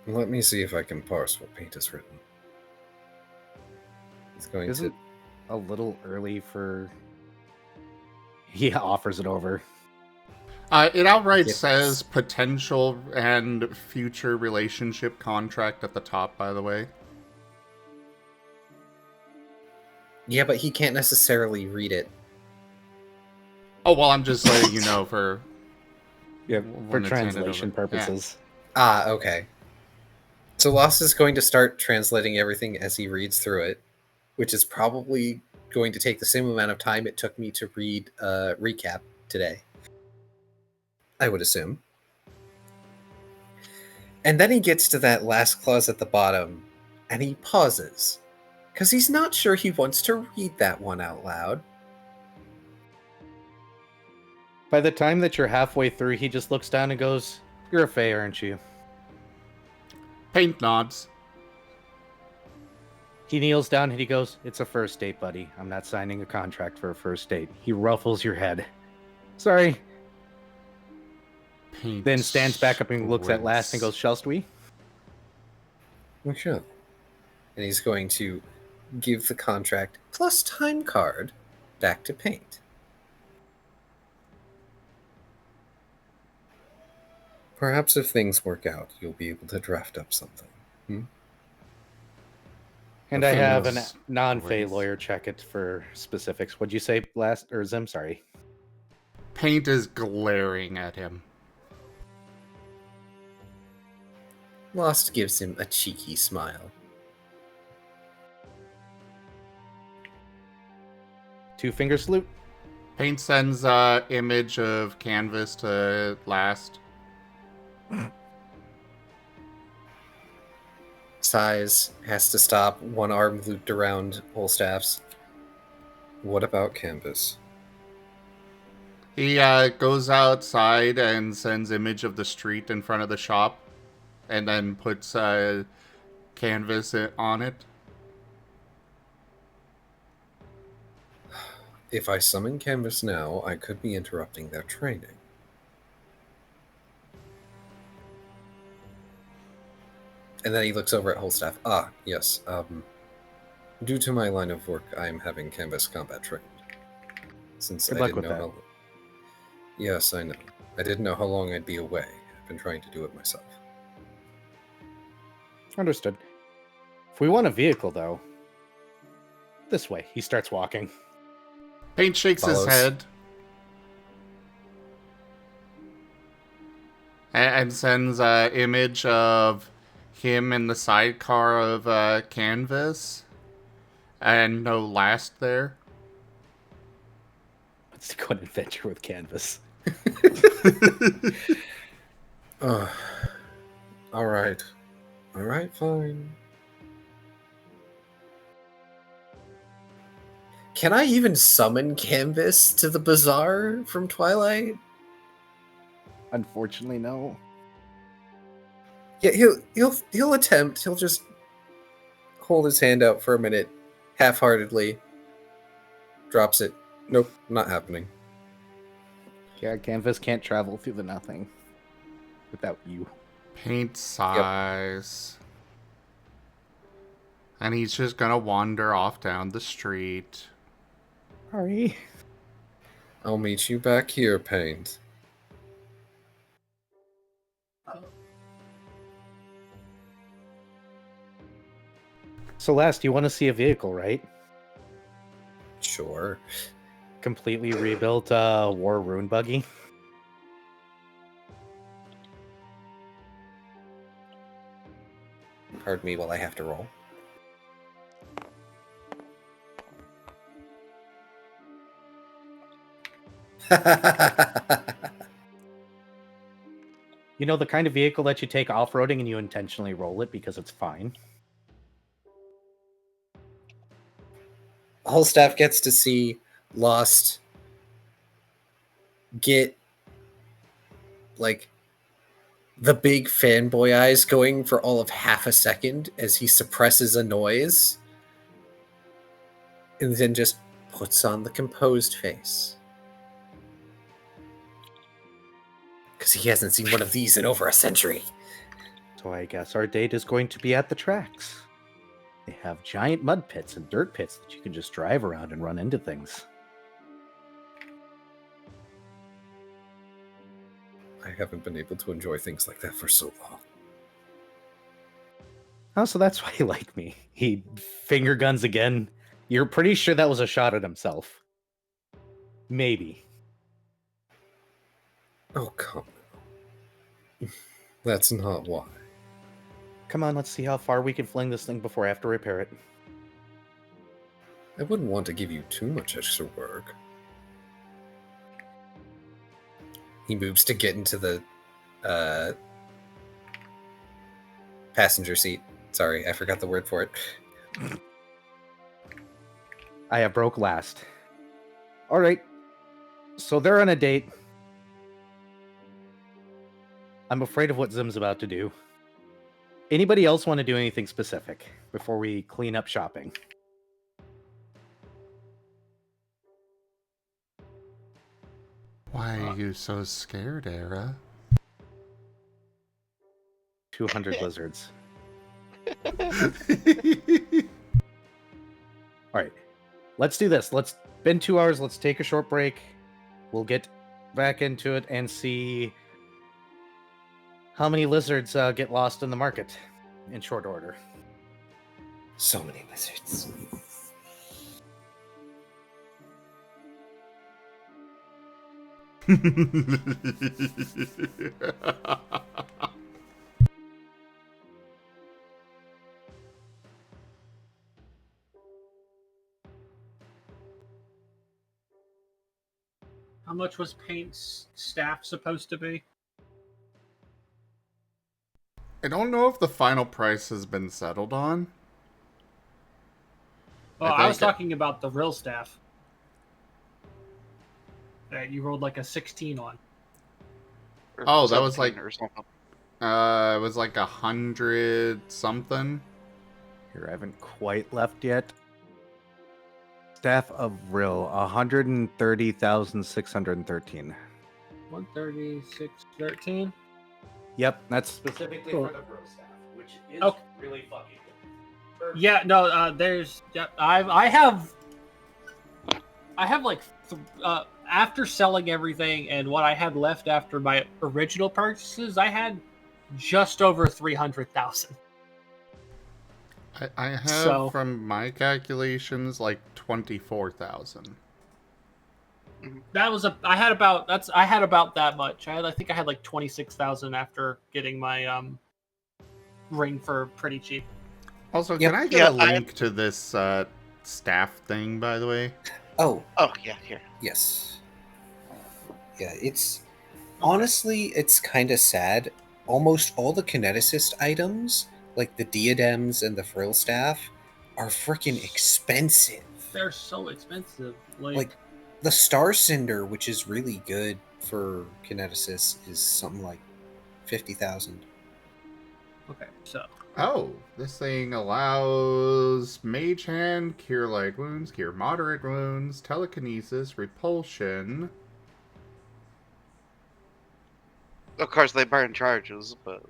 Let me see if I can parse what Paint has written. He's going Is to... it a little early for... He offers it over. It outright says potential and future relationship contract at the top, by the way. Yeah, but he can't necessarily read it. Oh, well, I'm just letting you know for... Yeah, for when it's handed translation over. purposes. Ah, okay. So Lost is going to start translating everything as he reads through it, which is probably going to take the same amount of time it took me to read a recap today. I would assume. And then he gets to that last clause at the bottom, and he pauses, because he's not sure he wants to read that one out loud. By the time that you're halfway through, he just looks down and goes, "You're a Fae, aren't you?" Paint nods. He kneels down and he goes, "It's a first date, buddy. I'm not signing a contract for a first date." He ruffles your head. "Sorry." Paint Then stands back up and looks at Last and squints. goes, "Shallst we?" We shall. And he's going to give the contract plus time card back to Paint. Perhaps if things work out, you'll be able to draft up something. And I have a Yes. non-Fey Great. lawyer check it for specifics. What'd you say, Last or Zim? Sorry. Paint is glaring at him. Lost gives him a cheeky smile. Two-finger salute. Paint sends image of canvas to Last. Sighs, has to stop, one arm looped around Holstaff's. What about canvas? He goes outside and sends image of the street in front of the shop, and then puts canvas on it. If I summon canvas now, I could be interrupting their training. And then he looks over at Holstaff. Ah, yes. Due to my line of work, I am having canvas combat trained. Since Good I luck didn't with know that. how. Yes, I know. I didn't know how long I'd be away. I've been trying to do it myself. Understood. If we want a vehicle, though, this way. He starts walking. Paint shakes his Follows. head and sends image of him in the sidecar of canvas, and no Last there. Let's go on an adventure with canvas. All right. All right, fine. Can I even summon canvas to the bazaar from Twilight? Unfortunately, no. Yeah, he'll attempt. He'll just hold his hand out for a minute, half-heartedly. Drops it. Nope, not happening. Yeah, canvas can't travel through the nothing without you. Paint sighs. And he's just gonna wander off down the street. Sorry. I'll meet you back here, Paint. So, Last, you want to see a vehicle, right? Sure. Completely rebuilt war rune buggy. Pardon me while I have to roll. You know, the kind of vehicle that you take off-roading and you intentionally roll it because it's fine. Whole staff gets to see Lost get like the big fanboy eyes going for all of half a second as he suppresses a noise and then just puts on the composed face. Because he hasn't seen one of these in over a century. So I guess our date is going to be at the tracks. They have giant mud pits and dirt pits that you can just drive around and run into things. I haven't been able to enjoy things like that for so long. Oh, so that's why you like me. He finger guns again. You're pretty sure that was a shot at himself. Maybe. Oh, come on. That's not why. Come on, let's see how far we can fling this thing before I have to repair it. I wouldn't want to give you too much extra work. He moves to get into the passenger seat. Sorry, I forgot the word for it. I have broke last. All right. So they're on a date. I'm afraid of what Zim's about to do. Anybody else want to do anything specific before we clean up shopping? Why are you so scared, Era? 200 lizards. All right, let's do this. Let's been 2 hours. Let's take a short break. We'll get back into it and see how many lizards get lost in the market in short order. So many lizards. How much was Paint's staff supposed to be? I don't know if the final price has been settled on. Well, I I was think- talking about the real staff. That you rolled like a 16 on. Or Oh, that was 17 like- or something. It was like 100 something. Here, I haven't quite left yet. Staff of Rill, 130,613. 136.13. Yep, that's specifically Cool. for the Rill staff, which is Okay. really fucking good. Yeah, no, there's. Yeah, I have like after selling everything and what I had left after my original purchases, I had just over 300,000. I have, So- from my calculations, like 24,000. That was I had about that much. I think I had like 26,000 after getting my ring for pretty cheap. Also, Yep. can I get Yeah, a link to this staff thing, by the way? Oh, Oh, yeah, here. yes. Yeah, it's honestly, it's kind of sad. Almost all the kineticist items, like the diadems and the frill staff, are freaking expensive. They're so expensive. Like the Star Cinder, which is really good for kineticist, is something like 50,000. okay, so Oh, this thing allows Mage Hand, Cure Light Wounds, Cure Moderate Wounds, Telekinesis, Repulsion. Of course, they burn charges, but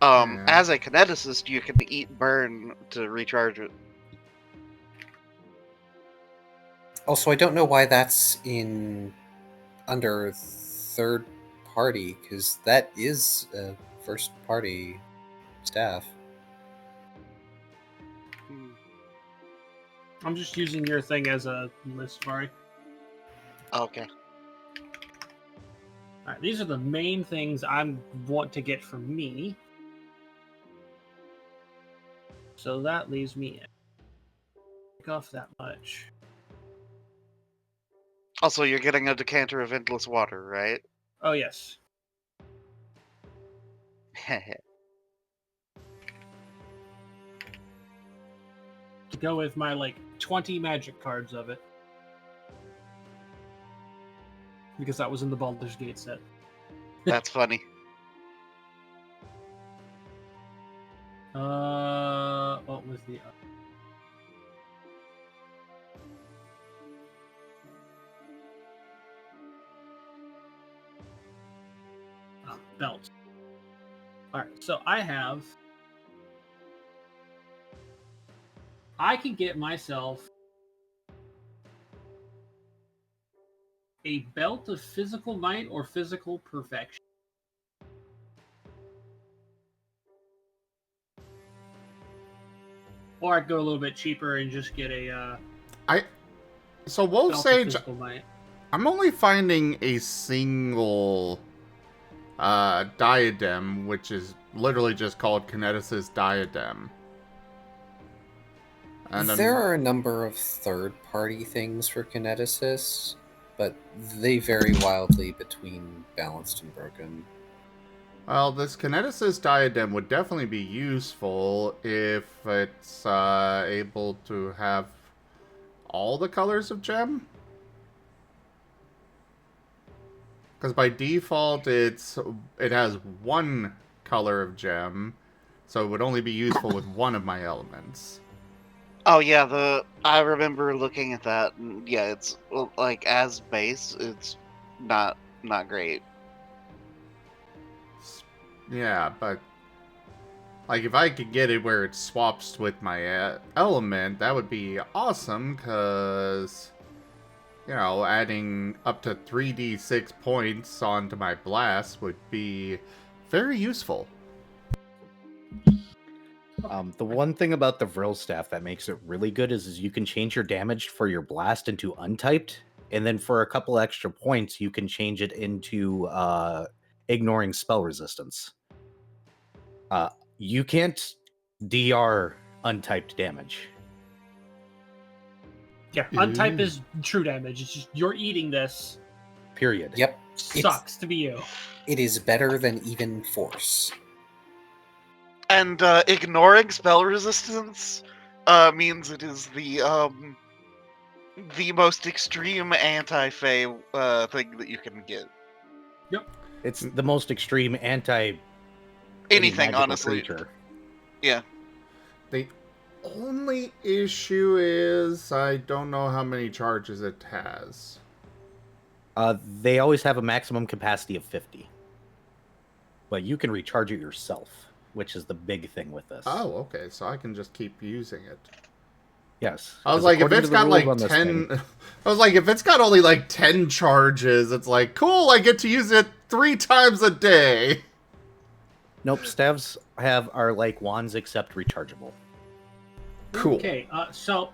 Yeah. as a kineticist, you can eat burn to recharge it. Also, I don't know why that's in under third party, because that is a first party staff. Hmm. I'm just using your thing as a list, Vari. Okay. All right, these are the main things I want to get for me. So that leaves me take off that much. Also, you're getting a decanter of endless water, right? Oh yes. To go with my like 20 magic cards of it. Because that was in the Baldur's Gate set. That's funny. What was the belt. All right, so I can get myself a belt of physical might or physical perfection. Or I'd go a little bit cheaper and just get a So Wolf belt of Sage, physical might. I'm only finding a single diadem, which is literally just called Kineticist Diadem. And then- There are a number of third-party things for kineticists, but they vary wildly between balanced and broken. Well, this Kineticist Diadem would definitely be useful if it's able to have all the colors of gem. Because by default, it has one color of gem, So it would only be useful with one of my elements. Oh yeah, I remember looking at that, and yeah, it's like as base, it's not great. Yeah, but like if I could get it where it swaps with my element, that would be awesome, because you know, adding up to 3d6 points onto my blast would be very useful. The one thing about the Vril staff that makes it really good is you can change your damage for your blast into untyped, and then for a couple extra points, you can change it into ignoring spell resistance. You can't DR untyped damage. Yeah, untype is true damage. It's just you're eating this. Period. Yep. Sucks to be you. It is better than even force. And ignoring spell resistance means it is the most extreme anti-fey thing that you can get. It's the most extreme anti Anything, magical honestly. creature. Yeah. The only issue is I don't know how many charges it has. They always have a maximum capacity of 50. But you can recharge it yourself, which is the big thing with this. Oh, okay, so I can just keep using it. Yes. I was like, if it's got like 10... I was like, if it's got only like 10 charges, it's like, cool, I get to use it 3 times a day. Nope, staves are like wands except rechargeable. Cool. Okay, so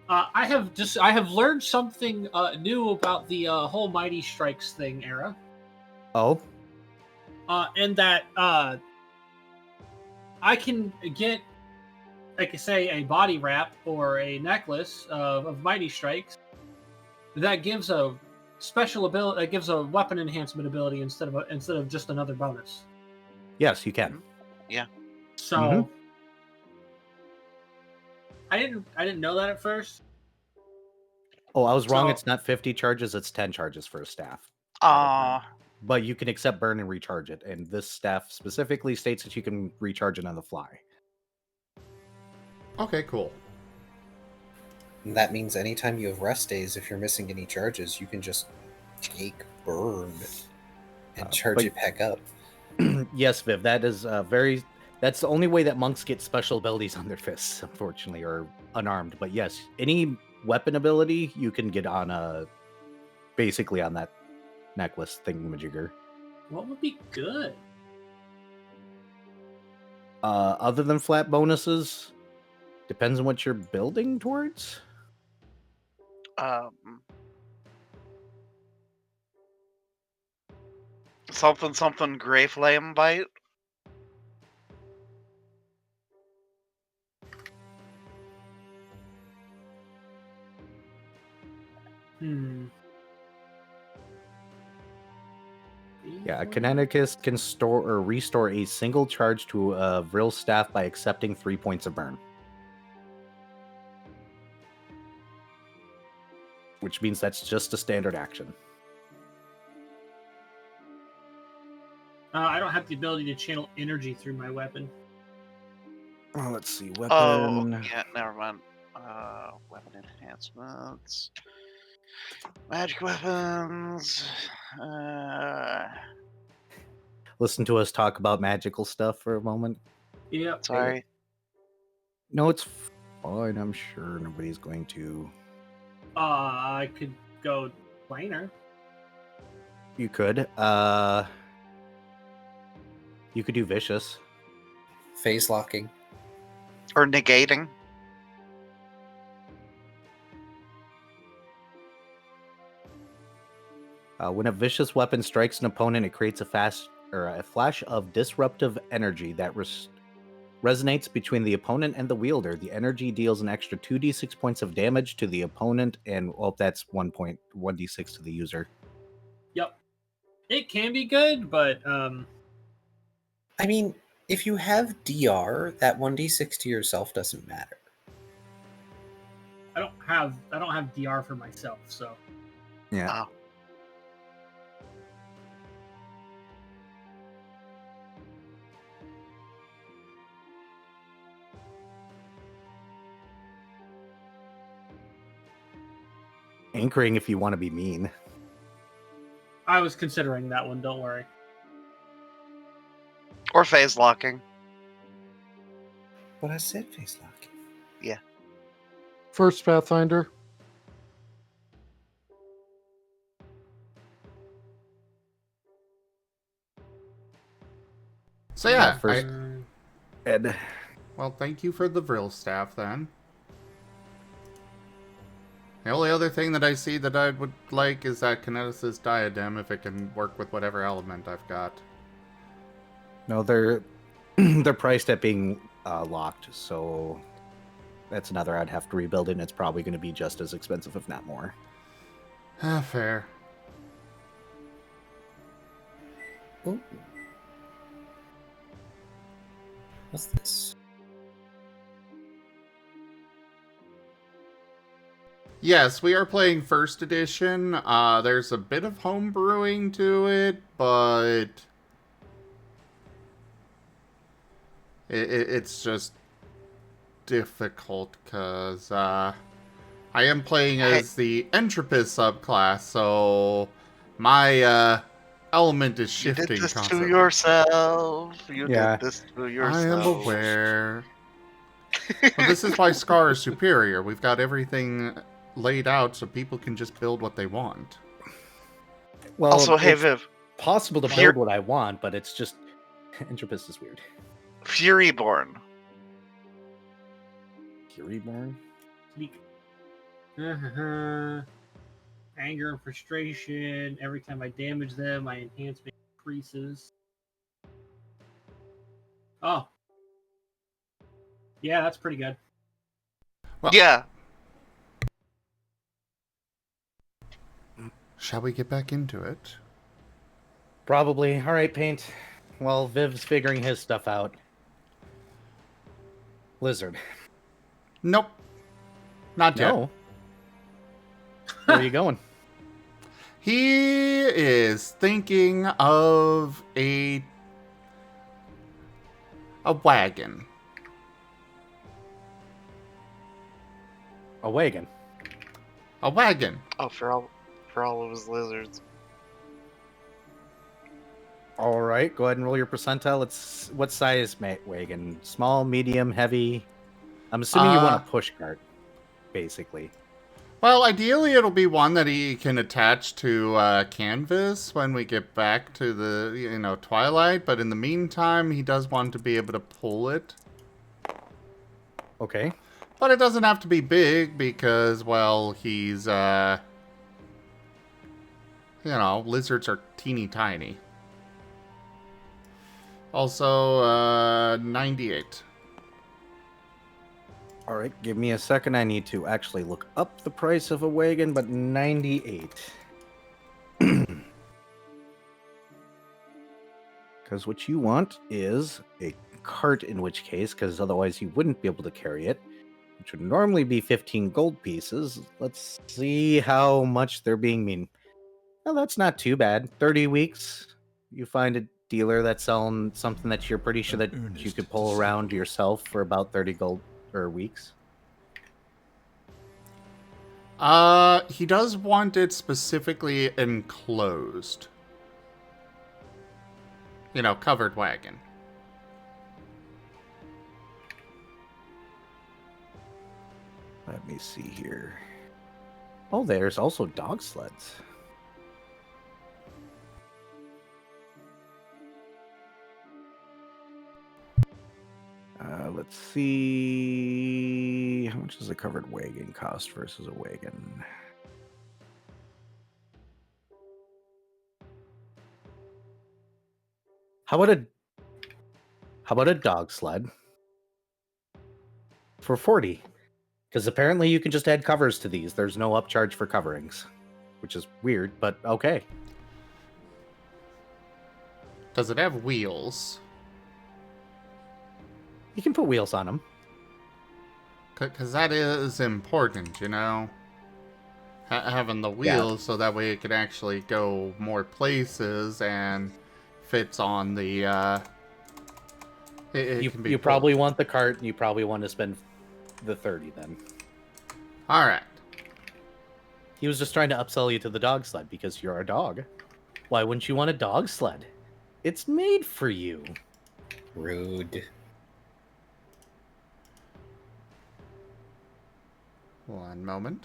I have learned something new about the whole Mighty Strikes thing era. Oh? And that I can get, like I say, a body wrap or a necklace of Mighty Strikes that gives a special ability, that gives a weapon enhancement ability instead of just another bonus. Yes, you can. Yeah. So I didn't know that at first. Oh, I was wrong. So- It's not 50 charges, it's 10 charges for a staff. But you can accept burn and recharge it, and this staff specifically states that you can recharge it on the fly. Okay, cool. And that means anytime you have rest days, if you're missing any charges, you can just take burn and charge but- it back up. Yes, Viv, that is that's the only way that monks get special abilities on their fists, unfortunately, or unarmed. But yes, any weapon ability you can get on basically on that necklace thingamajigger. What would be good? Other than flat bonuses, depends on what you're building towards. Something Grey Flame Bite. Yeah, a Kineticus can store or restore a single charge to a Vril staff by accepting 3 points of burn. Which means that's just a standard action. I don't have the ability to channel energy through my weapon. Oh, let's see. Weapon. Oh, yeah, never mind. Weapon enhancements. Magic weapons. Listen to us talk about magical stuff for a moment. Yep. Sorry. No, it's fine. I'm sure nobody's going to. I could go planar. You could. You could do vicious. Phase locking. Or negating. When a vicious weapon strikes an opponent, it creates a flash of disruptive energy that resonates between the opponent and the wielder. The energy deals an extra 2d6 points of damage to the opponent, and that's 1d6 to the user. Yep. It can be good, but I mean, if you have DR, that 1d6 to yourself doesn't matter. I don't have DR for myself, so Yeah. Anchoring if you want to be mean. I was considering that one. Don't worry. Or phase locking. But I said face locking. First Pathfinder. So Yeah, yeah, first- Ed. well, thank you for the Vril staff then. The only other thing that I see that I would like is that Kinetic's diadem, if it can work with whatever element I've got. No, they're they're priced at being locked, so that's another I'd have to rebuild it, and it's probably going to be just as expensive, if not more. Ah, fair. Oh. What's this? Yes, we are playing first edition. There's a bit of home brewing to it, but it's just difficult because I am playing as the Entropist subclass, so my element is You shifting did this constantly. to yourself. You Yeah. did this to yourself. I am aware. Well, this is why Scar is superior. We've got everything laid out so people can just build what they want. Well, Also, hey it's Viv, possible to Here- build what I want, but it's just Entropist is weird. Furyborn. Furyborn? Sneak. Anger and frustration. Every time I damage them, my enhancement increases. Oh. Yeah, that's pretty good. Well- Yeah. Shall we get back into it? Probably. All right, Paint. Well, Viv's figuring his stuff out. Lizard. Nope. Not yet. No. Where are you going? He is thinking of a wagon. A wagon. A wagon. Oh, for all of his lizards. All right, go ahead and roll your percentile. It's what size wagon? Small, medium, heavy? I'm assuming you want a push cart, basically. Well, ideally it'll be one that he can attach to canvas when we get back to the, Twilight, but in the meantime, he does want to be able to pull it. Okay. But it doesn't have to be big because, well, he's, lizards are teeny tiny. Also, 98. All right, give me a second. I need to actually look up the price of a wagon, but 98. Because what you want is a cart, in which case, because otherwise you wouldn't be able to carry it, which would normally be 15 gold pieces. Let's see how much they're being mean. Well, that's not too bad. 30 weeks, you find a dealer that's selling something that you're pretty sure that you could pull around yourself for about 30 gold or weeks. He does want it specifically enclosed. Covered wagon. Let me see here. Oh, there's also dog sleds. Let's see. How much does a covered wagon cost versus a wagon? How about a dog sled for 40? Because apparently you can just add covers to these. There's no upcharge for coverings, which is weird, but okay. Does it have wheels? You can put wheels on them. Because that is important, having the wheels so that way it can actually go more places and fits on the, it can be You pulled. probably want the cart, and you probably want to spend the 30 then. Alright. He was just trying to upsell you to the dog sled because you're a dog. Why wouldn't you want a dog sled? It's made for you. Rude. One moment.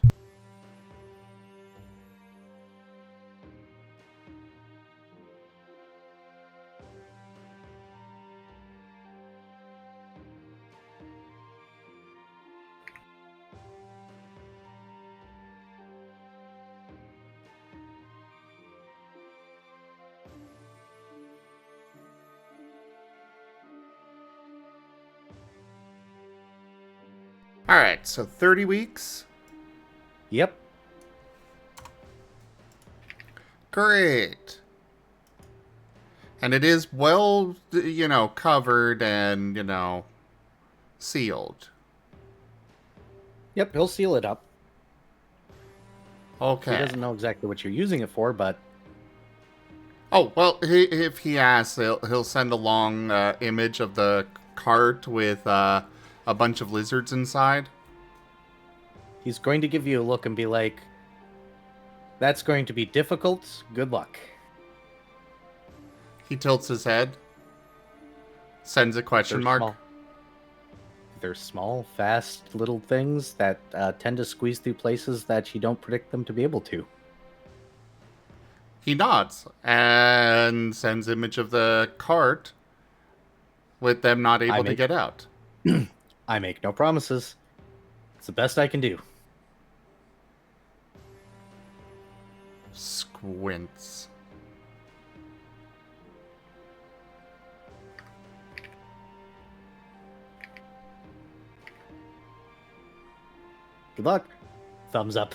All right, so 30 weeks. Yep. Great. And it is well, covered and, sealed. Yep, he'll seal it up. Okay. He doesn't know exactly what you're using it for, but... Oh, well, if he asks, he'll send a long image of the cart with a bunch of lizards inside. He's going to give you a look and be like, that's going to be difficult. Good luck. He tilts his head, sends a question mark. They're small, fast little things that tend to squeeze through places that you don't predict them to be able to. He nods and sends image of the cart with them not able to get out. I make no promises. It's the best I can do. Squints. Good luck. Thumbs up.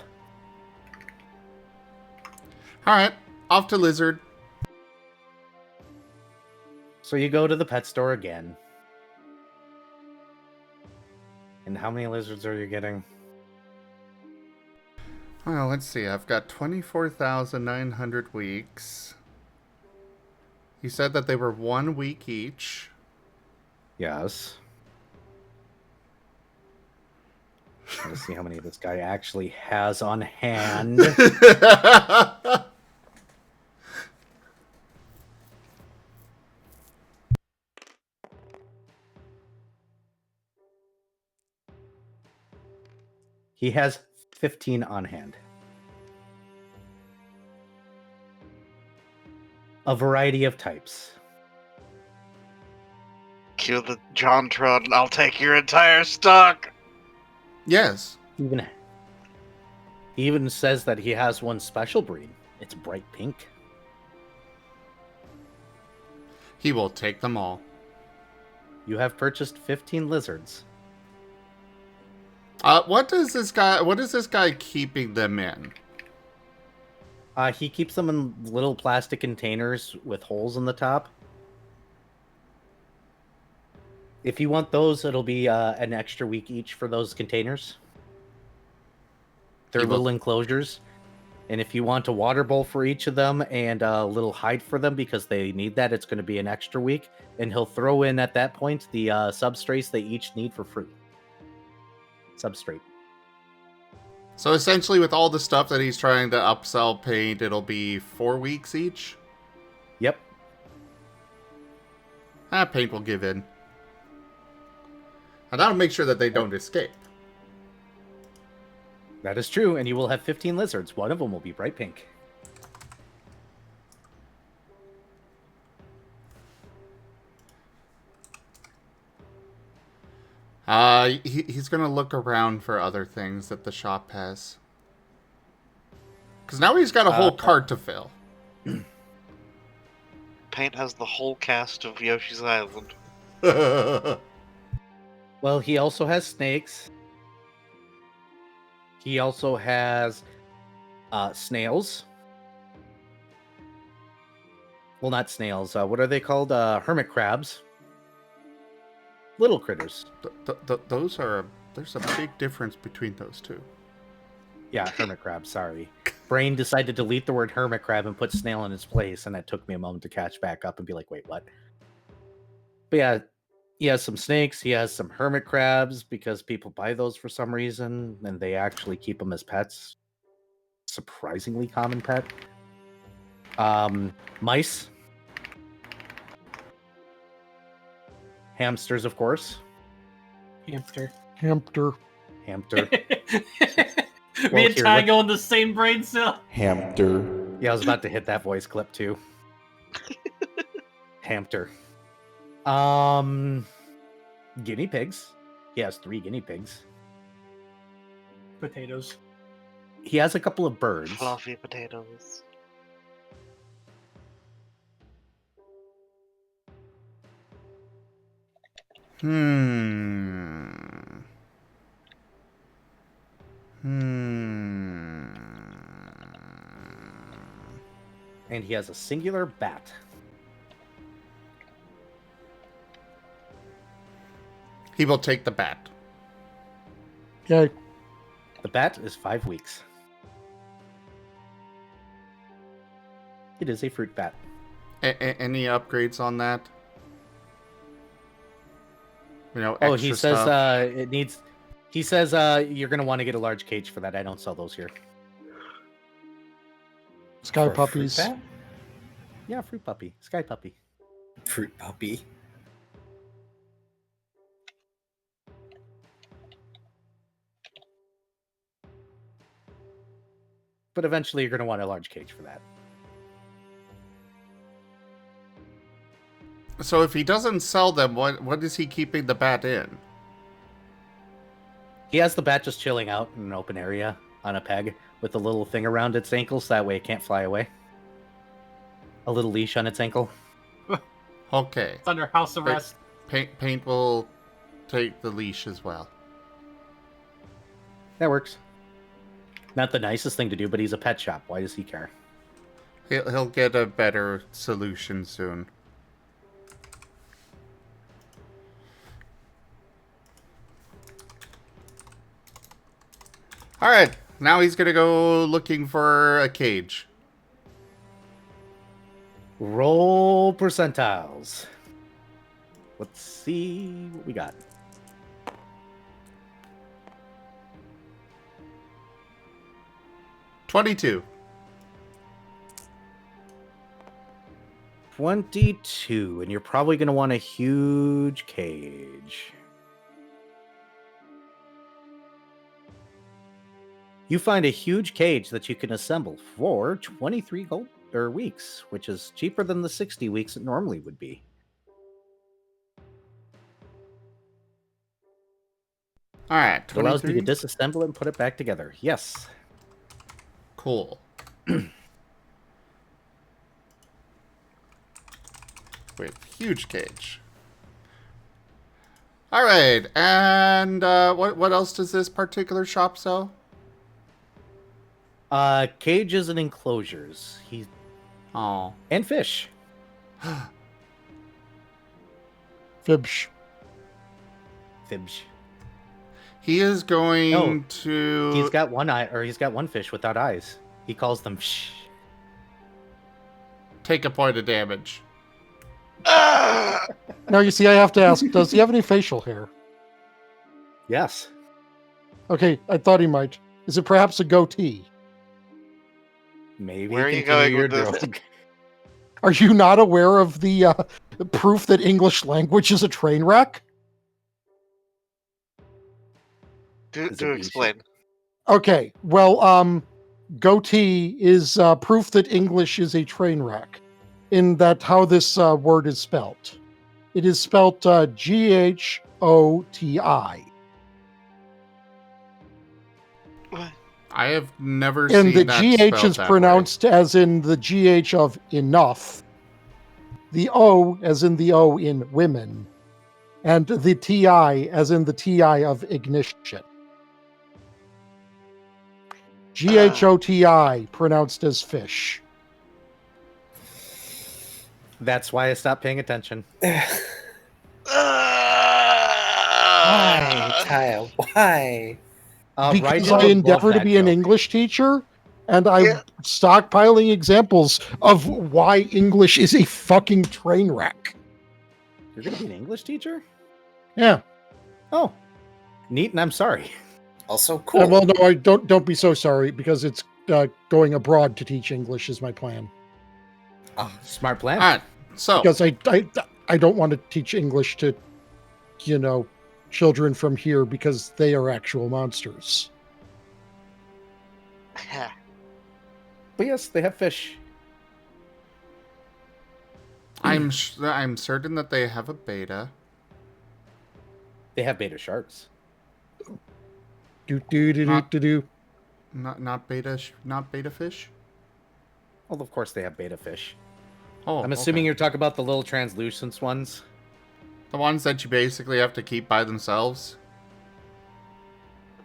All right, off to Lizard. So you go to the pet store again. And how many lizards are you getting? Well, let's see. I've got 24,900 weeks. You said that they were 1 week each. Yes. Let's see how many this guy actually has on hand. He has 15 on hand. A variety of types. Cue the JonTron, I'll take your entire stock! Yes. He even says that he has one special breed. It's bright pink. He will take them all. You have purchased 15 lizards. What is this guy keeping them in? He keeps them in little plastic containers with holes in the top. If you want those, it'll be an extra week each for those containers. They're little enclosures. And if you want a water bowl for each of them and a little hide for them because they need that, it's going to be an extra week. And he'll throw in at that point the substrates they each need for free. Substrate. So essentially, with all the stuff that he's trying to upsell paint, it'll be 4 weeks each? Yep. Paint will give in. And that'll make sure that they don't escape. That is true, and you will have 15 lizards. One of them will be bright pink. He's gonna look around for other things that the shop has. Because now he's got a whole cart to fill. Paint has the whole cast of Yoshi's Island. Well, he also has snakes. He also has snails. Well, not snails. What are they called? Hermit crabs. Little critters. There's a big difference between those two. Yeah, hermit crab, sorry. Brain decided to delete the word hermit crab and put snail in its place, and it took me a moment to catch back up and be like, wait, what? But yeah, he has some snakes, he has some hermit crabs, because people buy those for some reason, and they actually keep them as pets. surprisingly common pet. Mice. Hamsters, of course. Hamster. Hamster. Hamster. Me and here, Ty what- go in the same brain cell. Hamster. Yeah, I was about to hit that voice clip too. Hamster. Guinea pigs. He has 3 guinea pigs. Potatoes. He has a couple of birds. Fluffy potatoes. And he has a singular bat. He will take the bat. Okay. The bat is 5 weeks. It is a fruit bat. Any upgrades on that? You know, Oh, extra he says stuff? it needs. He says you're gonna want to get a large cage for that. I don't sell those here. Sky For a fruit puppies. bat? Yeah, fruit puppy, sky puppy. Fruit puppy. But eventually, you're gonna want a large cage for that. So if he doesn't sell them, what is he keeping the bat in? He has the bat just chilling out in an open area on a peg with a little thing around its ankles. That way, it can't fly away. A little leash on its ankle. Okay. It's under house arrest. Paint will take the leash as well. That works. Not the nicest thing to do, but he's a pet shop. Why does he care? He'll get a better solution soon. Alright, now he's gonna go looking for a cage. Roll percentiles. Let's see what we got. $22. 22, and you're probably going to want a huge cage. You find a huge cage that you can assemble for 23 gold or weeks, which is cheaper than the 60 weeks it normally would be. Alright, It allows you to 23. disassemble it and put it back together. Yes. Cool. With huge cage. Alright, and what else does this particular shop sell? Cages and enclosures. Oh. And fish. Fibsh. Fibs. He is going No, to... He's got one eye, or he's got one fish without eyes. He calls them fish. take a point of damage. Now, you see, I have to ask, does he have any facial hair? Yes. Okay, I thought he might. Is it perhaps a goatee? Maybe. Where are you continue going your with this? joke. Are you not aware of the proof that English language is a train wreck? Do Is it explain. Okay, well, goatee is proof that English is a train wreck, in that how this word is spelt. It is spelt Ghoti. I have never And seen the that GH spelled is that way. pronounced as in the GH of enough, the O as in the O in women, and the TI as in the TI of ignition. GHOTI pronounced as fish. That's why I stopped paying attention. Why, Kyle? Why? Because Raiden I would endeavor love to that be an joke. English teacher, and I'm Yeah. stockpiling examples of why English is a fucking train wreck. You're going to be an English teacher? Yeah. Oh, neat, and I'm sorry. Also cool. Well, no, I don't be so sorry, because it's going abroad to teach English is my plan. Smart plan. All right. So, Because I don't want to teach English to, children from here because they are actual monsters. But yes, they have fish. I'm certain that they have a beta. They have beta sharks. Do. Not beta fish. Well, of course they have beta fish. Oh, I'm assuming okay. you're talking about the little translucent ones. The ones that you basically have to keep by themselves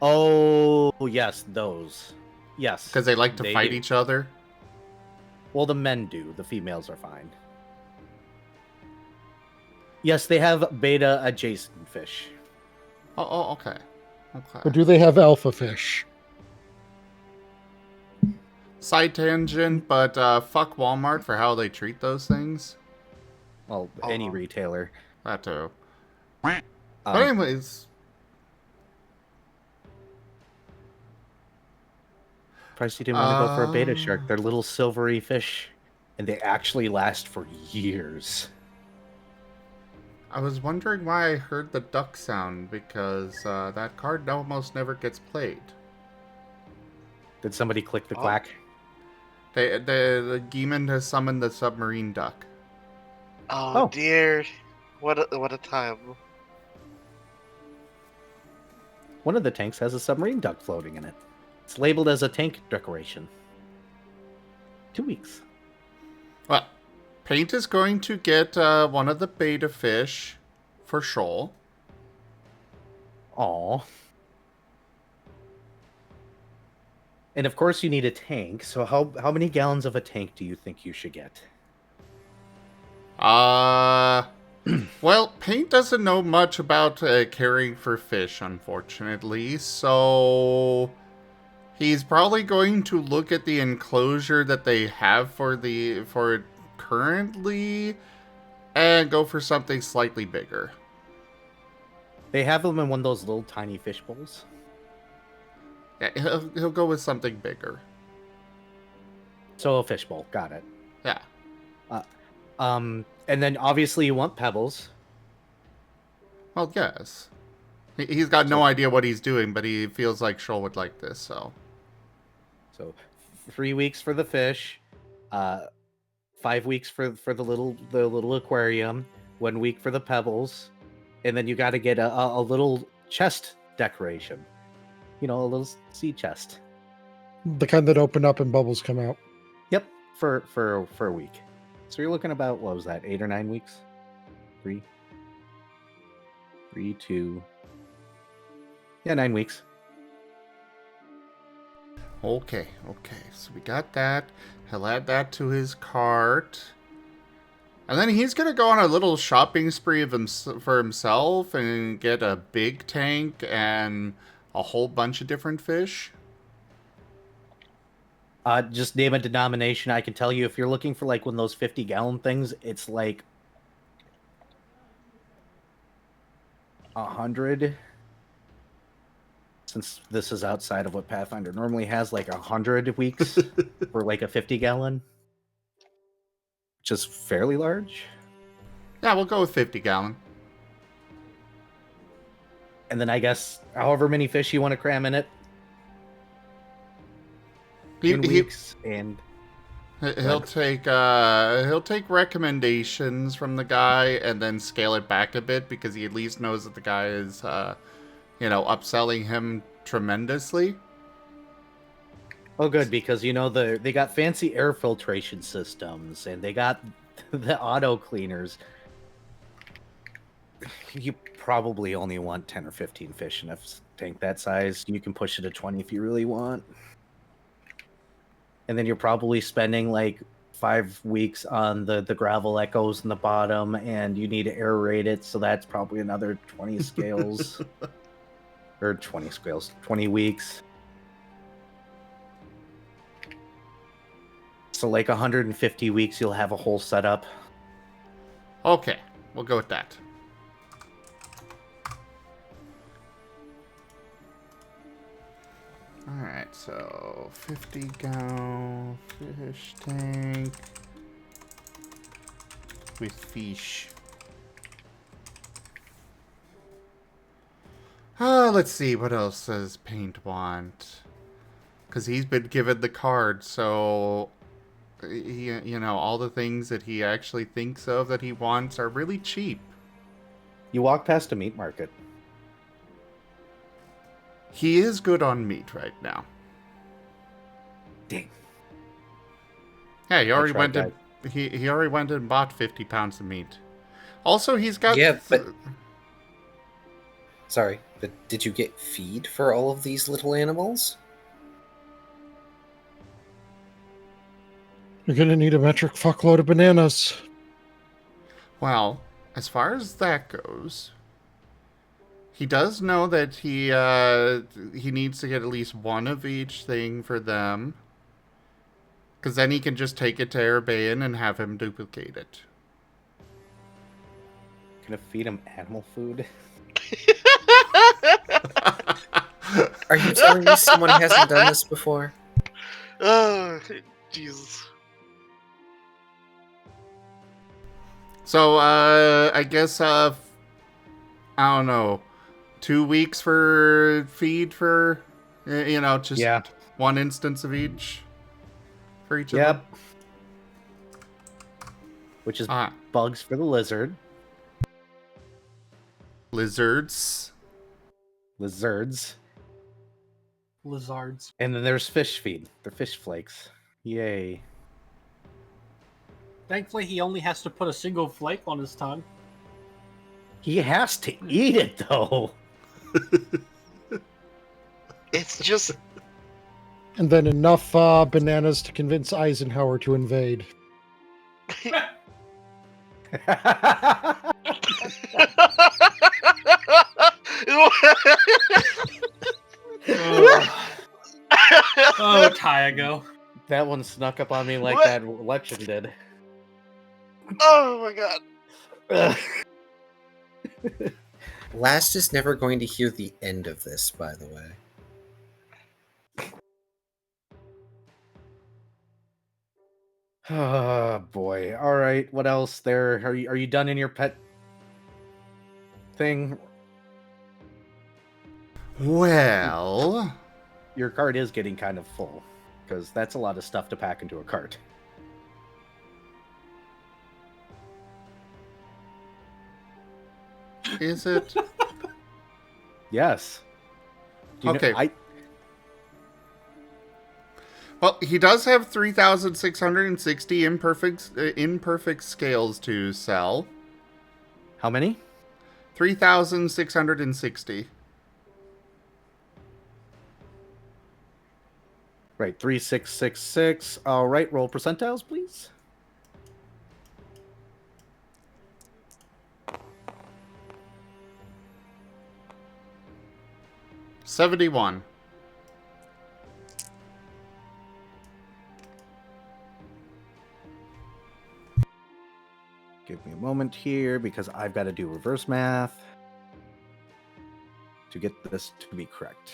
Oh, yes, those. Yes. because they like to They fight do. each other. Well, the men do. The females are fine. Yes, they have beta adjacent fish. Oh, okay. Or do they have alpha fish? Side tangent, but fuck Walmart for how they treat those things. Well, any retailer. That too. Um, But anyways, Surprised you didn't want to go for a beta shark. They're little silvery fish, and they actually last for years. I was wondering why I heard the duck sound because that card almost never gets played. Did somebody click the quack? The Geemon has summoned the submarine duck. Oh, Oh. dear. What a time. One of the tanks has a submarine duck floating in it. It's labeled as a tank decoration. 2 weeks. Well, Paint is going to get one of the beta fish for Shoal. Aw. And of course you need a tank, so how many gallons of a tank do you think you should get? Well, Paint doesn't know much about caring for fish, unfortunately, so he's probably going to look at the enclosure that they have for it currently and go for something slightly bigger. They have them in one of those little tiny fish bowls. Yeah, he'll go with something bigger. So a fish bowl, got it. Yeah. And then obviously you want pebbles. Well, yes. He's got no idea what he's doing, but he feels like Shoal would like this, so. So 3 weeks for the fish, 5 weeks for the little aquarium, 1 week for the pebbles, and then you got to get a little chest decoration. A little sea chest. The kind that open up and bubbles come out. Yep, for a week. So you're looking about, what was that, 8 or 9 weeks? 3, 2. Yeah, 9 weeks. Okay, so we got that. He'll add that to his cart. And then he's going to go on a little shopping spree for himself and get a big tank and a whole bunch of different fish. Just name a denomination. I can tell you if you're looking for like one of those 50-gallon things, it's like 100. Since this is outside of what Pathfinder normally has, like 100 weeks for like a 50-gallon, which is fairly large. Yeah, we'll go with 50 gallon. And then I guess however many fish you want to cram in it. Weeks, and he'll take recommendations from the guy and then scale it back a bit because he at least knows that the guy is upselling him tremendously. Oh, good, because they got fancy air filtration systems and they got the auto cleaners. You probably only want 10 or 15 fish in a tank that size. You can push it to 20 if you really want. And then you're probably spending like 5 weeks on the gravel that goes in the bottom, and you need to aerate it, so that's probably another 20 scales. Or 20 scales, 20 weeks. So like 150 weeks, you'll have a whole setup. Okay, we'll go with that. Alright, so 50 go, fish tank with fish. Let's see, what else does Paint want? Because he's been given the card, so he, you know, all the things that he actually thinks of that he wants are really cheap. You walk past a meat market. He is good on meat right now. Dang. Yeah, he already tried went and he already went and bought 50 pounds of meat. Also, he's got Yeah, but sorry, but did you get feed for all of these little animals? You're gonna need a metric fuckload of bananas. Well, as far as that goes, he does know that he needs to get at least one of each thing for them. Because then he can just take it to Arabaean and have him duplicate it. Gonna feed him animal food? Are you telling me someone hasn't done this before? Oh, Jesus. So, I guess, I don't know, 2 weeks for feed for, you know, just Yeah. one instance of each for each of Yep. them? Which is Ah, bugs for the lizard. lizards. Lizards. Lizards. And then there's fish feed. They're fish flakes. Yay. Thankfully, he only has to put a single flake on his tongue. He has to eat it, though. It's just And then enough bananas to convince Eisenhower to invade. Oh, Tyago. That one snuck up on me like What? that election did. oh my god. Last is never going to hear the end of this, by the way. Oh boy. All right. What else there? Are you done in your pet thing? Well, Your cart is getting kind of full because that's a lot of stuff to pack into a cart. is it? Yes. Do you know- Okay. Well, he does have 3,660 imperfect scales to sell. How many? 3,660. Right, 3666. All right, roll percentiles, please. $71. Give me a moment here because I've got to do reverse math to get this to be correct.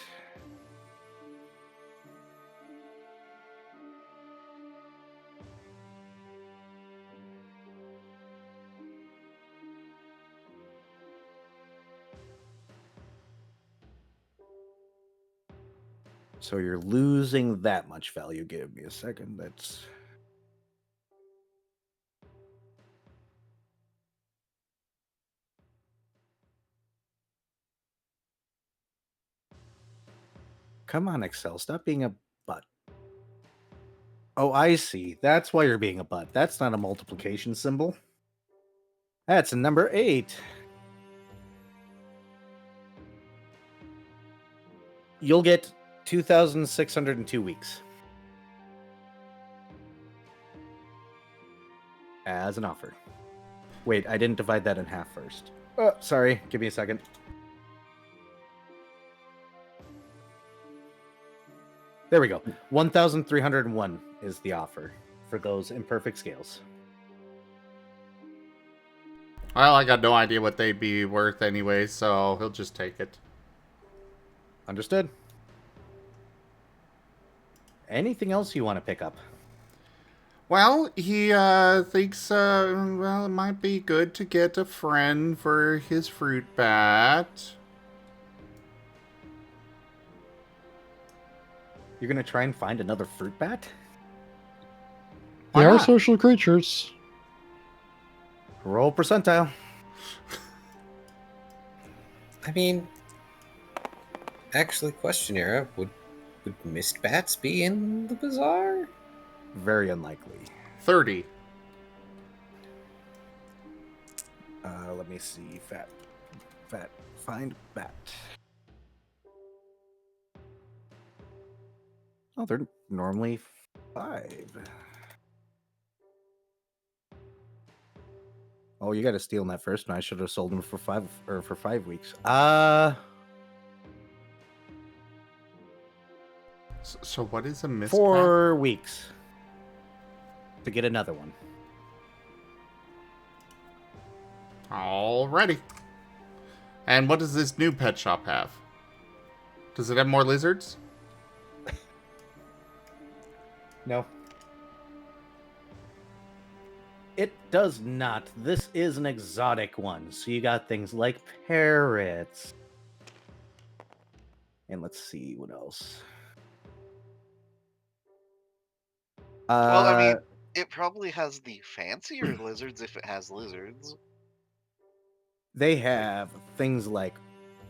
So you're losing that much value. Give me a second. That's come on, Excel. Stop being a butt. Oh, I see. That's why you're being a butt. That's not a multiplication symbol. That's a number 8. You'll get 2,602 weeks. As an offer. Wait, I didn't divide that in half first. Sorry. Give me a second. There we go. 1,301 is the offer for those imperfect scales. Well, I got no idea what they'd be worth anyway, so he'll just take it. Understood? Anything else you want to pick up? Well, he thinks well, it might be good to get a friend for his fruit bat. You're gonna try and find another fruit bat? They Why are not? social creatures. Roll percentile. I mean, actually, question era, would mist bats be in the bazaar? Very unlikely. 30. Let me see. Fat, find bat. Oh, they're normally 5. Oh, you got to steal that first one. I should have sold them for 5 weeks. So what is a mispat? 4 weeks to get another one. Alrighty. And what does this new pet shop have? Does it have more lizards? No. It does not. This is an exotic one. So you got things like parrots. And let's see what else. Well, I mean, it probably has the fancier lizards if it has lizards. They have things like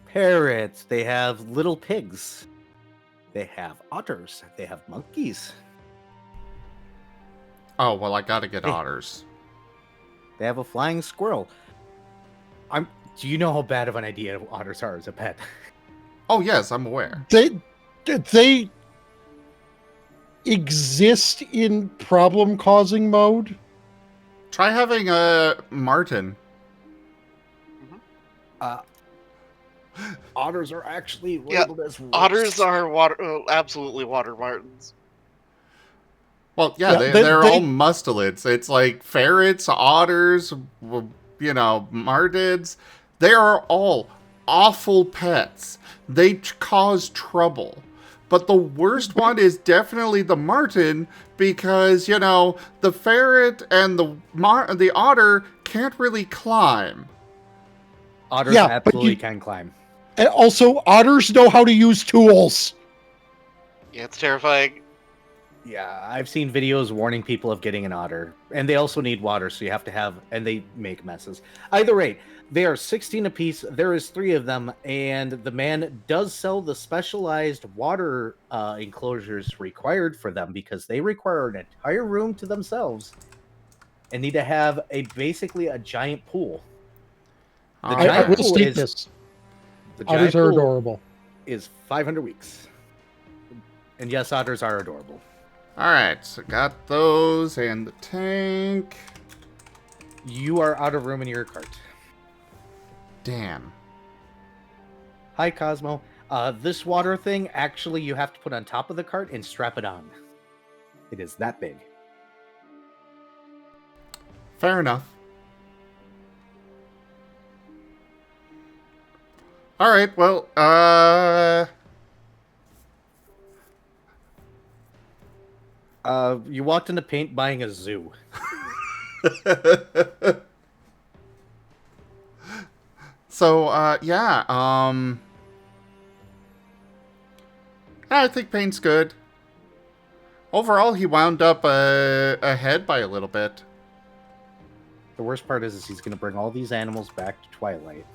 parrots. They have little pigs. They have otters. They have monkeys. Oh, well, I gotta get Hey. otters. They have a flying squirrel. Do you know how bad of an idea otters are as a pet? Oh, yes, I'm aware. They exist in problem-causing mode. Try having a Marten. Otters are actually Yeah, labeled as Otters are absolutely water martins. Well, yeah, Yeah, they're they- all mustelids. It's like ferrets, otters, martids. They are all awful pets. They cause trouble. But the worst one is definitely the marten because, the ferret and the otter can't really climb. Otters Yeah, but absolutely you- can climb. And also, otters know how to use tools. Yeah, it's terrifying. Yeah, I've seen videos warning people of getting an otter. And they also need water, so you have to have... And they make messes. Either way, they are 16 apiece. There is 3 of them. And the man does sell the specialized water enclosures required for them because they require an entire room to themselves and need to have basically a giant pool. The All I giant will pool state is- this. The giant Otters are pool adorable. is 500 weeks. And yes, otters are adorable. Alright, so got those and the tank. You are out of room in your cart. Damn. Hi, Cosmo. This water thing, actually, you have to put on top of the cart and strap it on. It is that big. Fair enough. Alright, well, You walked into paint buying a zoo. So, yeah, I think Paint's good. Overall, he wound up ahead by a little bit. The worst part is he's going to bring all these animals back to Twilight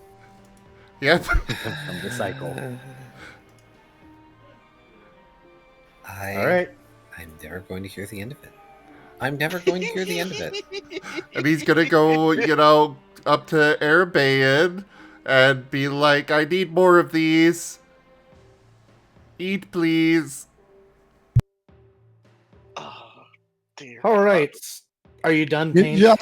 Yep. from the cycle. All right. I'm never going to hear the end of it. I'm never going to hear the end of it. And he's gonna go, up to Arabaean and be like, I need more of these. Eat, please. Oh, dear. All right. Are you done, Y- Paint? Yeah,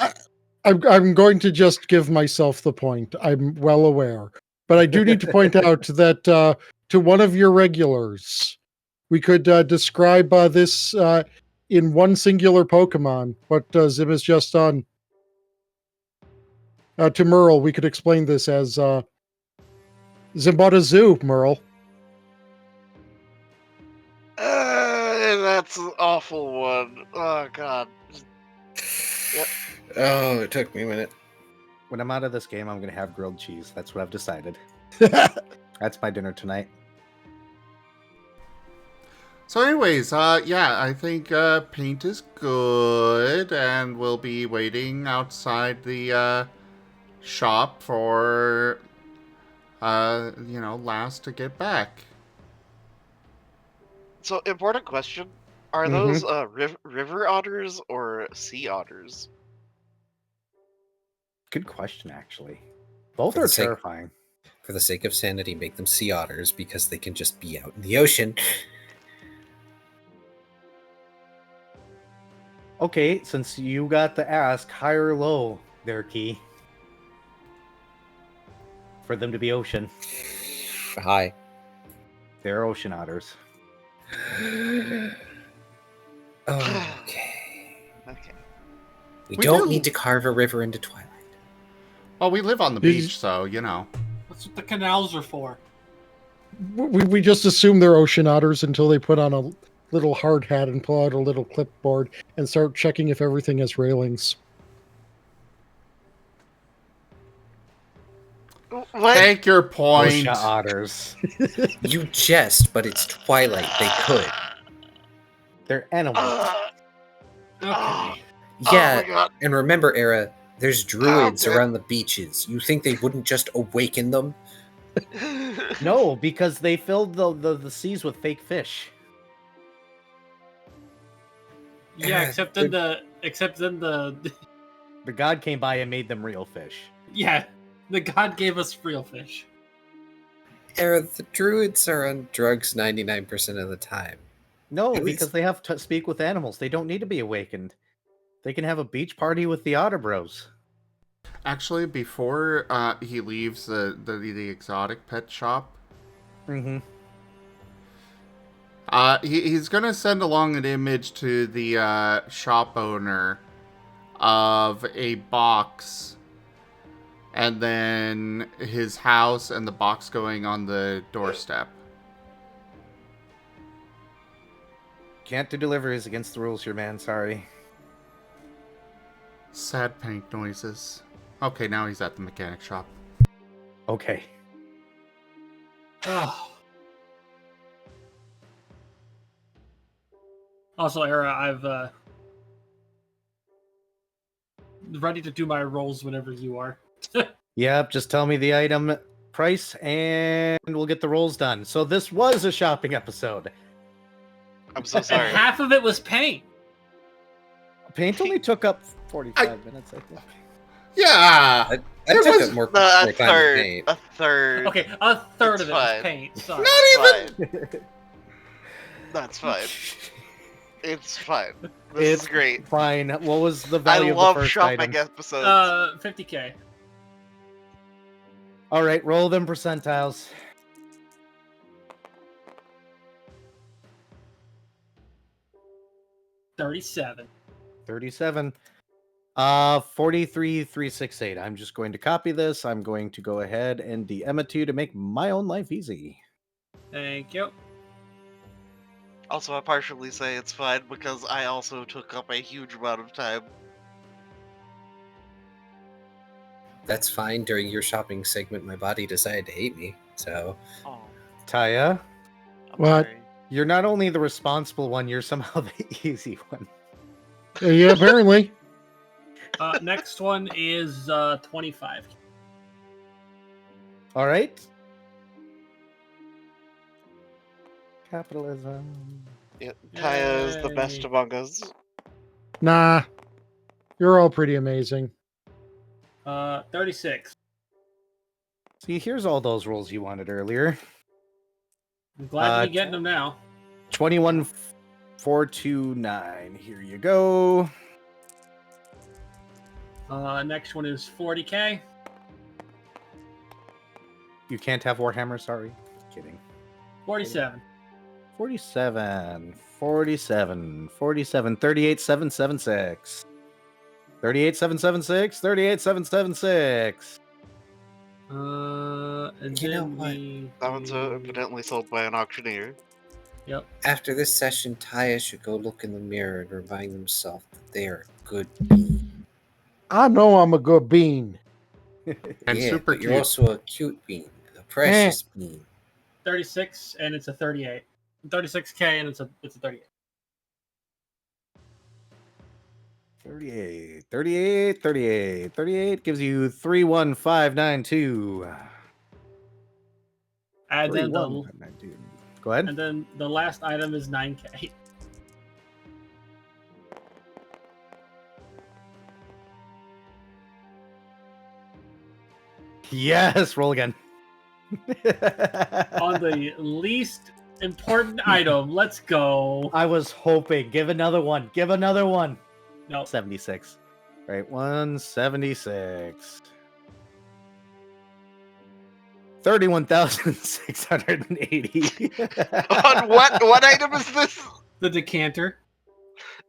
I'm going to just give myself the point. I'm well aware. But I do need to point out that to one of your regulars, we could describe this in one singular Pokemon, what Zim has just done. To Merle, we could explain this as Zim bought a zoo, Merle. That's an awful one. Oh god. Yep. Oh, it took me a minute. When I'm out of this game, I'm gonna have grilled cheese. That's what I've decided. That's my dinner tonight. So anyways, yeah, I think paint is good, and we'll be waiting outside the shop for Last to get back. So, important question. Are Mhm. those river otters or sea otters? Good question, actually. Both For are the sake- terrifying. For the sake of sanity, make them sea otters because they can just be out in the ocean. Okay, since you got the ask, high or low there, Key? For them to be ocean. Hi. They're ocean otters. Okay. Okay. We We don't do. need to carve a river into twilight. Well, we live on the These- beach, so That's what the canals are for. We just assume they're ocean otters until they put on a little hard hat and pull out a little clipboard and start checking if everything has railings. What? Take your point. Ocean otters. You jest, but it's twilight. They could. They're animals. Okay. Oh Yeah, my god. and remember, Era, there's druids man. around the beaches. You think they wouldn't just awaken them? No, because they filled the seas with fake fish. Yeah, except then the The god came by and made them real fish. yeah, the god gave us real fish. Era, the druids are on drugs 99% of the time. No, At because least- they have to speak with animals. They don't need to be awakened. They can have a beach party with the Otter Bros. Actually, before he leaves the exotic pet shop, Mm-hmm. he's gonna send along an image to the shop owner of a box, and then his house and the box going on the doorstep. Can't do deliveries against the rules here, man. Sorry. Sad paint noises. Okay, now he's at the mechanic shop. Okay. Oh. Also, Era, I've ready to do my rolls whenever you are. Yep, just tell me the item price and we'll get the rolls done. So this was a shopping episode. I'm so And sorry. half of it was paint. Paint only took up 45 minutes, I think. Yeah! I It took was- it more No, a time to third. paint. A third. Okay, a third It's of it was fine. paint. Sorry. Not even... Fine. That's fine. It's fine. This It's is great. Fine. What was the I value of love the first shopping item? episodes. 50K. All right, roll them percentiles. $37. 37. 43,368. I'm just going to copy this. I'm going to go ahead and DM it to you to make my own life easy. Thank you. Also, I partially say it's fine because I also took up a huge amount of time. That's fine. During your shopping segment, my body decided to hate me. So, Oh, Taya, I'm What? sorry. you're not only the responsible one, you're somehow the easy one. Yeah, apparently. Next one is 25. All right. Capitalism. Yeah, Kaya is the best Yay. among us. Nah. You're all pretty amazing. 36. See, here's all those rolls you wanted earlier. I'm glad to be Uh, getting them now. 21,429. Here you go. Next one is 40K. You can't have Warhammer, sorry. Kidding. 47. 47, 47, 47, 38,776. 38,776, 38,776. And You know then what? we That one's evidently sold by an auctioneer. Yep. After this session, Taya should go look in the mirror and remind himself that they are a good bean. I know I'm a good bean. And Yeah, super but you're cute. also a cute bean, a precious bean. 36 and it's a 38. 36k and it's a 38. 38 gives you 31592. And then the 31592. Go ahead. and then the last item is 9k. Yes, roll again. On the least important item. Let's go. I was hoping. Give another one. Give another one. No. 76. Right, 176. 31,680. On what item is this? The decanter.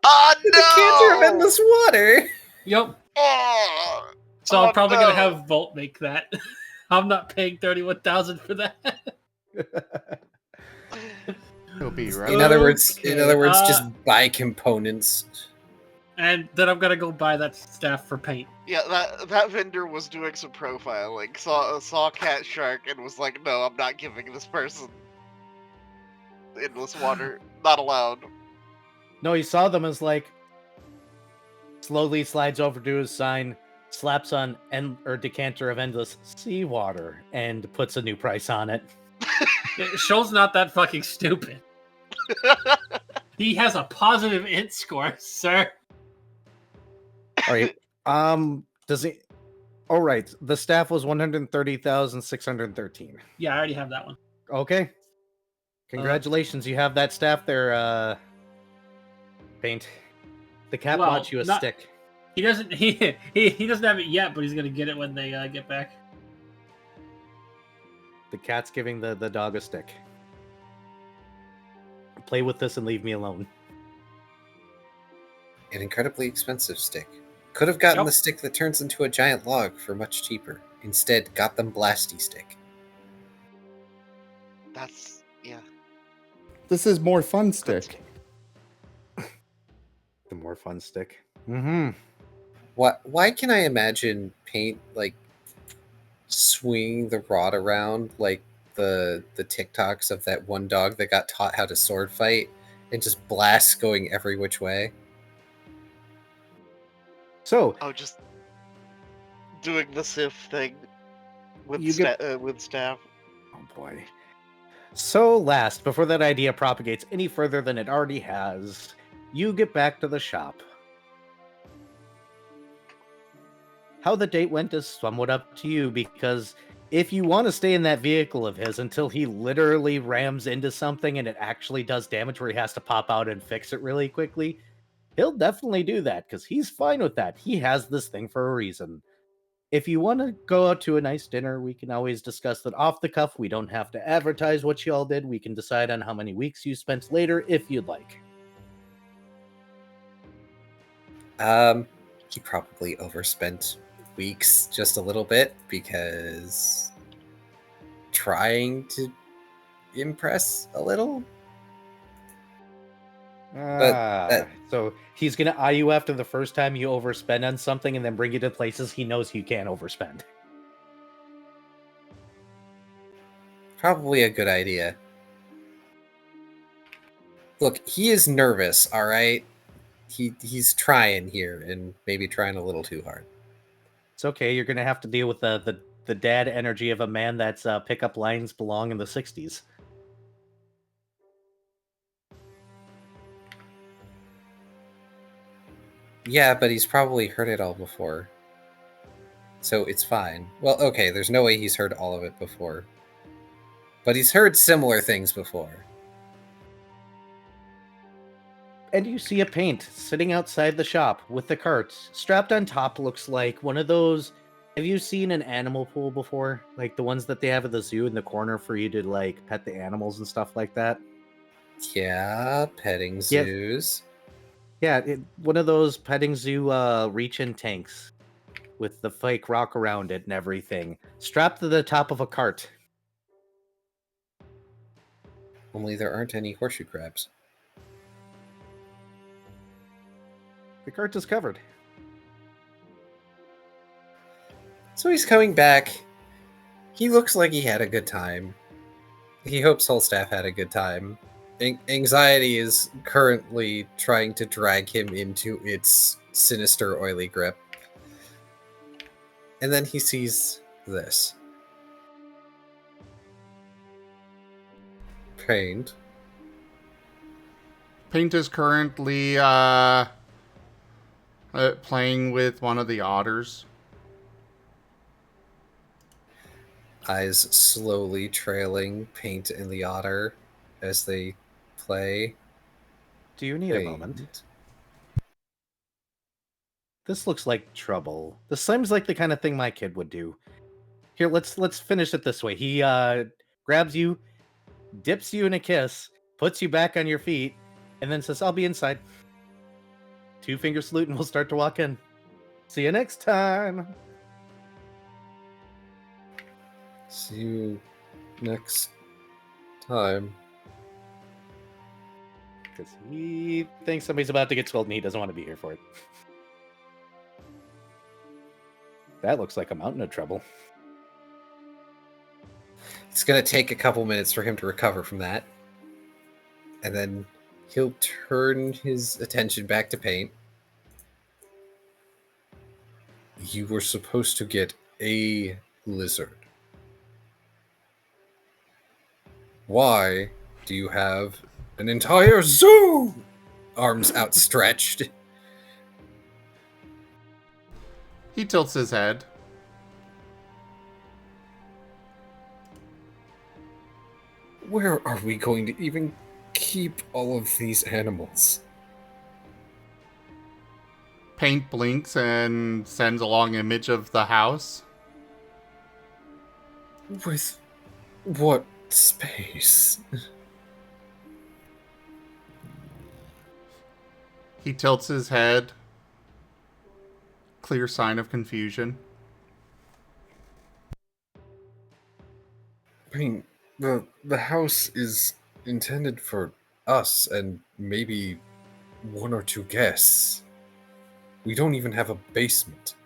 Oh The decanter of no! endless water. Yep. Oh, So I'm Oh, probably no. gonna have Volt make that. I'm not paying 31,000 for that. He'll be right. In other words, Okay, just buy components. And then I'm gonna go buy that staff for paint. yeah, that vendor was doing some profiling. Saw Cat Shark and was like, "No, I'm not giving this person endless water. Not allowed." No, he saw them as like slowly slides over to his sign, slaps on decanter of endless seawater, and puts a new price on it. Shoal's not that fucking stupid. He has a positive int score, sir. All right. Does he? All right. The staff was 130,613. Yeah, I already have that one. Okay. Congratulations, you have that staff there. Paint. The cat Well, bought you a not- stick. He doesn't. He doesn't have it yet, but he's gonna get it when they get back. The cat's giving the dog a stick. Play with this and leave me alone. An incredibly expensive stick. Could have gotten Yep. the stick that turns into a giant log for much cheaper. Instead, got them Blasty stick. That's yeah. This is more fun stick. The more fun stick. Mm-hmm. Why can I imagine Paint like swinging the rod around like the TikToks of that one dog that got taught how to sword fight and just blasts going every which way? So Oh, just doing the Sif thing with You get- with staff. oh boy. So last, before that idea propagates any further than it already has, you get back to the shop. How the date went is somewhat up to you, because if you want to stay in that vehicle of his until he literally rams into something and it actually does damage where he has to pop out and fix it really quickly, he'll definitely do that because he's fine with that. He has this thing for a reason. If you want to go out to a nice dinner, we can always discuss that off the cuff. We don't have to advertise what you all did. We can decide on how many weeks you spent later if you'd like. He probably overspent weeks just a little bit because trying to impress a little. So he's gonna eye you after the first time you overspend on something and then bring you to places he knows you can't overspend. Probably a good idea. Look, he is nervous, all right? He's trying here and maybe trying a little too hard. It's okay. You're gonna have to deal with the dad energy of a man that's pickup lines belong in the 60s. Yeah, but he's probably heard it all before. So it's fine. Well, okay, there's no way he's heard all of it before. But he's heard similar things before. And you see a Paint sitting outside the shop with the cart. Strapped on top looks like one of those. Have you seen an animal pool before? Like the ones that they have at the zoo in the corner for you to like pet the animals and stuff like that? Yeah, petting zoos. Yeah, one of those petting zoo reach-in tanks with the fake rock around it and everything. Strapped to the top of a cart. Only there aren't any horseshoe crabs. The cart is covered. So he's coming back. He looks like he had a good time. He hopes Holstaff had a good time. Anxiety is currently trying to drag him into its sinister, oily grip. And then he sees this. Paint. Paint is currently playing with one of the otters. Eyes slowly trailing Paint and the otter as they play. Do you need a moment? This looks like trouble. This seems like the kind of thing my kid would do. Here, let's finish it this way. He grabs you, dips you in a kiss, puts you back on your feet, and then says, "I'll be inside." 2-finger salute, and we'll start to walk in. See you next time. See you next time. Because he thinks somebody's about to get scolded and he doesn't want to be here for it. That looks like a mountain of trouble. It's going to take a couple minutes for him to recover from that. And then he'll turn his attention back to Paint. You were supposed to get a lizard. Why do you have an entire zoo? Arms outstretched. He tilts his head. Where are we going to even keep all of these animals? Paint blinks and sends a long image of the house. With what space? He tilts his head. Clear sign of confusion. I mean, the house is intended for us and maybe 1 or 2 guests. We don't even have a basement.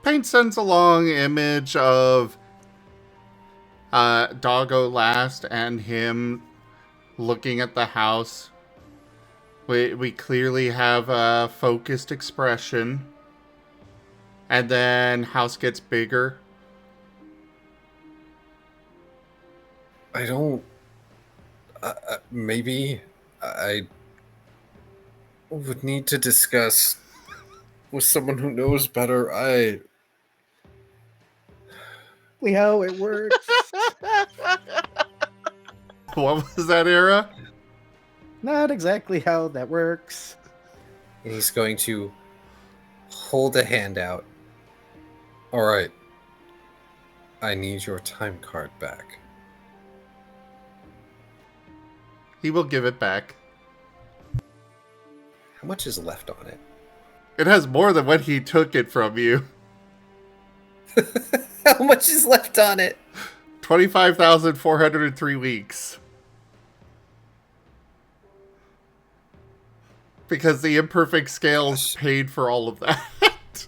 Paint sends a long image of Doggo last and him looking at the house. We clearly have a focused expression. And then house gets bigger. I don't... maybe I would need to discuss with someone who knows better. How it works. What was that era? Not exactly how that works. And he's going to hold a hand out. All right. I need your time card back. He will give it back. How much is left on it? It has more than what he took it from you. How much is left on it? 25,403 weeks. Because the imperfect scales paid for all of that.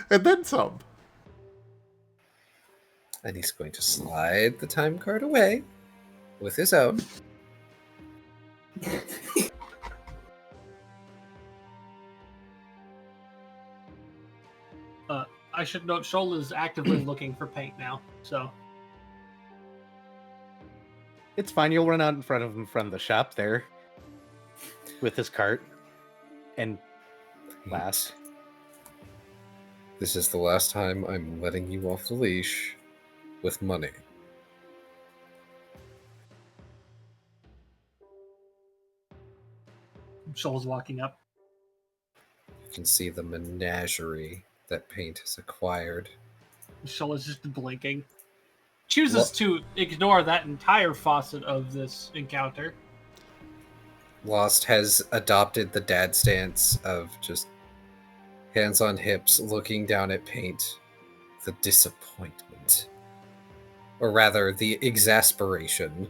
And then some. And he's going to slide the time card away with his own. I should note Shoal is actively looking for paint now, so It's fine. You'll run out in front of him from the shop there with his cart. And last. This is the last time I'm letting you off the leash with money. Shoal is walking up. You can see the menagerie that Paint has acquired. Shoal is just blinking. Chooses to ignore that entire facet of this encounter. Lost has adopted the dad stance of just, hands on hips, looking down at Paint. The disappointment. Or rather, the exasperation.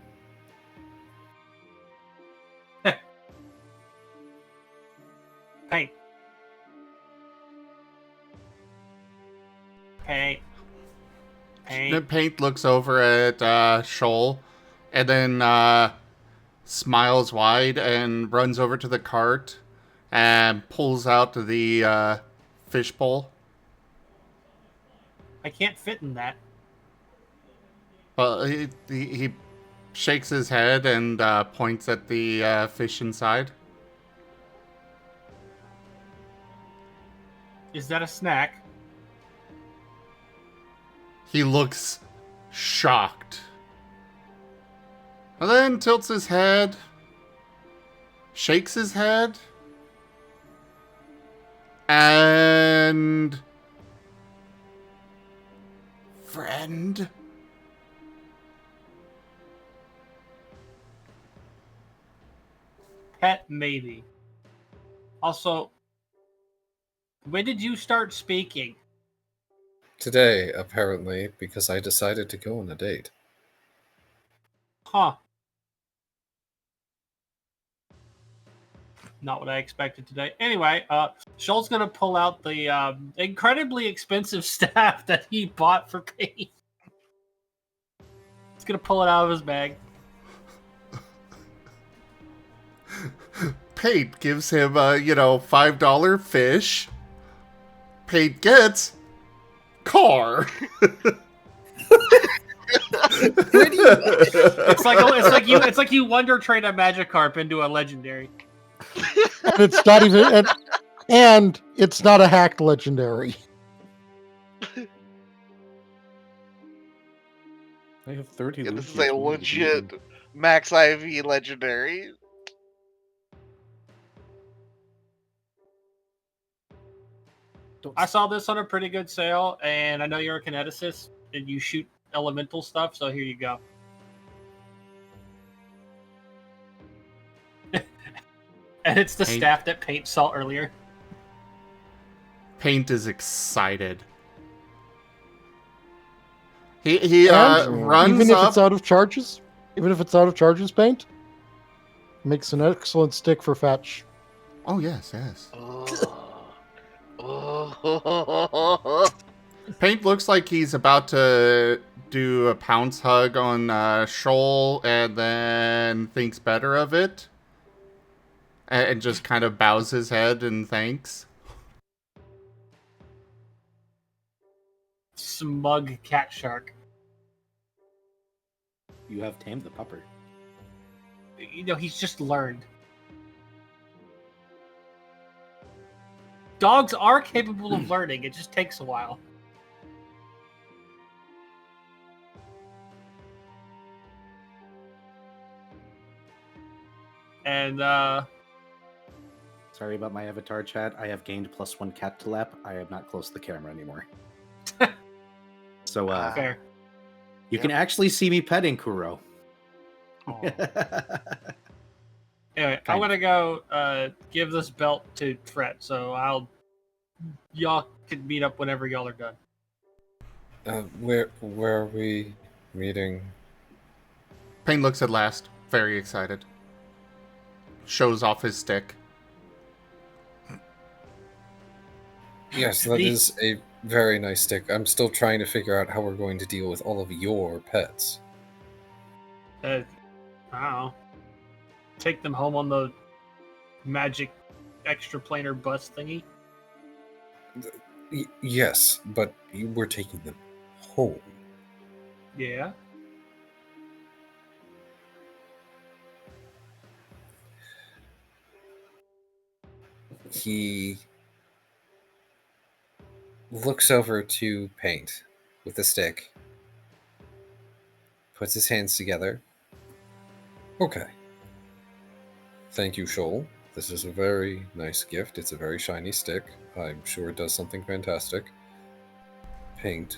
Paint. Paint. Paint. Paint looks over at Shoal and then smiles wide and runs over to the cart and pulls out the fishbowl. I can't fit in that. Well, he shakes his head and points at the fish inside. Is that a snack? He looks shocked. And then tilts his head, shakes his head, and... Friend? Pet, maybe. Also, when did you start speaking? Today, apparently, because I decided to go on a date. Huh. Not what I expected today. Anyway, Shoal's gonna pull out the incredibly expensive staff that he bought for Pete. He's gonna pull it out of his bag. Pate gives him a, $5 fish. Pate gets car. It's like you Wonder Trade a Magikarp into a legendary. And it's not even, and it's not a hacked legendary. I have 30. Yeah, this is a legit max IV legendary. I saw this on a pretty good sale, and I know you're a kineticist and you shoot elemental stuff, so here you go. And it's the staff that Paint saw earlier. Paint is excited. He runs even if up. it's out of charges, Paint makes an excellent stick for fetch. Oh yes. Paint looks like he's about to do a pounce hug on Shoal and then thinks better of it. And just kind of bows his head and thanks. Smug cat shark. You have tamed the pupper. He's just learned. Dogs are capable of learning. It just takes a while. And, Sorry about my avatar chat. I have gained +1 cat to lap. I am not close to the camera anymore. So, fair. you can actually see me petting Kuro. Anyway, I'm gonna go give this belt to Fred, so y'all can meet up whenever y'all are done. Where are we meeting? Pain looks at last, very excited. Shows off his stick. Yes, that is a very nice stick. I'm still trying to figure out how we're going to deal with all of your pets. I don't know. Take them home on the magic extraplanar bus thingy. Yes, but we're taking them home. Yeah. He looks over to Paint with the stick, puts his hands together. Okay. Thank you, Shoal. This is a very nice gift. It's a very shiny stick. I'm sure it does something fantastic. Paint.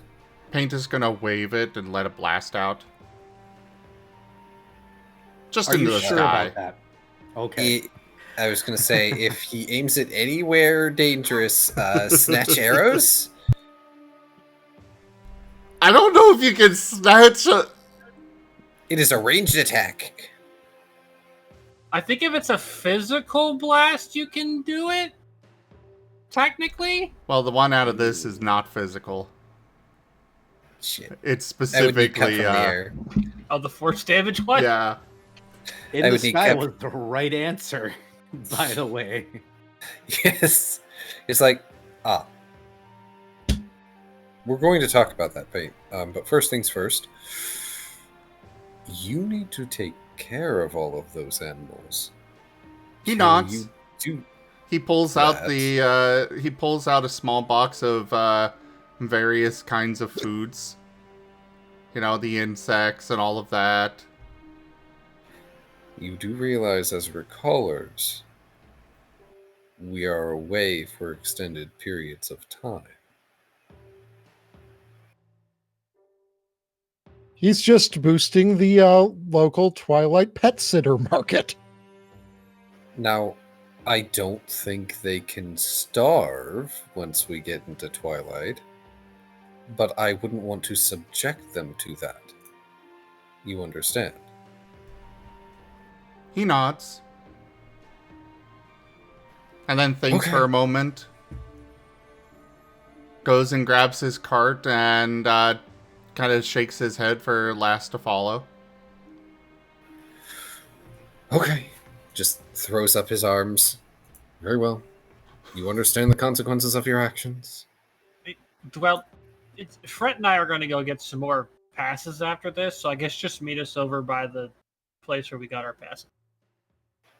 Paint is gonna wave it and let it blast out. Just Are into you the sure sky. about that? Okay. I was gonna say, if he aims it anywhere dangerous, snatch arrows. I don't know if you can snatch a... It is a ranged attack. I think if it's a physical blast, you can do it. Technically. Well, the one out of this is not physical. Shit. It's That would be cut specifically, from the air. Oh, the force damage one? yeah. In I the would need sky cap- was the right answer, by the way. Yes. It's like, we're going to talk about that, Pate. But first things first, you need to take care of all of those animals. He Can nods. you do He pulls out that? he pulls out a small box of various kinds of foods. You know, the insects and all of that. You do realize, as recallers, we are away for extended periods of time. He's just boosting the local Twilight pet sitter market. Now, I don't think they can starve once we get into Twilight, but I wouldn't want to subject them to that. You understand? He nods. And then thinks Okay. for a moment. Goes and grabs his cart and kind of shakes his head for last to follow. Okay. Just throws up his arms. Very well. You understand the consequences of your actions? Well, Fret and I are going to go get some more passes after this, so I guess just meet us over by the place where we got our passes.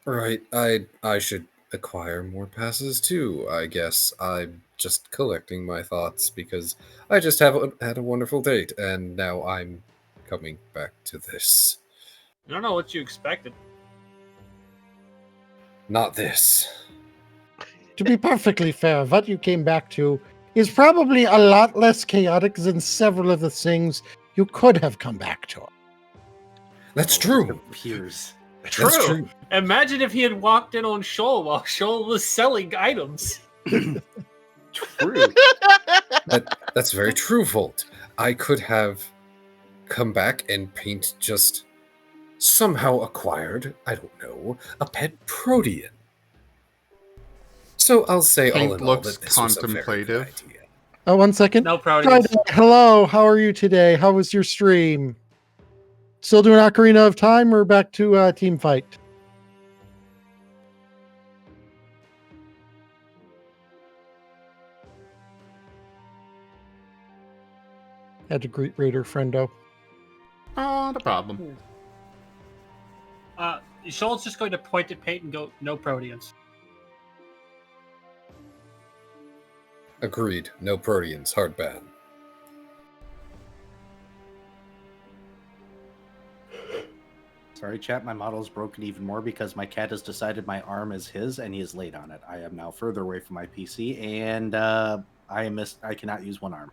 Right. I should acquire more passes too, I guess. I'm just collecting my thoughts because I just had a wonderful date, and now I'm coming back to this. I don't know what you expected. Not this. To be perfectly fair, what you came back to is probably a lot less chaotic than several of the things you could have come back to. That's true. Appears. That's true. Imagine if he had walked in on Shoal while Shoal was selling items. True. That's very true, Volt. I could have come back and Paint just somehow acquired, I don't know, a pet protean. So I'll say all Paint in all looks that this was a very good contemplative. idea. Oh, 1 second. No Proteus. Hello, how are you today? How was your stream? Still doing Ocarina of Time or back to Team Fight? Had to greet Raider friendo. Not a problem. Shoal's just going to point at Pate and go, no Proteans. Agreed. No proteans. Hard ban. Sorry, chat. My model's broken even more because my cat has decided my arm is his and he is laid on it. I am now further away from my PC and I cannot use one arm.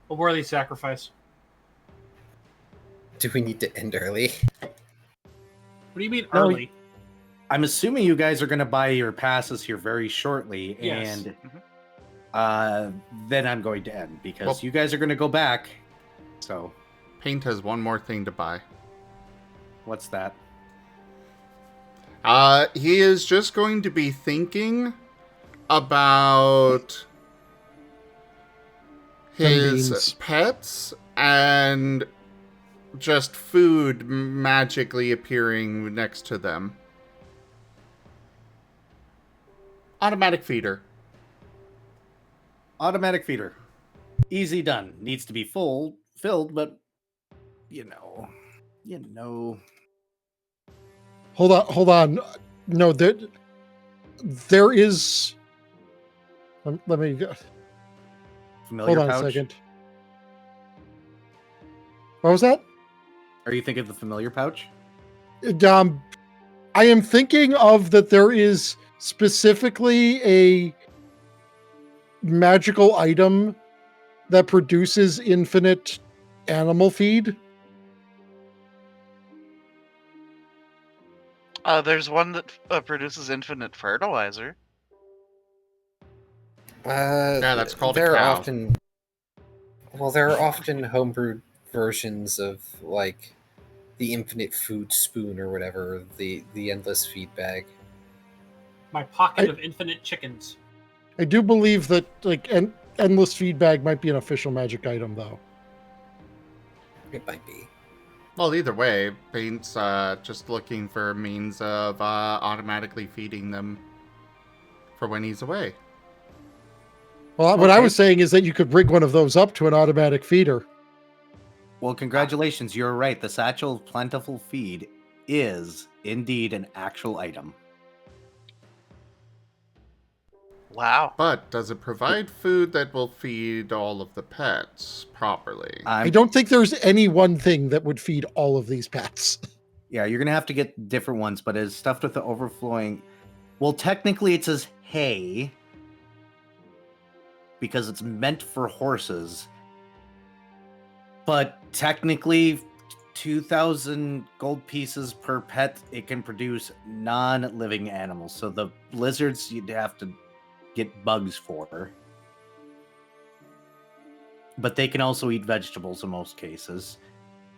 A worthy sacrifice. Do we need to end early? What do you mean No, early? I'm assuming you guys are going to buy your passes here very shortly, Yes. and then I'm going to end because Well- you guys are going to go back. So, Paint has one more thing to buy. what's that? He is just going to be thinking about his beans. pets and just food magically appearing next to them. Automatic feeder. Automatic feeder. Easy done. Needs to be filled, but you know. Hold on. No, there is. Let me go. Familiar Hold on pouch. a second. What was that? Are you thinking of the familiar pouch? I am thinking of that there is specifically a magical item that produces infinite animal feed. There's one that produces infinite fertilizer. Yeah, that's called a there are cow. often there are often homebrewed versions of like the infinite food spoon or whatever, the endless feed bag. My pocket of infinite chickens. I do believe that like endless feedback might be an official magic item, though. It might be. Well, either way, Paint's just looking for a means of automatically feeding them for when he's away. Well, what I Okay. was saying is that you could rig one of those up to an automatic feeder. Well, congratulations, you're right. The Satchel Plentiful Feed is indeed an actual item. Wow. But does it provide food that will feed all of the pets properly? I don't think there's any one thing that would feed all of these pets. Yeah, you're gonna have to get different ones, but it's stuffed with the overflowing. Well, technically, it says hay because it's meant for horses, but technically, 2,000 gold pieces per pet. It can produce non-living animals. So the lizards you'd have to get bugs for, but they can also eat vegetables in most cases,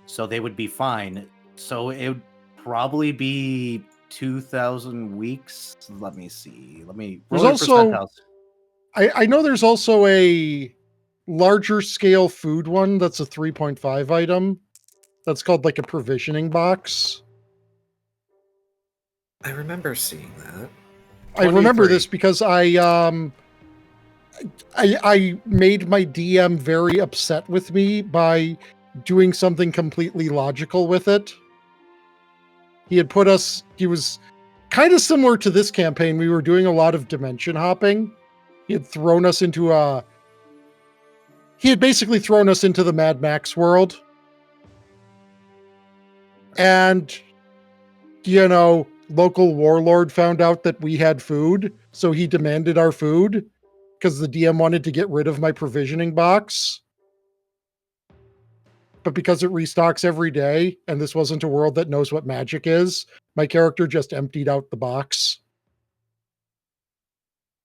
so they would be fine. So it would probably be 2,000 weeks. Let me see. Let me. There's roll your also- percentiles. I know there's also a larger scale food one that's a 3.5 item. That's called like a provisioning box. I remember seeing that. I remember 23. this because I made my DM very upset with me by doing something completely logical with it. He was kind of similar to this campaign. We were doing a lot of dimension hopping. He had basically thrown us into the Mad Max world. And, local warlord found out that we had food, so he demanded our food because the DM wanted to get rid of my provisioning box. But because it restocks every day, and this wasn't a world that knows what magic is, my character just emptied out the box.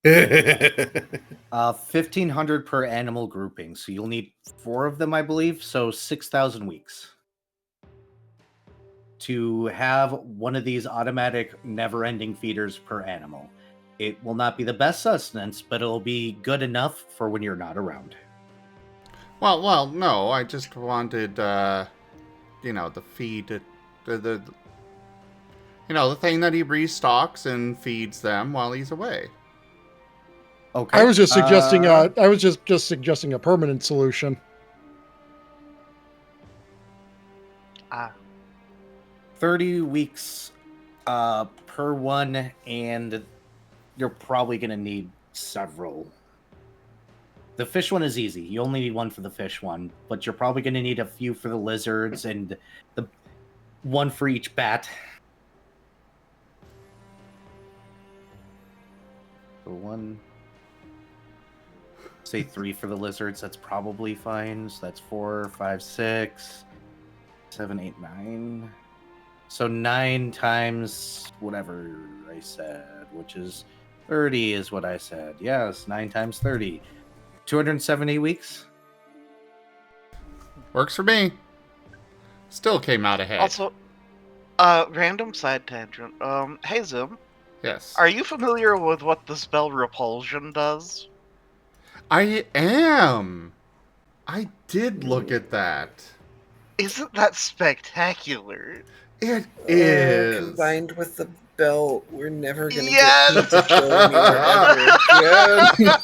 1,500 per animal grouping. So you'll need 4 of them, I believe. So 6,000 weeks to have one of these automatic never-ending feeders per animal. It will not be the best sustenance, but it'll be good enough for when you're not around. Well, no. I just wanted, the feed, the thing that he restocks and feeds them while he's away. Okay. I was just suggesting just suggesting a permanent solution. 30 weeks per one, and you're probably going to need several. The fish one is easy. You only need one for the fish one, but you're probably going to need a few for the lizards and the one for each bat. So one, say 3 for the lizards. That's probably fine. So that's 4, 5, 6, 7, 8, 9. So 9 times whatever I said, which is 30 is what I said. Yes, 9 times 30. 270 weeks? Works for me. Still came out ahead. Also, random side tangent. Hey Zoom, Yes. are you familiar with what the spell repulsion does? I am. I did look at that. Isn't that spectacular? It is. Combined with the belt, we're never gonna Yes! get to kill anywhere ever again.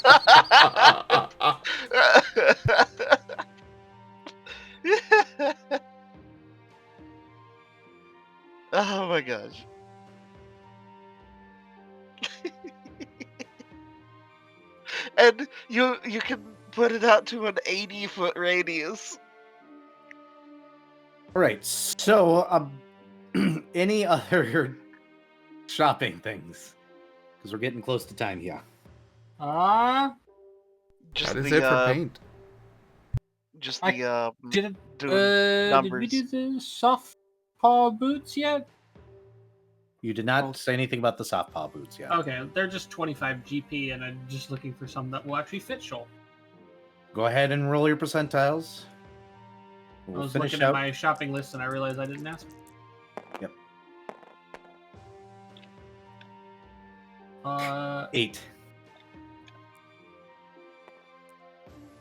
Oh my gosh. And you can put it out to an 80-foot radius. All right. So, any other shopping things? Because we're getting close to time here. Just That is the, it for paint. Just I the Did doing we numbers. do the soft paw boots yet? You did not Oh. say anything about the soft paw boots yet. Okay, they're just 25 GP, and I'm just looking for some that will actually fit Shoal. Go ahead and roll your percentiles. I We'll was finish looking at out. my shopping list, and I realized I didn't ask. Yep. 8.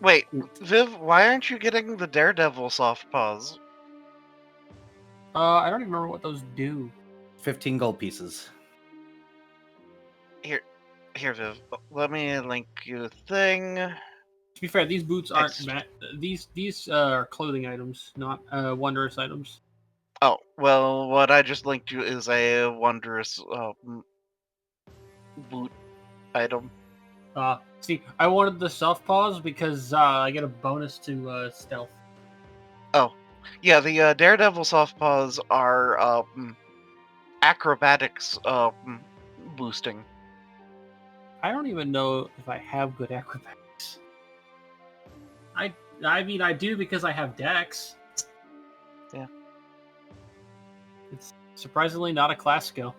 Wait, Viv, why aren't you getting the Daredevil soft paws? I don't even remember what those do. 15 gold pieces. Here, Viv. Let me link you a thing. To be fair, these boots aren't Next. these are clothing items, not wondrous items. Oh, well, what I just linked you is a wondrous boot item. See, I wanted the soft paws because I get a bonus to stealth. Oh, yeah, the Daredevil soft paws are acrobatics boosting. I don't even know if I have good acrobatics. I mean, I do because I have Dex. Yeah. It's surprisingly not a class skill.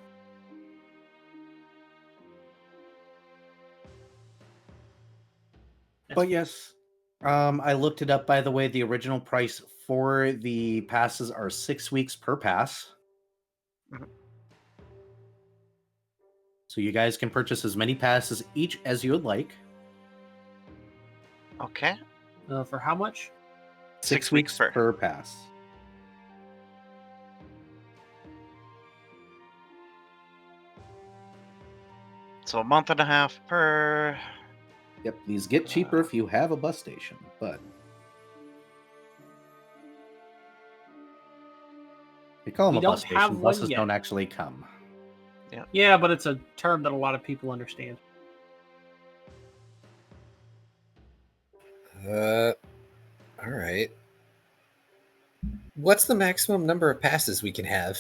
But yes, I looked it up, by the way. The original price for the passes are 6 weeks per pass. Mhm. So you guys can purchase as many passes each as you would like. Okay. For how much? 6 weeks per pass. So a month and a half per. Yep, these get cheaper if you have a bus station, but they call them We a don't bus have station. one Buses yet. don't actually come. Yeah, but it's a term that a lot of people understand. All right. What's the maximum number of passes we can have?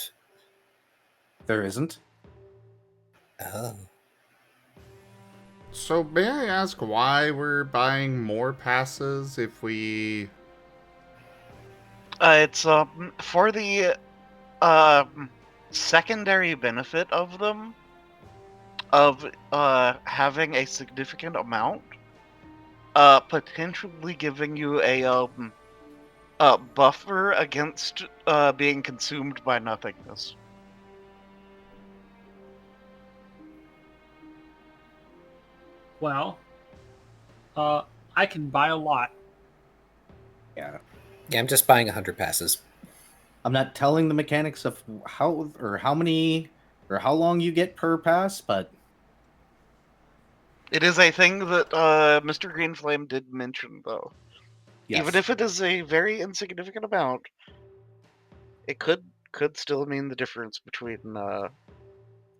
There isn't. Oh. So may I ask why we're buying more passes if we... It's for the secondary benefit of them, of having a significant amount, potentially giving you a buffer against being consumed by nothingness. Well, I can buy a lot. Yeah. Yeah, I'm just buying 100 passes. I'm not telling the mechanics of how many or how long you get per pass, but It is a thing that Mr. Greenflame did mention, though. yes. Even if it is a very insignificant amount, it could still mean the difference between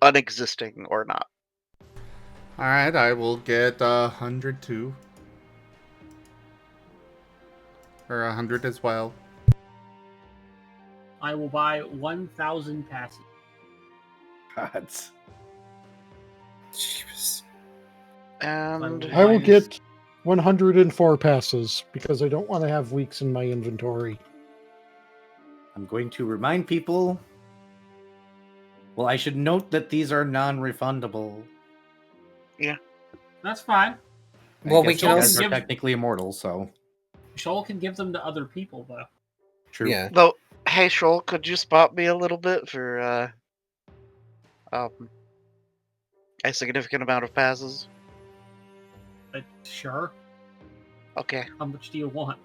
unexisting or not. Alright, I will get 100 too. Or 100 as well. I will buy 1,000 passes. Gods. Jeez. And I will get 104 passes because I don't want to have weeks in my inventory. I'm going to remind people. Well, I should note that these are non-refundable. That's fine. Well, I we guess can you guys also are technically immortal, so Shoal can give them to other people, though. true. Yeah. though, hey Shoal, could you spot me a little bit for a significant amount of passes? Sure. Okay. How much do you want?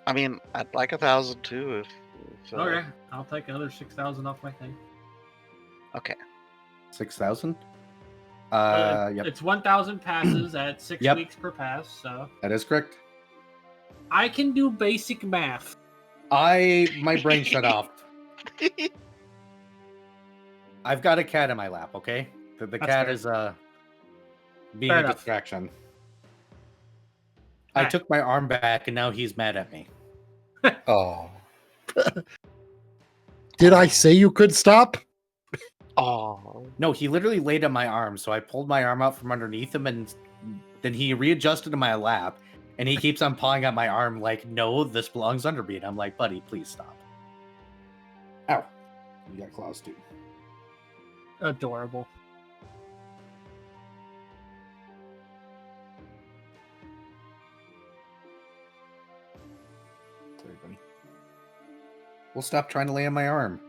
I mean, I'd like 1,000 too. If Okay, I'll take another 6,000 off my thing. Okay. 6,000. Yep, It's 1,000 passes at 6 Yep. weeks per pass, so that is correct. I can do basic math. My brain shut off. I've got a cat in my lap. Okay, the That's cat fair. is being Fair a enough. distraction. I Alright. took my arm back, and now he's mad at me. Oh. Did I say you could stop? Oh. No, he literally laid on my arm, so I pulled my arm out from underneath him, and then he readjusted to my lap, and he keeps on pawing at my arm like, no, this belongs under me. And I'm like, buddy, please stop. Ow. You got claws too. Adorable. Everybody. We'll stop trying to lay on my arm.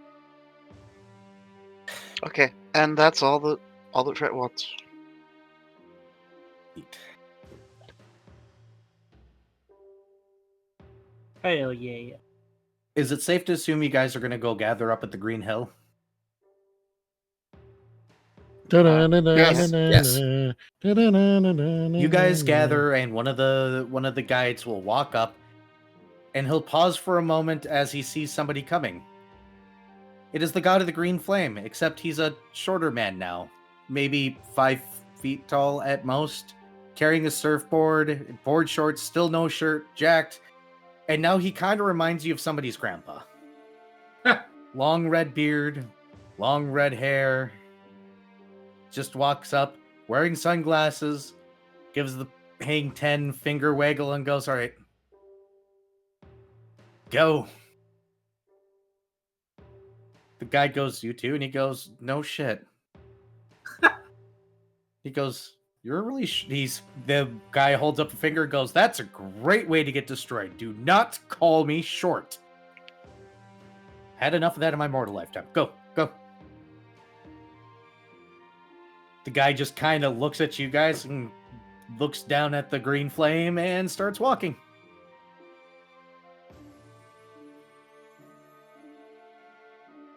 Okay, and that's all that Fred wants. Hell yeah. Is it safe to assume you guys are going to go gather up at the Green Hill? Yes. You guys gather, and one of the guides will walk up, and he'll pause for a moment as he sees somebody coming. It is the god of the green flame, except he's a shorter man now, maybe 5 feet tall at most, carrying a surfboard, board shorts, still no shirt, jacked, and now he kind of reminds you of somebody's grandpa. Long red beard, long red hair, just walks up, wearing sunglasses, gives the hang 10 finger waggle and goes, all right, go. The guy goes, you too? And he goes, no shit. He goes, you're really the guy holds up a finger and goes, that's a great way to get destroyed. Do not call me short. Had enough of that in my mortal lifetime. Go. The guy just kind of looks at you guys and looks down at the green flame and starts walking.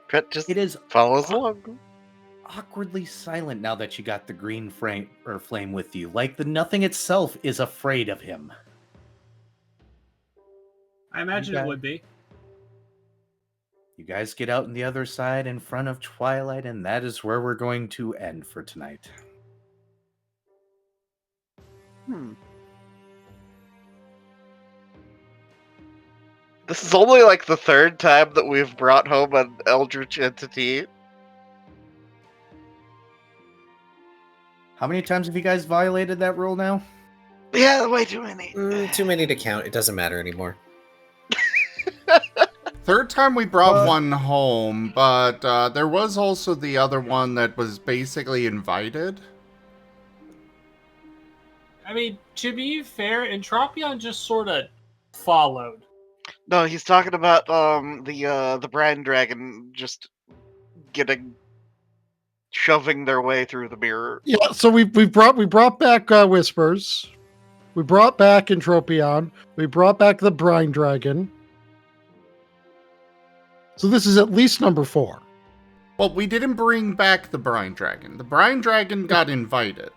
Fred just It is follows along. awkwardly silent now that you got the green flame with you. Like the nothing itself is afraid of him. I imagine it would be. You guys get out on the other side in front of Twilight, and that is where we're going to end for tonight. This is only like the third time that we've brought home an eldritch entity. How many times have you guys violated that rule now? Yeah, way too many. Too many to count. It doesn't matter anymore. Third time we brought one home, but there was also the other one that was basically invited. I mean, to be fair, Entropion just sort of followed. No, he's talking about the brine dragon just shoving their way through the mirror. Yeah, so we brought back Whispers. We brought back Entropion. We brought back the Brine Dragon. So this is at least number 4. Well, we didn't bring back the Brine Dragon. The Brine Dragon got invited.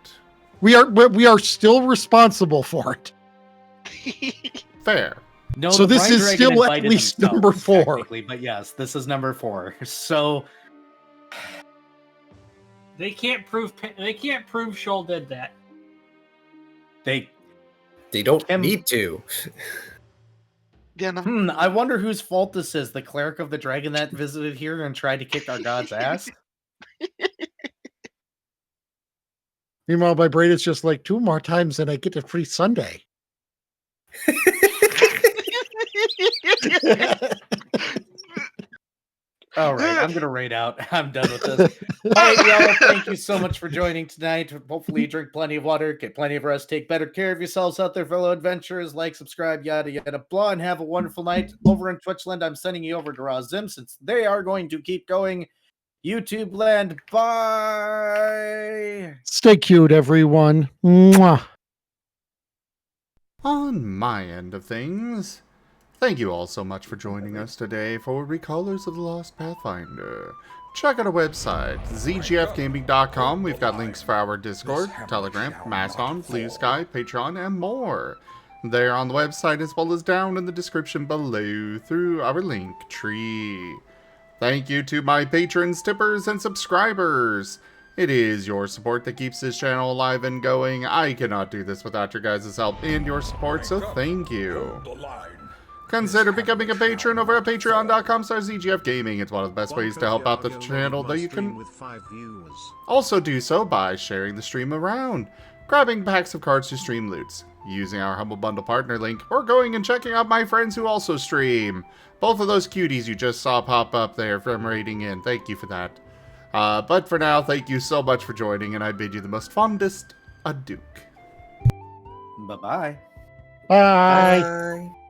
We are still responsible for it. Fair. No, So the this Brine is Dragon still at invited least themselves, number 4. technically, but yes, this is number 4. So They can't prove Shoal did that. they They don't Kim- need to. Yeah, no. I wonder whose fault this is. The cleric of the dragon that visited here and tried to kick our god's ass? Meanwhile, my brain is just like 2 more times and I get a free Sunday. All right, I'm going to raid out. I'm done with this. All right, y'all, thank you so much for joining tonight. Hopefully you drink plenty of water, get plenty of rest, take better care of yourselves out there, fellow adventurers. Like, subscribe, yada, yada, blah, and have a wonderful night. Over in Twitchland, I'm sending you over to Razim since they are going to keep going. YouTube land, bye! Stay cute, everyone. Mwah. On my end of things, thank you all so much for joining us today for Recallers of the Lost Pathfinder. Check out our website, zgfgaming.com. We've got links for our Discord, Telegram, Mastodon, Blue Sky, Patreon, and more. They're on the website as well as down in the description below through our link tree. Thank you to my patrons, tippers, and subscribers. It is your support that keeps this channel alive and going. I cannot do this without your guys' help and your support, so thank you. Consider becoming a patron over at patreon.com/zgfgaming. It's one of the best ways to help out the channel, though you can also do so by sharing the stream around, grabbing packs of cards to stream loots, using our Humble Bundle partner link, or going and checking out my friends who also stream. Both of those cuties you just saw pop up there from raiding in. Thank you for that. But for now, thank you so much for joining, and I bid you the most fondest adieu. Bye-bye. Bye. Bye.